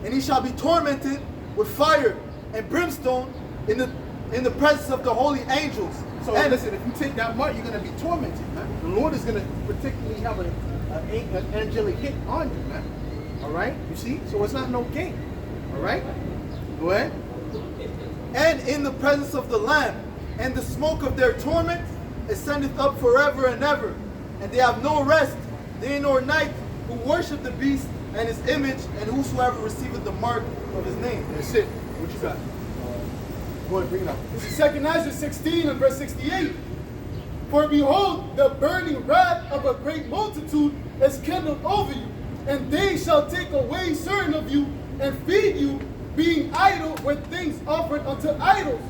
And he shall be tormented with fire and brimstone in the presence of the holy angels. So and listen, if you take that mark, you're going to be tormented, man. The Lord is going to particularly have an angelic hit on you, man. All right? You see? So it's not no game. All right? Go ahead. And in the presence of the Lamb, and the smoke of their torment ascendeth up forever and ever. And they have no rest, day nor night, who worship the beast and his image, and whosoever receiveth the mark of his name. That's it. What you got? Go ahead, bring it up. This is 2 Ezra 16 and verse 68. For behold, the burning wrath of a great multitude is kindled over you, and they shall take away certain of you and feed you, being idle with things offered unto idols.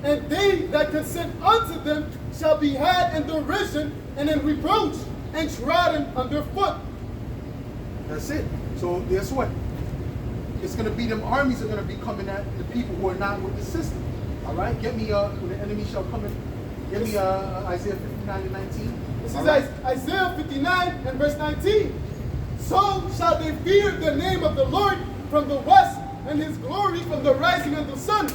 And they that consent unto them shall be had in derision and in reproach, and trodden underfoot. That's it. So guess what? It's going to be them armies are going to be coming at the people who are not with the system. All right? Get me, when the enemy shall come in, get me Isaiah 59 and 19. This is Isaiah 59 and verse 19. So shall they fear the name of the Lord from the west, and his glory from the rising of the sun.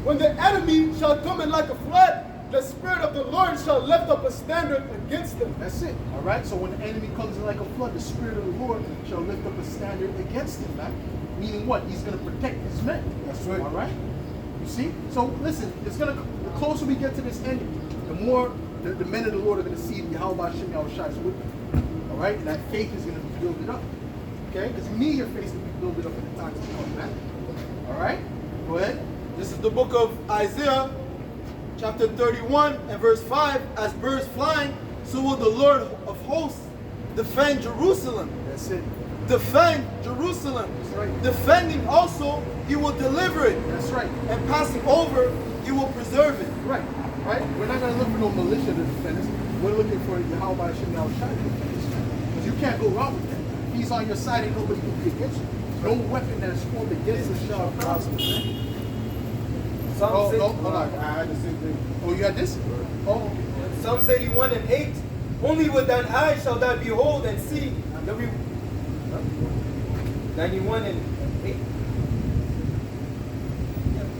When the enemy shall come in like a flood, the Spirit of the Lord shall lift up a standard against them. That's it. All right? So when the enemy comes in like a flood, the Spirit of the Lord shall lift up a standard against him, man. Meaning what? He's going to protect his men. That's right. All right? You see? So listen, it's going to, the closer we get to this end, the more the men of the Lord are going to see Yahweh Hashem Yahushua is with them. All right? And that faith is going to be built up. Okay? Because you need your faith to be built up in the times to come, man. All right? Go ahead. This is the book of Isaiah, chapter 31 and verse 5. As birds flying, so will the Lord of hosts defend Jerusalem. That's it. Defend Jerusalem. That's right. Defending also, he will deliver it. That's right. And passing over, he will preserve it. Right. Right? We're not going to look for no militia to defend us. We're looking for Yahweh Hashem Yahushua to defend us. Because you can't go wrong with that. If he's on your side, ain't nobody can be against you. No weapon that is formed against us shall prosper. Psalms Hold on. I had the same thing. Oh, you had this? Oh, okay. Psalms 81 and 8. Only with thine eyes shall thou behold and see the 91 and 8.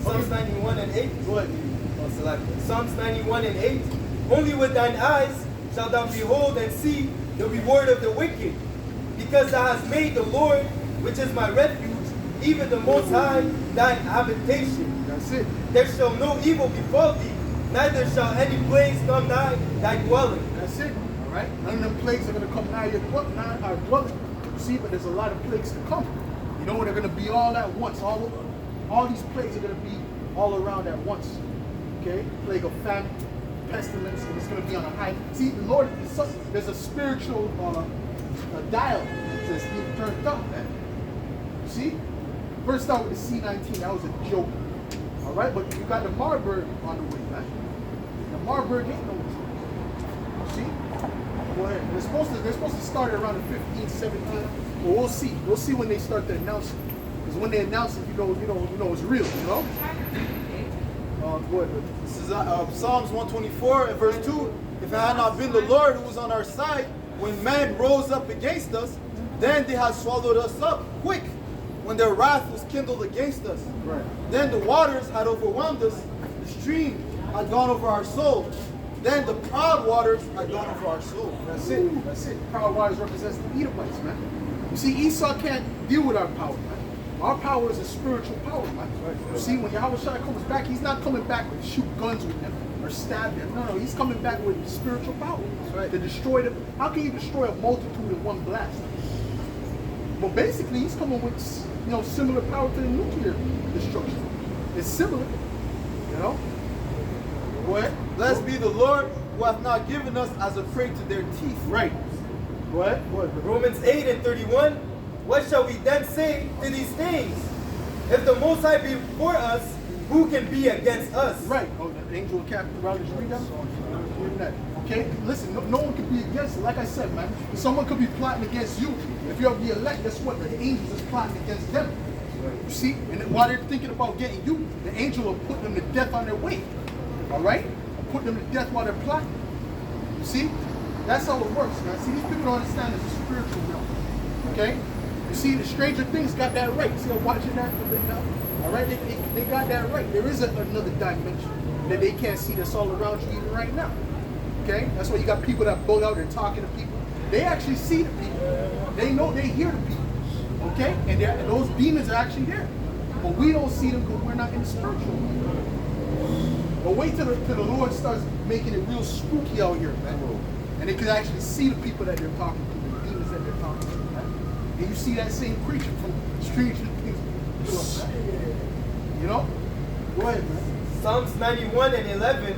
Psalms 91 and 8. Go ahead. Oh, select. Psalms 91 and 8. Only with thine eyes shalt thou behold and see the reward of the wicked, because thou hast made the Lord, which is my refuge, even the Most High, thine habitation. That's it. There shall no evil befall thee, neither shall any plague come nigh thy dwelling. That's it. All right? None of them plagues are going to come nigh our dwelling. You see, but there's a lot of plagues to come. You know, they're going to be all at once. All these plagues are going to be all around at once. Okay? Plague of famine, pestilence, and it's going to be on a high. See, the Lord, there's a spiritual dial that says he turned up, man. You see? First out with the C-19, that was a joke. All right? But you got the Marburg on the way, man. The Marburg ain't no joke. See? Go ahead. They're supposed to start around the 15th, 17th. But we'll see. We'll see when they start to announce it. Because when they announce it, you know it's real, you know? Go ahead. This is Psalms 124 and verse 2. If it had not been the Lord who was on our side, when men rose up against us, then they had swallowed us up quick, when their wrath was kindled against us. Right. Then the waters had overwhelmed us, the stream had gone over our soul. Then the proud waters had gone over our soul. That's it. That's it. Proud waters represents the Edomites, man. You see, Esau can't deal with our power, man. Our power is a spiritual power, man. You see, when Yahweh Shai comes back, he's not coming back to shoot guns with them or stab them. No, he's coming back with spiritual power. Right. To destroy them. How can you destroy a multitude in one blast? But basically, he's coming with, similar power to the nuclear destruction. It's similar, you know? Go ahead. Blessed be the Lord who hath not given us as a prey to their teeth. Right. Go ahead. Go ahead. Romans 8 and 31. What shall we then say to these things? If the Most High be for us, who can be against us? Right. Oh, the angel captain around the read that. Okay? Listen, no one can be against it. Like I said, man, someone could be plotting against you. If you're the elect, guess what? The angels is plotting against them. You see? And while they're thinking about getting you, the angel will put them to death on their way. All right? Put them to death while they're plotting. You see? That's how it works, man. See, these people don't understand it's a spiritual realm. Okay? You see, the Stranger Things got that right. See, I'm watching that a bit now. All right? They got that right. There is another dimension that they can't see that's all around you even right now. Okay? That's why you got people that go out there talking to people. They actually see the people. They know, they hear the people. Okay? And those demons are actually there. But we don't see them because we're not in the spiritual world. But wait till the Lord starts making it real spooky out here, man. And they can actually see the people that they're talking to, the demons that they're talking to, man. And you see that same creature from Stranger Things. You know? Go ahead, man. Psalms 91 and 11,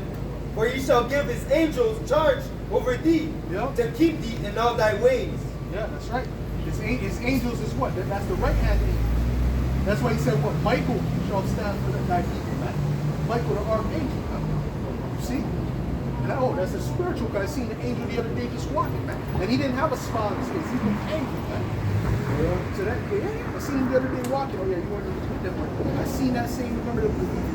for he shall give his angels charge over thee, Yep. to keep thee in all thy ways. Yeah, that's right. His angels is what? That's the right hand angel. That's why he said, what? Michael shall stand for thy people, man. Michael the archangel, man. You see? And that's a spiritual, because I seen the angel the other day just walking, man. And he didn't have a smile on his face. He was angry, man. So that, I seen him the other day walking. Oh yeah, you weren't with them. I seen that same, remember the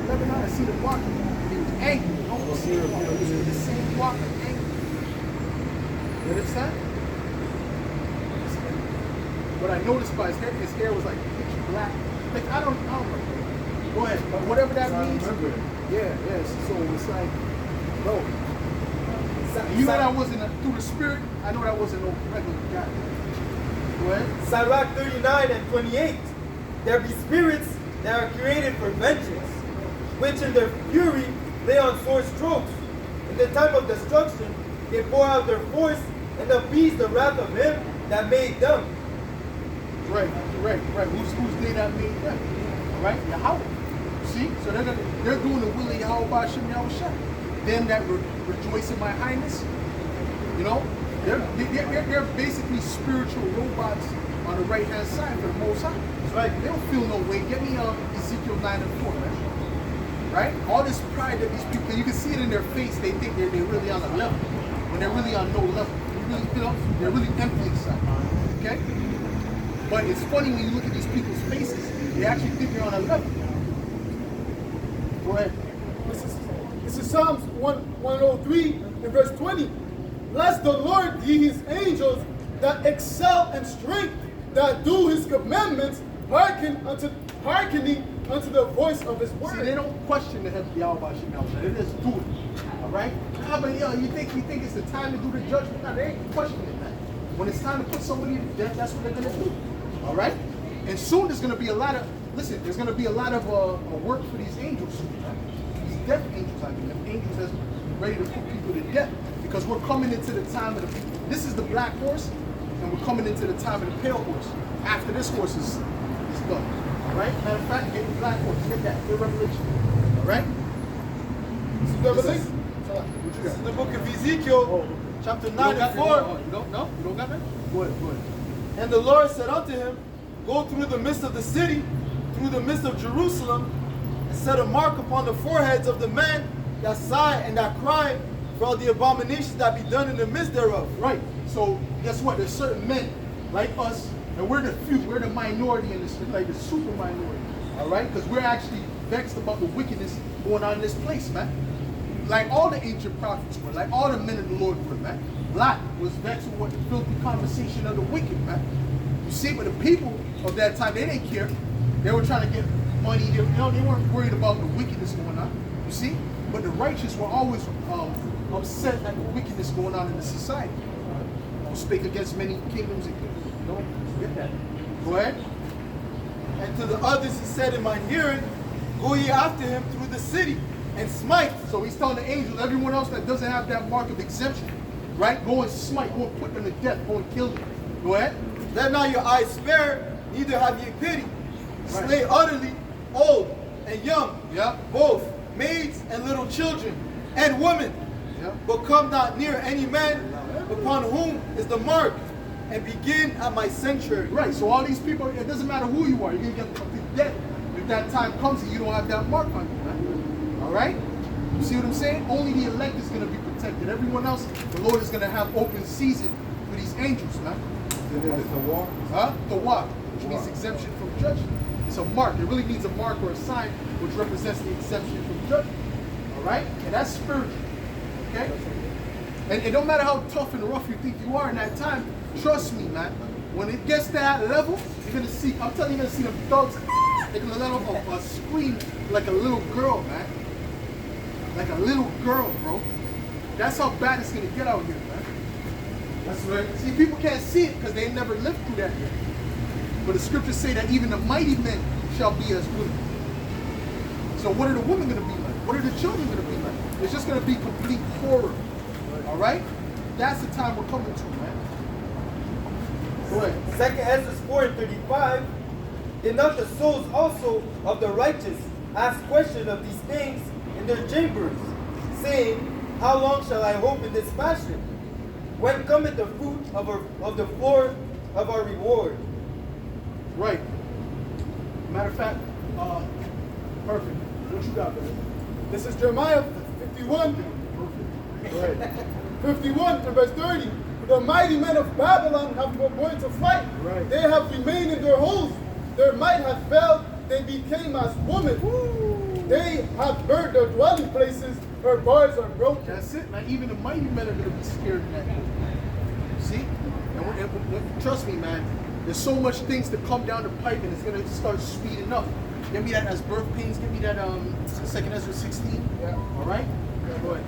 Lebanon? I seen him walking. He was angry. You know, the same walking, angry. You understand? What I noticed by his hair was like pitch black. Like I don't know. Go ahead. But whatever that means. Yeah. So it's like, bro. You know that wasn't through the spirit. I know that wasn't no regular guy. Go ahead. Sirach 39 and 28. There be spirits that are created for vengeance, which in their fury lay on sore strokes. In the time of destruction, they pour out their force and appease the wrath of him that made them. Right. Who's they that made them? Right? Yahweh. See? So they're doing the will of Yahweh Ba'ashem Yahushua. Them that rejoice in my highness, you know, they're basically spiritual robots on the right hand side for the Most High. That's right. They don't feel no weight. Get me Ezekiel 9 and 4, man. Right? All this pride that these people, you can see it in their face. They think they're really on a level when they're really on no level. They're really empty inside. Okay? But it's funny when you look at these people's faces, they actually think they're on a level. Go ahead. This is Psalms 103 and verse 20. Bless the Lord, ye his angels, that excel in strength, that do his commandments, hearkening unto the voice of his word. See, they don't question the Yahweh Ba'ashem Yahushua. They just do it. Alright? But you think it's the time to do the judgment? No, they ain't questioning that. When it's time to put somebody to death, that's what they're gonna do. Alright? And soon there's gonna be a lot of work for these angels soon, right? These death angels, I mean, the angels that's ready to put people to death. Because we're coming into the time of this is the black horse, and we're coming into the time of the pale horse. After this horse is done. Alright? Matter of fact, get the black horse, get that, get Revelation. Alright? This is Revelation. What you This got? is the book of Ezekiel, chapter 9 and 4. You don't know? You don't got that? Go ahead. And the Lord said unto him, go through the midst of the city, through the midst of Jerusalem, and set a mark upon the foreheads of the men that sigh and that cry for all the abominations that be done in the midst thereof. Right. So guess what? There's certain men like us, and we're the few, we're the minority in this, like the super minority. Alright? Because we're actually vexed about the wickedness going on in this place, man. Like all the ancient prophets were, like all the men of the Lord were, man. Lot was vexed with what the filthy conversation of the wicked, man. You see, but the people of that time, they didn't care. They were trying to get money. They weren't worried about the wickedness going on. You see? But the righteous were always upset at the wickedness going on in the society. Who spake against many kingdoms and kingdoms. You know? Get that. Go ahead. And to the others he said in my hearing, go ye after him through the city, and smite. So he's telling the angels, everyone else that doesn't have that mark of exemption, right? Go and smite, go and put them to death, go and kill them. Go ahead. Let not your eyes spare, neither have ye pity. Right. Slay utterly old and young, Yeah. both maids and little children, and women. Yeah. But come not near any man upon whom is the mark, and begin at my sanctuary. Right, so all these people, it doesn't matter who you are, you're going to get put to death if that time comes and you don't have that mark on you, man. All right? You see what I'm saying? Only the elect is going to be protected. Everyone else, the Lord is going to have open season for these angels, man. It's the walk. Huh? The what? Which means exemption from judgment. It's a mark. It really means a mark or a sign which represents the exemption from judgment. All right? And that's spiritual. Okay? And it don't matter how tough and rough you think you are in that time, trust me, man. When it gets to that level, you're going to see, I'm telling you, you're going to see them thugs, they're going to let off a scream like a little girl, man. Like a little girl, bro. That's how bad it's going to get out here, man. That's right. See, people can't see it because they never lived through that yet. But the scriptures say that even the mighty men shall be as women. So what are the women going to be like? What are the children going to be like? It's just going to be complete horror. All right? That's the time we're coming to, man. Go ahead. 2 Ezra 4:35. Did not the souls also of the righteous ask questions of these things in their chambers, saying, how long shall I hope in this fashion? When cometh the fruit of the floor of our reward? Right. Matter of fact, perfect. What you got, brother? This is Jeremiah 51. Go ahead. 51 and verse 30. The mighty men of Babylon have been going to flight. Right. They have remained in their holes. Their might has failed. They became as women. They have burnt their dwelling places. Her bars are broken. That's it, man. Even the mighty men are going to be scared of that. See? And trust me, man. There's so much things to come down the pipe, and it's going to start speeding up. Give me that as birth pains. Give me that 2 Ezra 16. Yeah. All right? Go ahead.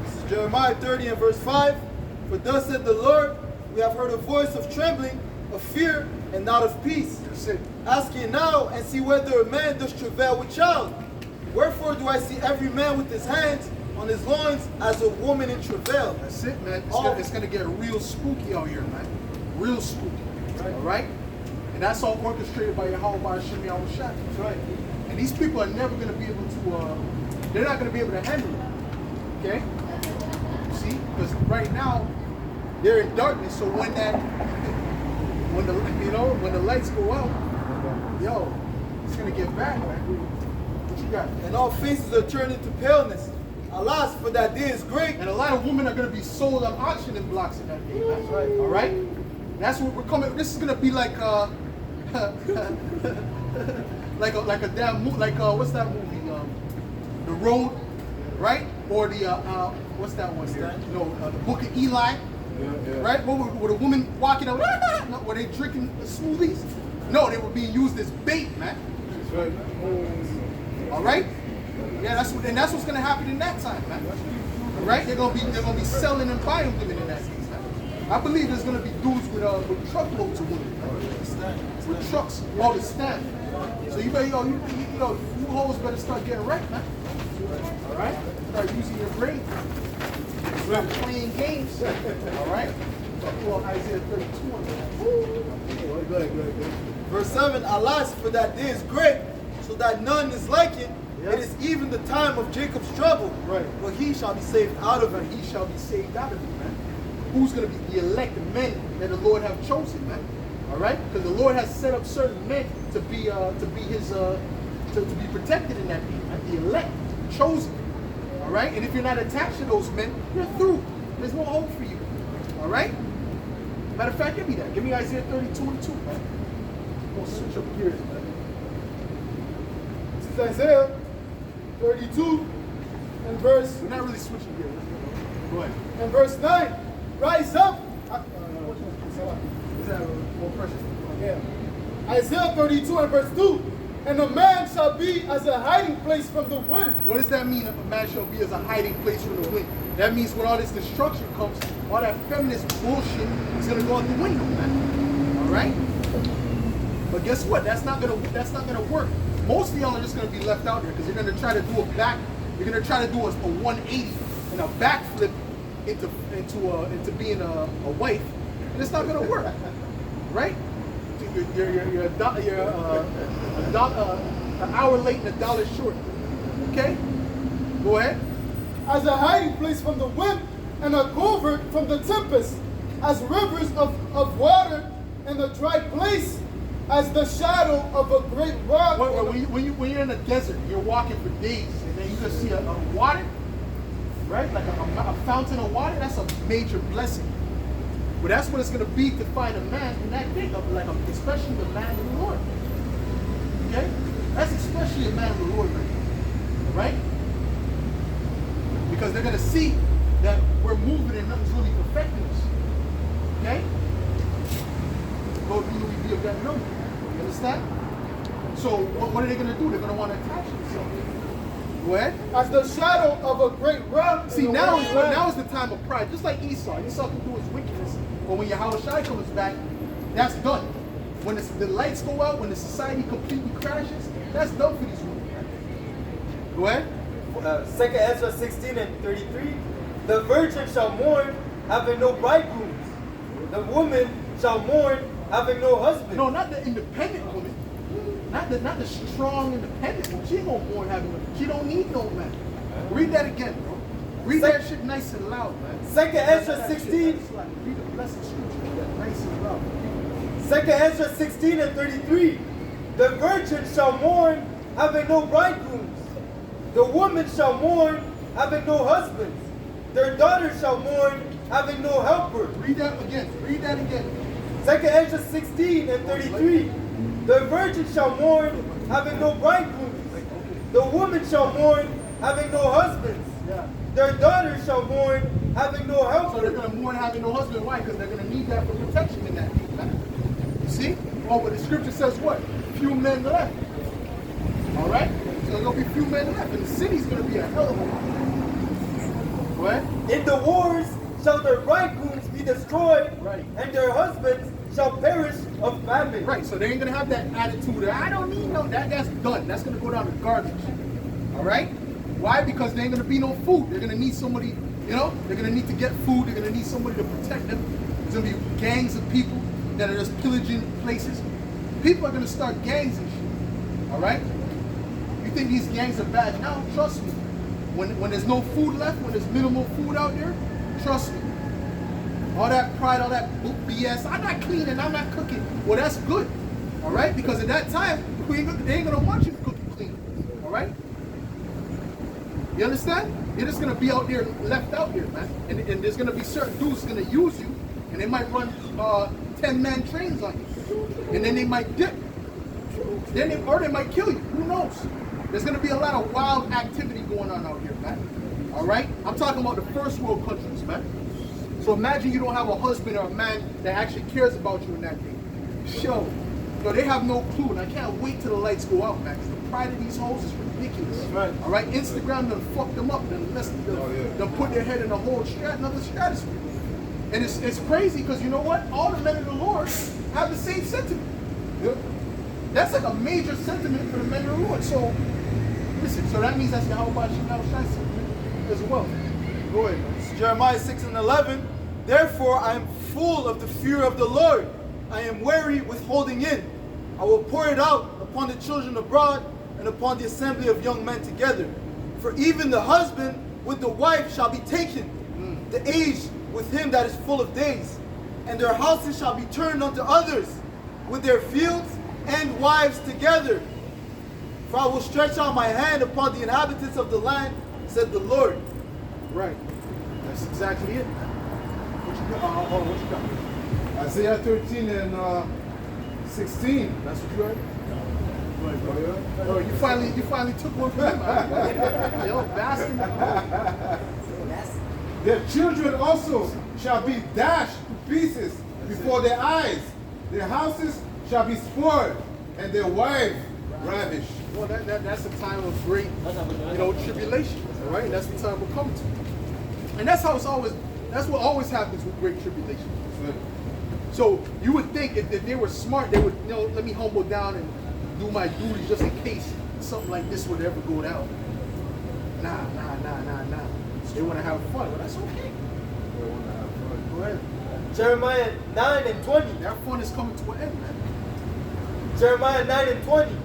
This is Jeremiah 30 and verse 5. For thus said the Lord, we have heard a voice of trembling, of fear, and not of peace. That's it. Ask ye now, and see whether a man does travail with child. Wherefore do I see every man with his hands on his loins as a woman in travail? That's it, man. Oh. It's gonna get real spooky out here, man. Real spooky. Right. All right? And that's all orchestrated by Yahweh Hashem Yahushua. That's right. And these people are never going to be able to, they're not going to be able to handle it. Okay? See? Because right now, they're in darkness. So when the lights go out, yo, it's going to get bad, man. What you got? And all faces are turned into paleness. Alas, for that day is great. And a lot of women are going to be sold on auctioning blocks in that day. That's right. All right? That's what we're coming. This is going to be like, like a damn movie, what's that movie? The Road, right? Or the what's that one? The Book of Eli, right? With a woman walking out, no, were they drinking smoothies? No, they were being used as bait, man. That's right. All right? Yeah, that's what's gonna happen in that time, man. All right? They're gonna be selling and buying women in that case, man. I believe there's gonna be dudes with truckloads of women, with trucks all the stand. So you better, you hoes better start getting wrecked, man. All right? Start using your brain. Start playing games. All right? Pull up Isaiah 32 on that. Go ahead. Verse 7, alas, for that day is great, so that none is like it. Yes. It is even the time of Jacob's trouble. Right. But he shall be saved out of it. And he shall be saved out of it, man. Who's going to be the elect men that the Lord have chosen, man? All right? Because the Lord has set up certain men to be protected in that day, man. The elect, chosen. All right? And if you're not attached to those men, you're through. There's no hope for you. All right? Matter of fact, give me that. Give me Isaiah 32 and 2, man. We'll switch up gears, man. This is Isaiah 32 and verse We're not really switching gears. Go ahead. and verse 9. Rise up. Is that more precious? Yeah. Isaiah 32 and verse 2. And a man shall be as a hiding place from the wind. What does that mean? A man shall be as a hiding place from the wind. That means when all this destruction comes, all that feminist bullshit is gonna go out the window, man. All right? But guess what? That's not gonna work. Most of y'all are just gonna be left out there because you're gonna try to do a back. You're gonna try to do a 180 and a backflip into being a wife, and it's not gonna work, right? You're an hour late and $1 short. Okay, go ahead. As a hiding place from the wind and a covert from the tempest. As rivers of water in a dry place. As the shadow of a great rock. When you're in a desert, you're walking for days, and then you just see a water, right? Like a fountain of water. That's a major blessing. But that's what it's going to be to find a man in that day, especially the man of the Lord. Okay? That's especially a man of the Lord right? Because they're going to see that we're moving and nothing's really perfecting us. Okay? Lord, we will be of that number. You understand? So what are they going to do? They're going to want to attach themselves. Go ahead. As the shadow of a great rock. See, now is the time of pride. Just like Esau. Esau can do his wickedness But when Yahweh Shai comes back, that's done. When the lights go out, when the society completely crashes, that's done for these women. Go ahead. 2 Ezra 16 and 33. The virgin shall mourn, having no bridegrooms. The woman shall mourn, having no husband. No, not the independent woman. Not the strong independent woman. She ain't gonna mourn having no. She don't need no man. Read that again, bro. Read that shit nice and loud, man. 2 Ezra 16. Read the blessed scripture. Read that nice and loud. 2 Ezra 16 and 33. The virgin shall mourn, having no bridegrooms. The woman shall mourn, having no husbands. Their daughters shall mourn, having no helper. Read that again. Read that again. 2 Ezra 16 and 33. The virgin shall mourn, having no bridegrooms. The woman shall mourn, having no husbands. Yeah. Their daughters shall mourn, having no So they're helper. gonna mourn having no husband. Why? Because they're gonna need that for protection in that. You see? Oh, but the scripture says what? Few men left. All right. So there's gonna be few men left, and the city's gonna be a hell of a lot. What? In the wars shall their bridegrooms be destroyed, Right. and their husbands shall perish of famine. Right. So they ain't gonna have that attitude that I don't need no. That's done. That's gonna go down to garbage. All right. Why? Because there ain't gonna be no food. They're gonna need somebody. You know, they're gonna need to get food. They're gonna need somebody to protect them. There's gonna be gangs of people that are just pillaging places. People are gonna start gangs and shit. All right. You think these gangs are bad now? Trust me. When there's no food left, when there's minimal food out there, trust me. All that pride, all that BS. I'm not cleaning. I'm not cooking. Well, that's good. All right. Because at that time, they ain't gonna want you to cook and clean. All right. You understand? You're just gonna be out there, left out there, man. And there's gonna be certain dudes gonna use you, and they might run 10-man trains on you, and then they might dip. Or they might kill you. Who knows? There's gonna be a lot of wild activity going on out here, man. All right? I'm talking about the first world countries, man. So imagine you don't have a husband or a man that actually cares about you in that day. Show. So they have no clue, and I can't wait till the lights go out, man. 'Cause the pride of these hoes is ridiculous. Right. All right, Instagram done fucked them up, done put their head in a whole another stratosphere. And it's crazy because you know what? All the men of the Lord have the same sentiment. That's like a major sentiment for the men of the Lord. So listen, so that means that's Yahweh Shai as well. Go ahead, man. It's Jeremiah 6 and 11. Therefore I am full of the fear of the Lord. I am weary with holding in. I will pour it out upon the children abroad and upon the assembly of young men together. For even the husband with the wife shall be taken, the aged with him that is full of days. And their houses shall be turned unto others, with their fields and wives together. For I will stretch out my hand upon the inhabitants of the land, said the Lord. Right. That's exactly it. What you got? Hold on, what you got? Isaiah 13 and 16. That's what you heard? Oh, you finally took one from him. Yo, bastard. Their children also shall be dashed to pieces before their eyes. Their houses shall be spoiled, and their wives ravished. Well, that's a time of great, tribulation. All right, that's the time we're coming to. And that's how it's always. That's what always happens with great tribulation. So you would think if they were smart, they would, let me humble down and do my duty just in case something like this would ever go down. Nah. They want to have fun, but that's okay. Go ahead. Jeremiah 9 and 20. That fun is coming to an end, man. Jeremiah 9 and 20.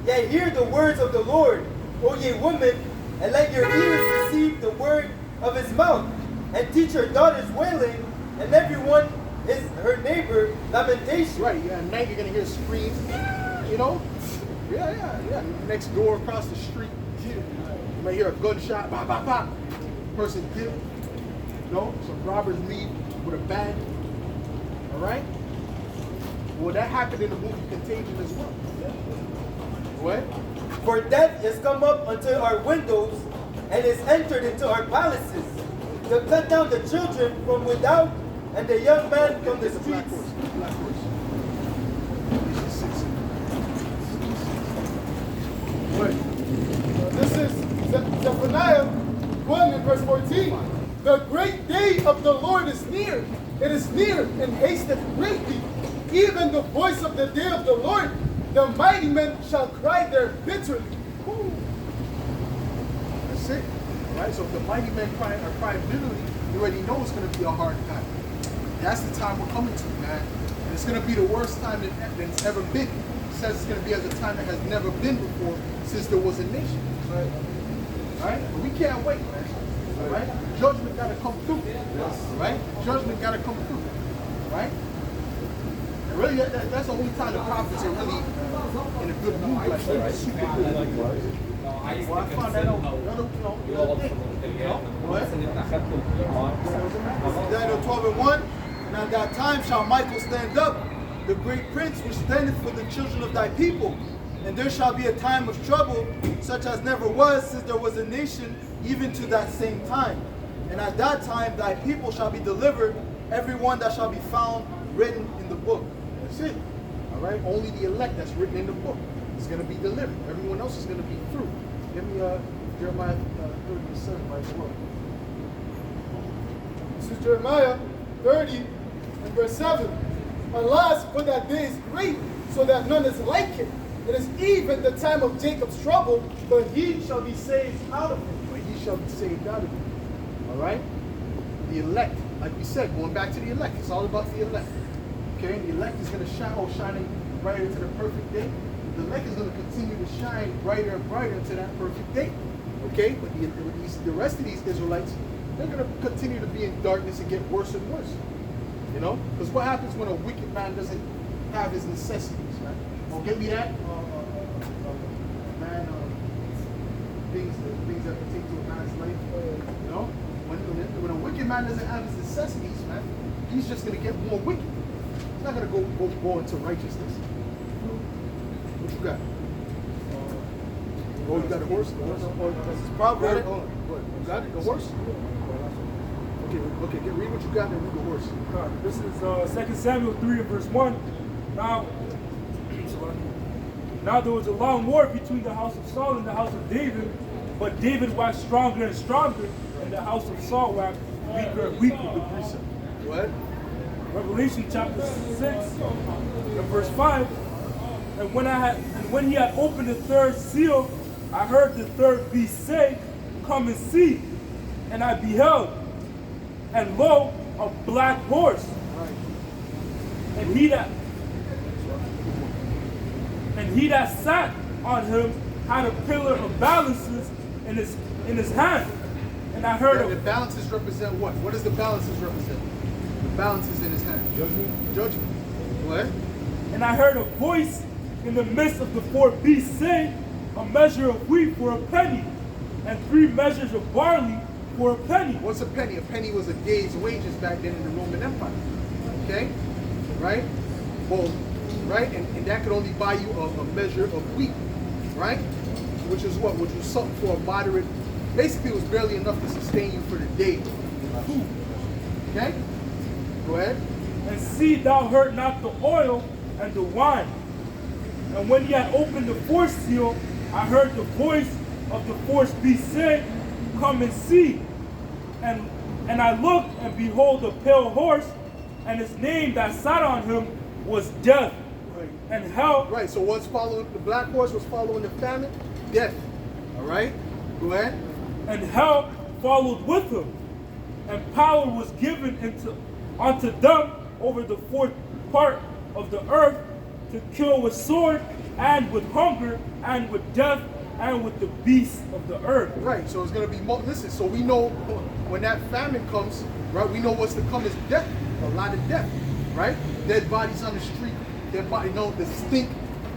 Yet hear the words of the Lord, O ye women, and let your ears receive the word of his mouth, and teach your daughters wailing, and everyone is her neighbor lamentation. Right, yeah, at night you're going to hear screams, Yeah. Next door across the street, you might hear a gunshot, bop, bop, bop. Person killed. Some robbers leave with a bag. All right? Well, that happened in the movie Contagion as well. What? For death is come up unto our windows, and is entered into our palaces, to cut down the children from without, and the young man from the streets. This is Zephaniah 1 and verse 14. The great day of the Lord is near, It is near and hasteth greatly. Even the voice of the day of the Lord, the mighty men shall cry there bitterly. Woo. That's it. Right? So if the mighty men are crying bitterly, you already know it's going to be a hard time. That's the time we're coming to, man. And it's going to be the worst time than it's ever been. It says it's going to be at a time that has never been before since there was a nation. Right? Right? But we can't wait, man. Right? Judgment got to come through. Right? Judgment got to come through. Right? And really, that's the only time the prophets are really in a good mood, like that. Super good. Well, I found that out. Daniel 12:1. And at that time shall Michael stand up, the great prince which standeth for the children of thy people. And there shall be a time of trouble, such as never was since there was a nation, even to that same time. And at that time thy people shall be delivered, every one that shall be found written in the book. That's it. All right? Only the elect that's written in the book is going to be delivered. Everyone else is going to be through. Give me Jeremiah 37 right as well. This is Jeremiah 30 and verse 7. Alas, for that day is great, so that none is like it. It is even the time of Jacob's trouble, but he shall be saved out of it. But he shall be saved out of it. All right? The elect, like we said, going back to the elect, it's all about the elect. Okay? The elect is going to shining brighter to the perfect day. The elect is going to continue to shine brighter and brighter to that perfect day. Okay? But the rest of these Israelites, they're going to continue to be in darkness and get worse and worse. You know? Because what happens when a wicked man doesn't have his necessities, right? Oh, give me that. Things that pertain to a man's life. You know? When a wicked man doesn't have his necessities, man, he's just going to get more wicked. He's not going to go into righteousness. What you got? Oh, you got a horse? The horse? This is Proverbs. You got it? The horse? Okay, read what you got and read the horse. This is 2 Samuel 3 and verse 1. Now there was a long war between the house of Saul and the house of David, but David waxed stronger and stronger, and the house of Saul waxed weaker and weaker. What? Revelation chapter 6 and verse 5. And when he had opened the third seal, I heard the third beast say, "Come and see." And I beheld, and lo, a black horse. And he that sat on him had a pillar of balances in his hand. And I heard the balances represent what? What does the balances represent? The balances in his hand. Judgment. What? And I heard a voice in the midst of the four beasts say, "A measure of wheat for a penny, and 3 measures of barley for a penny." What's a penny? A penny was a day's wages back then in the Roman Empire. Okay? Right? Well, right? And that could only buy you a measure of wheat. Right? Which is what? Which was something for a moderate. Basically, it was barely enough to sustain you for the day. Food. Okay? Go ahead. And see, thou heard not the oil and the wine. And when he had opened the fourth seal, I heard the voice of the fourth beast say, "Come and see." And I looked, and behold, a pale horse, and his name that sat on him was Death, and Hell. Right, so what's following, the black horse was following the famine? Death. All right? Go ahead. And Hell followed with him. And power was given unto them over the fourth part of the earth to kill with sword, and with hunger, and with death, and with the beasts of the earth. Right, so it's going to be, listen, so we know when that famine comes, right, we know what's to come is death, a lot of death, right? Dead bodies on the street, dead body, the stink,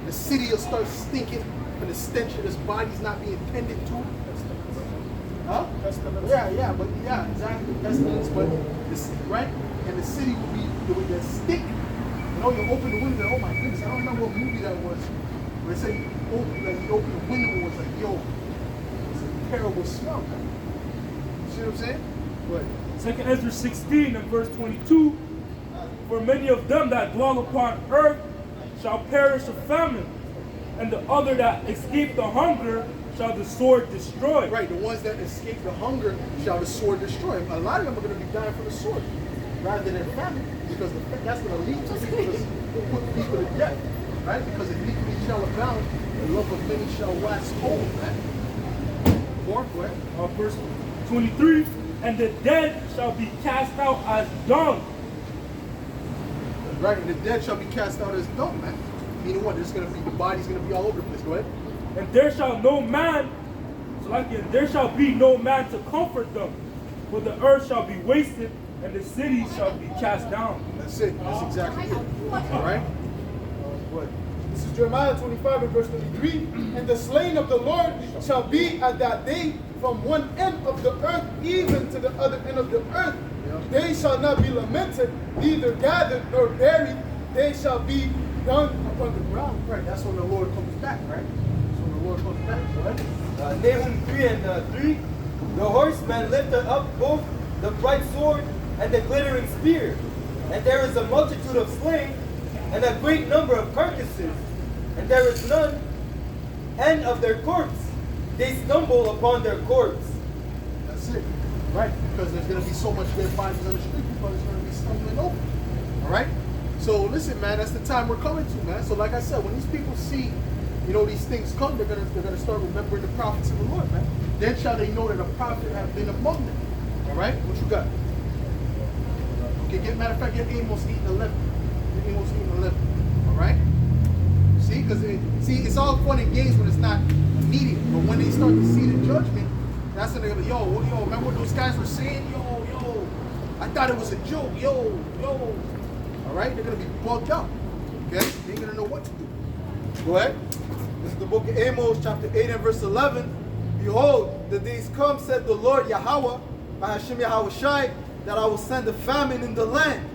the city will start stinking from the stench of this body's not being tended to. Huh? Yeah, exactly, pestilence, but this, right? And the city will be, with that stink. You open the window, oh my goodness, I don't remember what movie that was. Where they say, you open the window and it was like, yo, it's a terrible smell. Man. You see what I'm saying? What? 2 Ezra 16 and verse 22. For many of them that dwell upon earth shall perish of famine, and the other that escape the hunger shall the sword destroy. Right, the ones that escape the hunger shall the sword destroy. A lot of them are going to be dying from the sword. rather than famine, because that's going to lead to people to put people to death, right? Because if iniquity shall abound, the love of many shall wax cold, man. More, go ahead. Verse 23, and the dead shall be cast out as dung. Right, and the dead shall be cast out as dung, man. Meaning what? There's going to be, the body's going to be all over the place. Go ahead. And there shall no man, there shall be no man to comfort them, for the earth shall be wasted, and the cities shall be cast down. That's it. That's exactly it. All right? What? This is Jeremiah 25 and verse 33. And the slain of the Lord shall be at that day from one end of the earth even to the other end of the earth. They shall not be lamented, neither gathered nor buried. They shall be dung upon the ground. Right, that's when the Lord comes back, right? That's when the Lord comes back, right? Nahum 3 and 3. The horseman lifted up both the bright sword and the glittering spear. And there is a multitude of slain, and a great number of carcasses. And there is none end of their corpse. They stumble upon their corpse. That's it. Right? Because there's going to be so much dead bodies on the street, people are going to be stumbling over. All right? So listen, man, that's the time we're coming to, man. So like I said, when these people see, you know, these things come, they're gonna start remembering the prophets of the Lord, man. Then shall they know that a prophet have been among them. All right? What you got? Okay, matter of fact, get Amos 8 and 11. Get Amos 8 and 11. All right? See? Because it's all fun and games when it's not immediate. But when they start to see the judgment, that's when they're gonna be, yo, remember what those guys were saying? Yo, I thought it was a joke. Yo. All right? They're going to be bugged out. Okay? They ain't going to know what to do. Go ahead. This is the book of Amos, chapter 8 and verse 11. Behold, the days come, said the Lord Yahweh, by Hashem Yahushai, that I will send a famine in the land.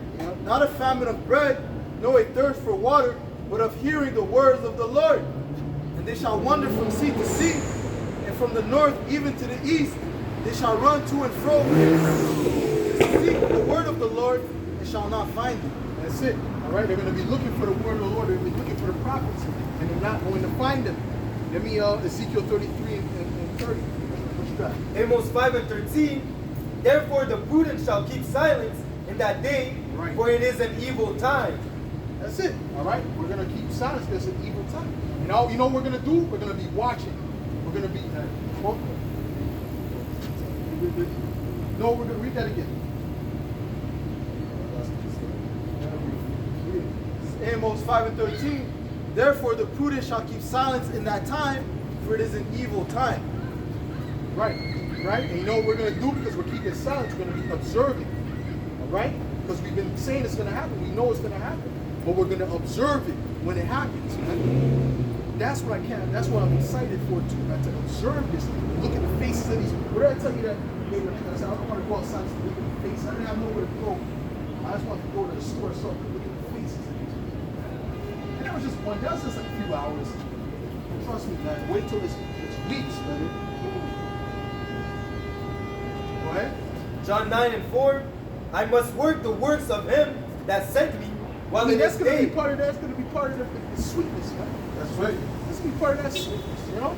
Not a famine of bread, nor a thirst for water, but of hearing the words of the Lord. And they shall wander from sea to sea, and from the north even to the east. They shall run to and fro, to seek the word of the Lord, and shall not find it. That's it. All right? They're going to be looking for the word of the Lord. They're going to be looking for the prophets, and they're not going to find them. Let me, Ezekiel 33 and 30. What you got? Amos 5 and 13. Therefore the prudent shall keep silence in that day, Right. for it is an evil time. That's it. All right? We're going to keep silence. There's an evil time. You know what we're going to do? We're going to be watching. We're going to be... no, we're going to read that again. Amos 5 and 13. Therefore the prudent shall keep silence in that time, for it is an evil time. Right. And you know what we're going to do because we're keeping silence? We're going to be observing. All right? Because we've been saying it's going to happen. We know it's going to happen. But we're going to observe it when it happens, man. That's what I'm excited for too, man, to observe this. Look at the faces of these people. What did I tell you that? I said, I don't want to go outside to look at the faces. I didn't have nowhere to go. I just want to go to the store or something, look at the faces of these people. And that was just like a few hours. And trust me, man, wait till it's weeks, brother. Go ahead. John 9 and 4. I must work the works of him that sent me while it that's is going to day. be part of that's going to be part of the sweetness, man. That's right. That's going to be part of that sweetness, you know?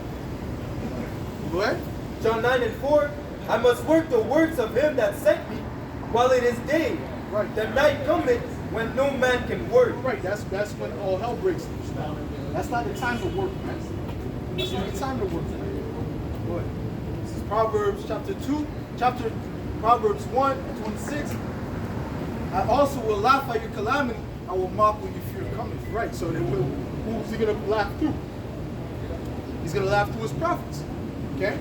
Go ahead. John 9 and 4. I must work the works of him that sent me while it is day. Right. The night cometh when no man can work. Right, that's when all hell breaks loose. That's not the time to work, man. That's not the time to work, man. Go ahead. This is Proverbs Proverbs 1 and 26. I also will laugh at your calamity. I will mock when your fear cometh. Right, so then who's he going to laugh to? He's going to laugh to his prophets. Okay?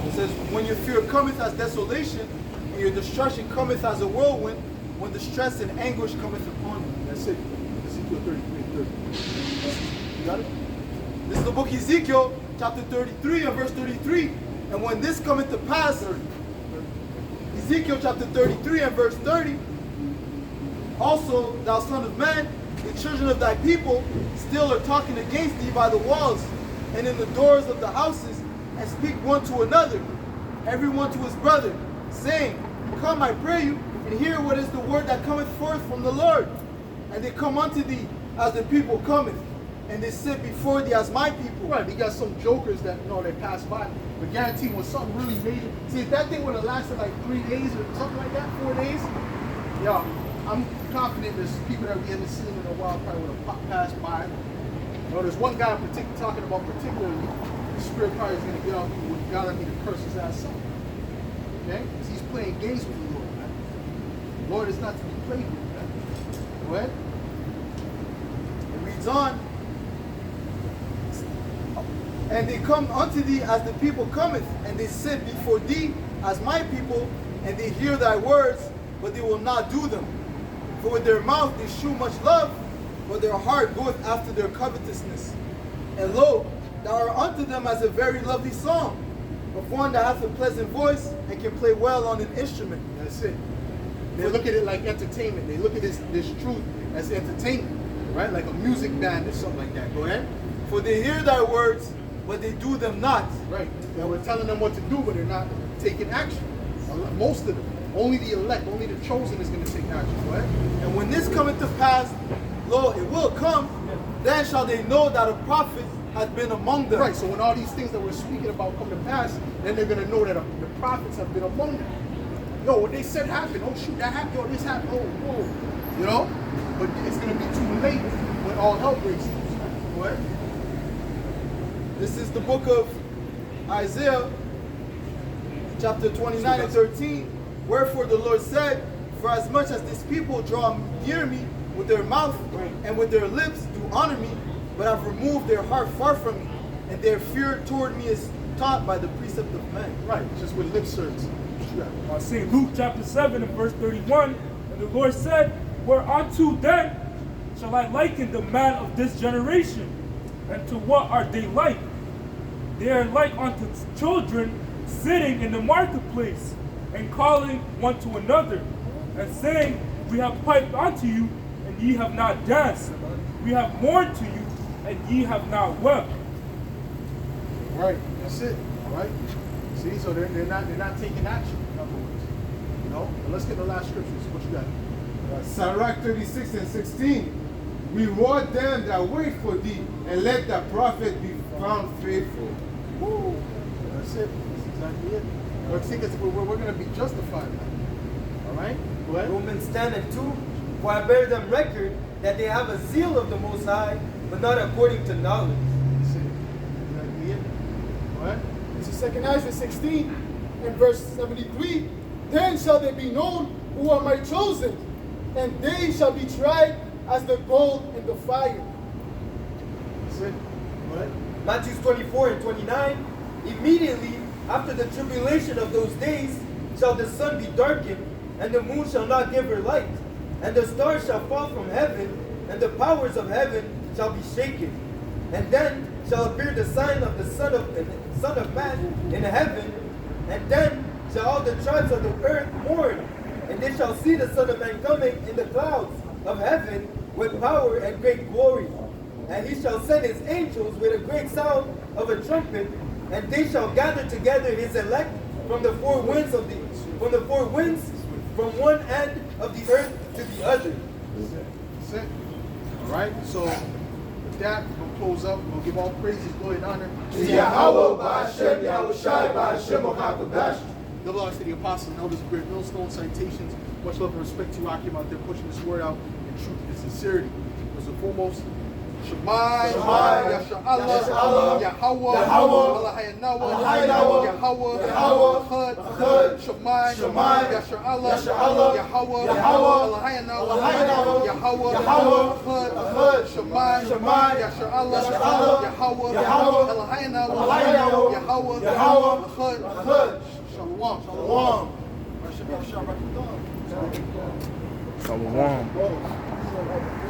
It says, when your fear cometh as desolation, and your destruction cometh as a whirlwind, when distress and anguish cometh upon you. That's it. Ezekiel 33 and 30. You got it? This is the book Ezekiel, chapter 33 and verse 33. And when this cometh to pass, Ezekiel chapter 33 and verse 30, also, thou son of man, the children of thy people still are talking against thee by the walls and in the doors of the houses, and speak one to another, every one to his brother, saying, come, I pray you, and hear what is the word that cometh forth from the Lord. And they come unto thee as the people cometh, and they sit before thee as my people. Right, they got some jokers that they pass by, but guarantee when something really major. See, if that thing would have lasted like 3 days or something like that, 4 days, yeah, I'm confident there's people that we haven't seen in a while probably would have passed by. There's one guy in particular talking about particularly the spirit probably is going to get out people with God and me to curse his ass out. Okay? So he's playing games with the Lord, man. The Lord is not to be played with, man. Go ahead. It reads on. And they come unto thee as the people cometh, and they sit before thee as my people, and they hear thy words, but they will not do them. For with their mouth they shew much love, but their heart goeth after their covetousness. And lo, thou art unto them as a very lovely song, of one that hath a pleasant voice, and can play well on an instrument. That's it. They look at it like entertainment. They look at this truth as entertainment, right? Like a music band or something like that. Go ahead. For they hear thy words, but they do them not. Right. Now we're telling them what to do, but they're not taking action. Most of them. Only the elect, only the chosen is going to take action. Go ahead. And when this cometh to pass, lo, it will come, then shall they know that a prophet hath been among them. Right. So when all these things that we're speaking about come to pass, then they're going to know that the prophets have been among them. Yo, what they said happened. Oh shoot, that happened. Yo, this happened. Oh, whoa. You know? But it's going to be too late when all hell breaks loose. Go ahead. This is the book of Isaiah, chapter 29 and 13. Wherefore the Lord said, for as much as this people draw near me with their mouth and with their lips do honor me, but have removed their heart far from me, and their fear toward me is taught by the precept of men. Right, just with lip service. St. Luke chapter 7 and verse 31, and the Lord said, whereunto then shall I liken the man of this generation? And to what are they like? They are like unto children sitting in the marketplace, and calling one to another, and saying, we have piped unto you, and ye have not danced. We have mourned to you, and ye have not wept. Right, that's it. Right? See, so they're not taking action, in other words. You know? And let's get the last scriptures. What you got? Sirach 36 and 16. Reward them that wait for thee, and let the prophet be found faithful. Woo! That's it. That's exactly it. We're going to be justified now. All right? Go ahead. Romans 10 and 2. For I bear them record that they have a zeal of the Most High, but not according to knowledge. That's it. Exactly it. Go ahead. This is 2 Ezra 16 and verse 73. Then shall they be known who are my chosen, and they shall be tried as the gold in the fire. That's it. Go ahead. Matthew 24 and 29. Immediately after the tribulation of those days shall the sun be darkened, and the moon shall not give her light, and the stars shall fall from heaven, and the powers of heaven shall be shaken. And then shall appear the sign of the Son of Man in heaven, and then shall all the tribes of the earth mourn, and they shall see the Son of Man coming in the clouds of heaven with power and great glory. And he shall send his angels with a great sound of a trumpet, and they shall gather together his elect from the four winds from one end of the earth to the other. That's it. All right. So with that, we're gonna close up. We're gonna give all praises, glory, and honor To Yahweh, Ba'ashem, Yahushai, Ba'ashem, Ochakadash. Double honors to the apostles and elders of Great Millstone. Citations. Much love and respect to you, Akim, out there pushing this word out in truth and sincerity. First and foremost, Shemai, Yasha Allah, Yahweh, Elohayanawa, Yahweh, Echad, Shemai, Yasha Allah, Yahweh, Elohayanawa, Yahweh, Echad, Shemai, Yasha Allah, Yahweh, Elohayanawa, Yahweh, Echad. Shalom. Shalom.